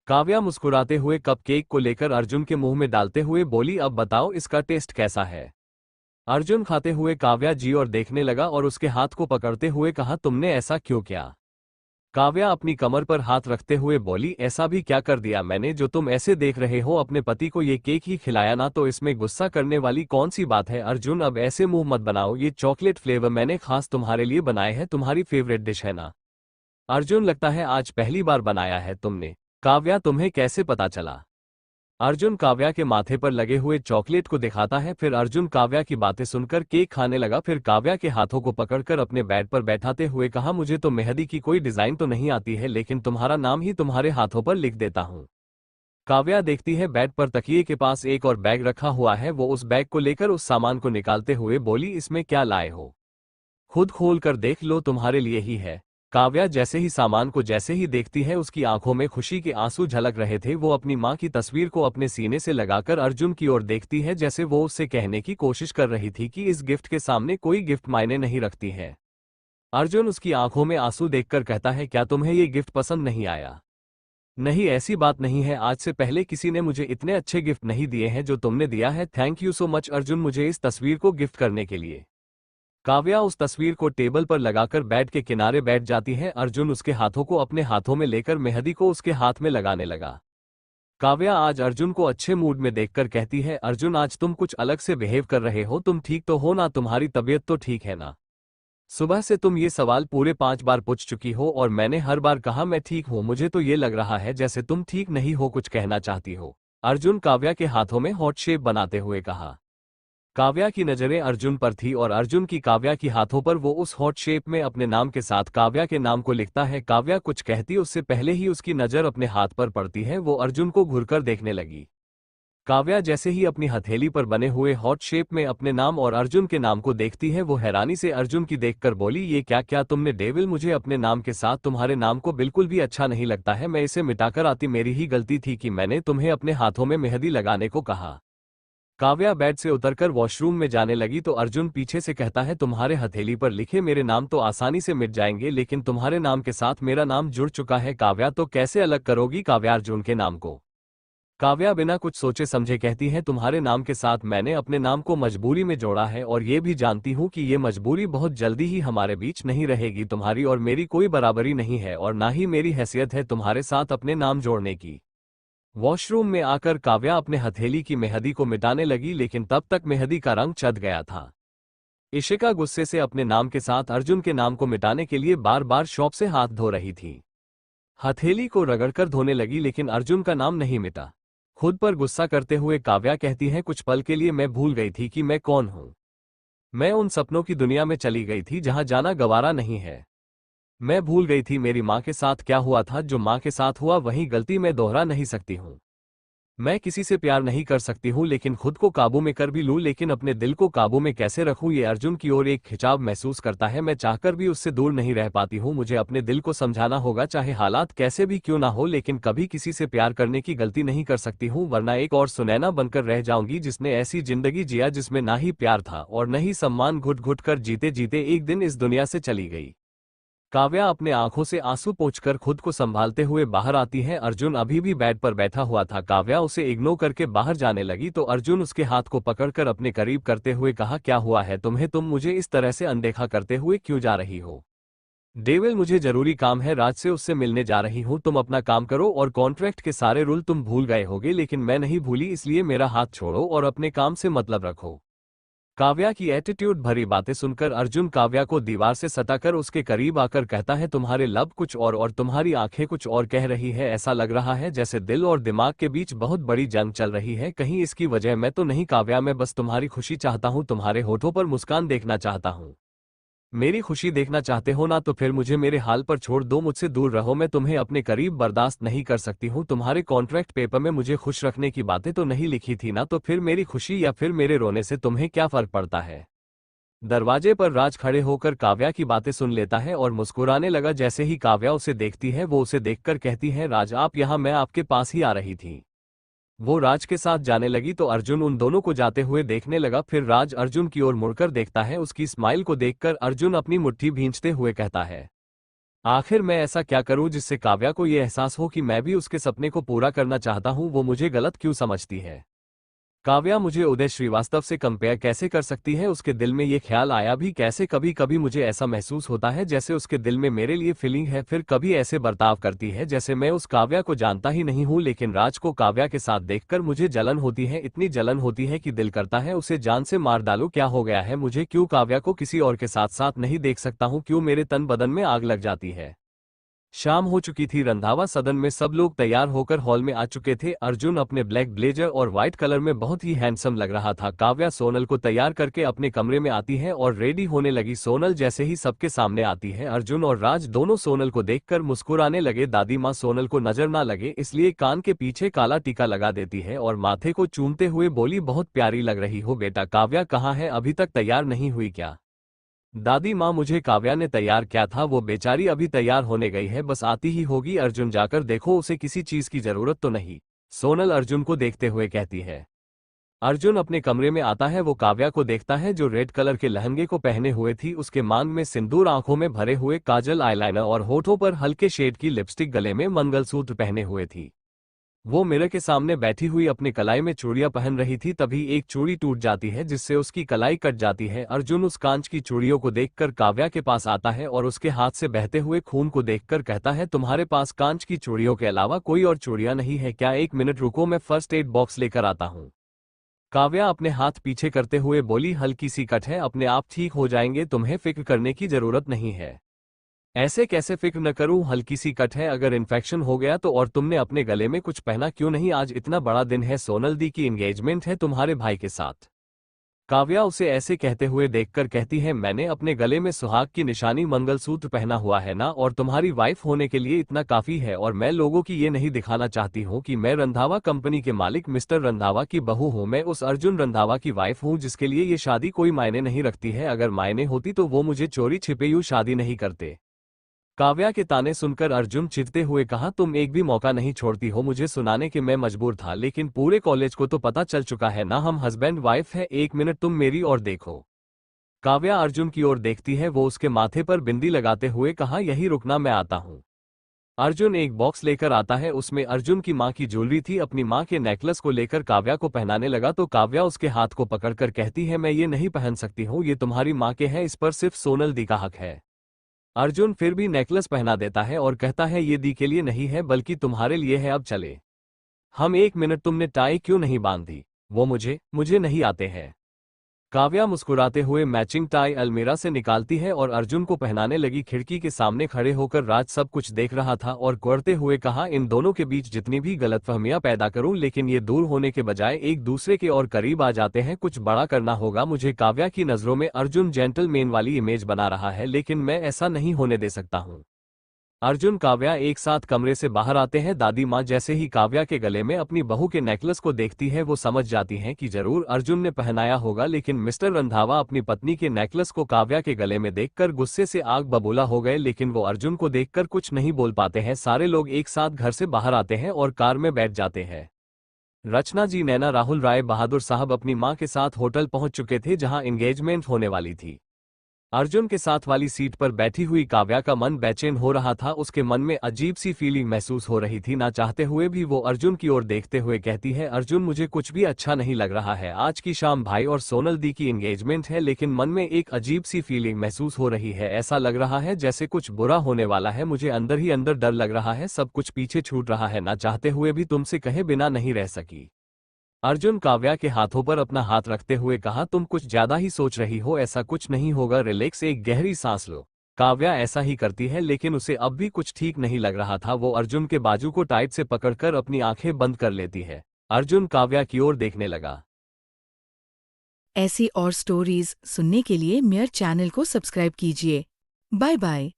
Speaker 1: काव्या मुस्कुराते हुए कप केक को लेकर अर्जुन के मुंह में डालते हुए बोली, अब बताओ इसका टेस्ट कैसा है? अर्जुन खाते हुए काव्या जी और देखने लगा और उसके हाथ को पकड़ते हुए कहा, तुमने ऐसा क्यों किया? काव्या अपनी कमर पर हाथ रखते हुए बोली, ऐसा भी क्या कर दिया मैंने जो तुम ऐसे देख रहे हो? अपने पति को ये केक ही खिलाया ना, तो इसमें गुस्सा करने वाली कौन सी बात है? अर्जुन अब ऐसे मुंह मत बनाओ, ये चॉकलेट फ्लेवर मैंने खास तुम्हारे लिए बनाए हैं, तुम्हारी फेवरेट डिश है ना। अर्जुन लगता है आज पहली बार बनाया है तुमने। काव्या तुम्हें कैसे पता चला? अर्जुन काव्या के माथे पर लगे हुए चॉकलेट को दिखाता है। फिर अर्जुन काव्या की बातें सुनकर केक खाने लगा। फिर काव्या के हाथों को पकड़कर अपने बेड पर बैठाते हुए कहा, मुझे तो मेहंदी की कोई डिजाइन तो नहीं आती है, लेकिन तुम्हारा नाम ही तुम्हारे हाथों पर लिख देता हूँ। काव्या देखती है बेड पर तकिए के पास एक और बैग रखा हुआ है। वो उस बैग को लेकर उस सामान को निकालते हुए बोली, इसमें क्या लाए हो? खुद खोल कर देख लो, तुम्हारे लिए ही है। काव्या जैसे ही सामान को जैसे ही देखती है, उसकी आंखों में खुशी के आंसू झलक रहे थे। वो अपनी मां की तस्वीर को अपने सीने से लगाकर अर्जुन की ओर देखती है, जैसे वो उससे कहने की कोशिश कर रही थी कि इस गिफ्ट के सामने कोई गिफ्ट मायने नहीं रखती है। अर्जुन उसकी आंखों में आंसू देखकर कहता है, क्या तुम्हें ये गिफ्ट पसंद नहीं आया? नहीं, ऐसी बात नहीं है, आज से पहले किसी ने मुझे इतने अच्छे गिफ्ट नहीं दिए हैं जो तुमने दिया है। Thank you so much Arjun, मुझे इस तस्वीर को गिफ्ट करने के लिए। काव्या उस तस्वीर को टेबल पर लगाकर बेड के किनारे बैठ जाती है। अर्जुन उसके हाथों को अपने हाथों में लेकर मेहंदी को उसके हाथ में लगाने लगा। काव्या आज अर्जुन को अच्छे मूड में देखकर कहती है, अर्जुन आज तुम कुछ अलग से बिहेव कर रहे हो, तुम ठीक तो हो ना? तुम्हारी तबीयत तो ठीक है ना? सुबह से तुम ये सवाल पूरे 5 बार पूछ चुकी हो और मैंने हर बार कहा मैं ठीक हूं। मुझे तो ये लग रहा है जैसे तुम ठीक नहीं हो, कुछ कहना चाहती हो। अर्जुन काव्या के हाथों में हॉट शेप बनाते हुए कहा। काव्या की नजरें अर्जुन पर थी और अर्जुन की काव्या की हाथों पर। वो उस हॉट शेप में अपने नाम के साथ काव्या के नाम को लिखता है। काव्या कुछ कहती उससे पहले ही उसकी नजर अपने हाथ पर पड़ती है। वो अर्जुन को घुरकर देखने लगी। काव्या जैसे ही अपनी हथेली पर बने हुए हॉट शेप में अपने नाम और अर्जुन के नाम को देखती है, वो हैरानी से अर्जुन की देखकर बोली, ये क्या क्या तुमने डेविल? मुझे अपने नाम के साथ तुम्हारे नाम को बिल्कुल भी अच्छा नहीं लगता है, मैं इसे मिटाकर आती। मेरी ही गलती थी कि मैंने तुम्हें अपने हाथों में मेहंदी लगाने को कहा। काव्या बेड से उतरकर वॉशरूम में जाने लगी तो अर्जुन पीछे से कहता है, तुम्हारे हथेली पर लिखे मेरे नाम तो आसानी से मिट जाएंगे, लेकिन तुम्हारे नाम के साथ मेरा नाम जुड़ चुका है। काव्या तो कैसे अलग करोगी काव्या अर्जुन के नाम को? काव्या बिना कुछ सोचे समझे कहती है, तुम्हारे नाम के साथ मैंने अपने नाम को मजबूरी में जोड़ा है और ये भी जानती हूँ कि ये मजबूरी बहुत जल्दी ही हमारे बीच नहीं रहेगी। तुम्हारी और मेरी कोई बराबरी नहीं है और ना ही मेरी हैसियत है तुम्हारे साथ अपने नाम जोड़ने की। वॉशरूम में आकर काव्या अपने हथेली की मेहंदी को मिटाने लगी, लेकिन तब तक मेहंदी का रंग चढ़ गया था। इशिका गुस्से से अपने नाम के साथ अर्जुन के नाम को मिटाने के लिए बार बार शॉप से हाथ धो रही थी। हथेली को रगड़कर धोने लगी, लेकिन अर्जुन का नाम नहीं मिटा। खुद पर गुस्सा करते हुए काव्या कहती है, कुछ पल के लिए मैं भूल गई थी कि मैं कौन हूं। मैं उन सपनों की दुनिया में चली गई थी जहां जाना गवारा नहीं है। मैं भूल गई थी मेरी माँ के साथ क्या हुआ था। जो माँ के साथ हुआ वही गलती मैं दोहरा नहीं सकती हूँ। मैं किसी से प्यार नहीं कर सकती हूँ, लेकिन खुद को काबू में कर भी लूँ, लेकिन अपने दिल को काबू में कैसे रखूँ? ये अर्जुन की ओर एक खिंचाव महसूस करता है। मैं चाहकर भी उससे दूर नहीं रह पाती हूँ। मुझे अपने दिल को समझाना होगा, चाहे हालात कैसे भी क्यों ना हो, लेकिन कभी किसी से प्यार करने की गलती नहीं कर सकती हूँ, वरना एक और सुनैना बनकर रह जाऊंगी जिसने ऐसी जिंदगी जिया जिसमें ना ही प्यार था और न ही सम्मान। घुट घुट कर जीते जीते एक दिन इस दुनिया से चली गई। काव्या अपने आंखों से आंसू पोंछकर खुद को संभालते हुए बाहर आती है। अर्जुन अभी भी बेड पर बैठा हुआ था। काव्या उसे इग्नोर करके बाहर जाने लगी तो अर्जुन उसके हाथ को पकड़कर अपने करीब करते हुए कहा, क्या हुआ है तुम्हें? तुम मुझे इस तरह से अनदेखा करते हुए क्यों जा रही हो? डेविल, मुझे जरूरी काम है, राज से उससे मिलने जा रही हूँ। तुम अपना काम करो और कॉन्ट्रैक्ट के सारे रूल तुम भूल गए होगे, लेकिन मैं नहीं भूली, इसलिए मेरा हाथ छोड़ो और अपने काम से मतलब रखो। काव्या की एटीट्यूड भरी बातें सुनकर अर्जुन काव्या को दीवार से सटाकर उसके करीब आकर कहता है, तुम्हारे लब कुछ और तुम्हारी आंखें कुछ और कह रही है। ऐसा लग रहा है जैसे दिल और दिमाग के बीच बहुत बड़ी जंग चल रही है। कहीं इसकी वजह मैं तो नहीं? काव्या, मैं बस तुम्हारी खुशी चाहता हूँ, तुम्हारे होठों पर मुस्कान देखना चाहता हूँ। मेरी खुशी देखना चाहते हो ना, तो फिर मुझे मेरे हाल पर छोड़ दो, मुझसे दूर रहो। मैं तुम्हें अपने करीब बर्दाश्त नहीं कर सकती हूँ। तुम्हारे कॉन्ट्रैक्ट पेपर में मुझे खुश रखने की बातें तो नहीं लिखी थी ना? तो फिर मेरी खुशी या फिर मेरे रोने से तुम्हें क्या फर्क पड़ता है? दरवाजे पर राज खड़े होकर काव्या की बातें सुन लेता है और मुस्कुराने लगा। जैसे ही काव्या उसे देखती है वो उसे देखकर कहती है, राज आप यहाँ? मैं आपके पास ही आ रही थी। वो राज के साथ जाने लगी तो अर्जुन उन दोनों को जाते हुए देखने लगा। फिर राज अर्जुन की ओर मुड़कर देखता है। उसकी स्माइल को देखकर अर्जुन अपनी मुट्ठी भींचते हुए कहता है, आखिर मैं ऐसा क्या करूं जिससे काव्या को ये एहसास हो कि मैं भी उसके सपने को पूरा करना चाहता हूं? वो मुझे गलत क्यों समझती है? काव्या मुझे उदय श्रीवास्तव से कंपेयर कैसे कर सकती है? उसके दिल में ये ख्याल आया भी कैसे? कभी कभी मुझे ऐसा महसूस होता है जैसे उसके दिल में मेरे लिए फीलिंग है। फिर कभी ऐसे बर्ताव करती है जैसे मैं उस काव्या को जानता ही नहीं हूं। लेकिन राज को काव्या के साथ देखकर मुझे जलन होती है, इतनी जलन होती है कि दिल करता है उसे जान से मार डालूं। क्या हो गया है मुझे? क्यों काव्या को किसी और के साथ साथ नहीं देख सकता हूं? क्यों मेरे तन बदन में आग लग जाती है? शाम हो चुकी थी। रंधावा सदन में सब लोग तैयार होकर हॉल में आ चुके थे। अर्जुन अपने ब्लैक ब्लेजर और व्हाइट कलर में बहुत ही हैंडसम लग रहा था। काव्या सोनल को तैयार करके अपने कमरे में आती है और रेडी होने लगी। सोनल जैसे ही सबके सामने आती है, अर्जुन और राज दोनों सोनल को देखकर मुस्कुराने लगे। दादी माँ सोनल को नजर ना लगे इसलिए कान के पीछे काला टीका लगा देती है और माथे को चूमते हुए बोली, बहुत प्यारी लग रही हो बेटा। काव्या कहाँ है? अभी तक तैयार नहीं हुई क्या? दादी माँ, मुझे काव्या ने तैयार किया था, वो बेचारी अभी तैयार होने गई है, बस आती ही होगी। अर्जुन जाकर देखो, उसे किसी चीज की जरूरत तो नहीं? सोनल अर्जुन को देखते हुए कहती है। अर्जुन अपने कमरे में आता है। वो काव्या को देखता है जो रेड कलर के लहंगे को पहने हुए थी। उसके मांग में सिंदूर, आंखों में भरे हुए काजल, आईलाइनर और होठों पर हल्के शेड की लिपस्टिक, गले में मंगलसूत्र पहने हुए थी। वो मिरर के सामने बैठी हुई अपनी कलाई में चूड़ियां पहन रही थी। तभी एक चूड़ी टूट जाती है जिससे उसकी कलाई कट जाती है। अर्जुन उस कांच की चूड़ियों को देखकर काव्या के पास आता है और उसके हाथ से बहते हुए खून को देखकर कहता है, तुम्हारे पास कांच की चूड़ियों के अलावा कोई और चूड़ियां नहीं है क्या? एक मिनट रुको, मैं फर्स्ट एड बॉक्स लेकर आता हूँ। काव्या अपने हाथ पीछे करते हुए बोली, हल्की सी कट है, अपने आप ठीक हो जाएंगे, तुम्हें फिक्र करने की जरूरत नहीं है। ऐसे कैसे फिक्र न करूं, हल्की सी कट है, अगर इन्फेक्शन हो गया तो? और तुमने अपने गले में कुछ पहना क्यों नहीं? आज इतना बड़ा दिन है, सोनल दी की एंगेजमेंट है तुम्हारे भाई के साथ। काव्या उसे ऐसे कहते हुए देखकर कहती है, मैंने अपने गले में सुहाग की निशानी मंगलसूत्र पहना हुआ है ना, और तुम्हारी वाइफ होने के लिए इतना काफी है। और मैं लोगों की ये नहीं दिखाना चाहती हूँ कि मैं रंधावा कंपनी के मालिक मिस्टर रंधावा की बहू हूँ। मैं उस अर्जुन रंधावा की वाइफ हूँ जिसके लिए ये शादी कोई मायने नहीं रखती है। अगर मायने होती तो वो मुझे चोरी छिपे यूं शादी नहीं करते। काव्या के ताने सुनकर अर्जुन चिढ़ते हुए कहा, तुम एक भी मौका नहीं छोड़ती हो मुझे सुनाने के? मैं मजबूर था, लेकिन पूरे कॉलेज को तो पता चल चुका है ना हम हस्बैंड वाइफ है। एक मिनट तुम मेरी ओर देखो। काव्या अर्जुन की ओर देखती है। वो उसके माथे पर बिंदी लगाते हुए कहा, यही रुकना, मैं आता हूँ। अर्जुन एक बॉक्स लेकर आता है। उसमें अर्जुन की माँ की ज्वेलरी थी। अपनी माँ के नेकलेस को लेकर काव्या को पहनाने लगा तो काव्या उसके हाथ को पकड़कर कहती है, मैं ये नहीं पहन सकती हूँ, ये तुम्हारी माँ के हैं, इस पर सिर्फ सोनल दी का हक है। अर्जुन फिर भी नेकलेस पहना देता है और कहता है, ये दी के लिए नहीं है बल्कि तुम्हारे लिए है, अब चले हम। एक मिनट, तुमने टाई क्यों नहीं बांधी? वो मुझे नहीं आते हैं। काव्या मुस्कुराते हुए मैचिंग टाई अलमीरा से निकालती है और अर्जुन को पहनाने लगी। खिड़की के सामने खड़े होकर राज सब कुछ देख रहा था और कुड़ते हुए कहा, इन दोनों के बीच जितनी भी गलतफहमियां पैदा करूं, लेकिन ये दूर होने के बजाय एक दूसरे के और करीब आ जाते हैं। कुछ बड़ा करना होगा मुझे। काव्या की नजरों में अर्जुन जेंटलमैन वाली इमेज बना रहा है, लेकिन मैं ऐसा नहीं होने दे सकता हूं। अर्जुन काव्या एक साथ कमरे से बाहर आते हैं। दादी माँ जैसे ही काव्या के गले में अपनी बहू के नेकलेस को देखती है वो समझ जाती हैं कि जरूर अर्जुन ने पहनाया होगा। लेकिन मिस्टर रंधावा अपनी पत्नी के नेकलेस को काव्या के गले में देखकर गुस्से से आग बबूला हो गए, लेकिन वो अर्जुन को देखकर कुछ नहीं बोल पाते हैं। सारे लोग एक साथ घर से बाहर आते हैं और कार में बैठ जाते हैं। रचना जी, नैना, राहुल राय बहादुर साहब अपनी माँ के साथ होटल पहुंच चुके थे जहां एंगेजमेंट होने वाली थी। अर्जुन के साथ वाली सीट पर बैठी हुई काव्या का मन बेचैन हो रहा था। उसके मन में अजीब सी फीलिंग महसूस हो रही थी। ना चाहते हुए भी वो अर्जुन की ओर देखते हुए कहती है, अर्जुन मुझे कुछ भी अच्छा नहीं लग रहा है। आज की शाम भाई और सोनल दी की एंगेजमेंट है, लेकिन मन में एक अजीब सी फीलिंग महसूस हो रही है। ऐसा लग रहा है जैसे कुछ बुरा होने वाला है। मुझे अंदर ही अंदर डर लग रहा है, सब कुछ पीछे छूट रहा है। ना चाहते हुए भी तुमसे कहे बिना नहीं रह सकी। अर्जुन काव्या के हाथों पर अपना हाथ रखते हुए कहा, तुम कुछ ज्यादा ही सोच रही हो, ऐसा कुछ नहीं होगा, रिलैक्स, एक गहरी सांस लो। काव्या ऐसा ही करती है, लेकिन उसे अब भी कुछ ठीक नहीं लग रहा था। वो अर्जुन के बाजू को टाइट से पकड़कर अपनी आंखें बंद कर लेती है। अर्जुन काव्या की ओर देखने लगा।
Speaker 2: ऐसी और स्टोरीज सुनने के लिए मेरे चैनल को सब्सक्राइब कीजिए। Bye bye.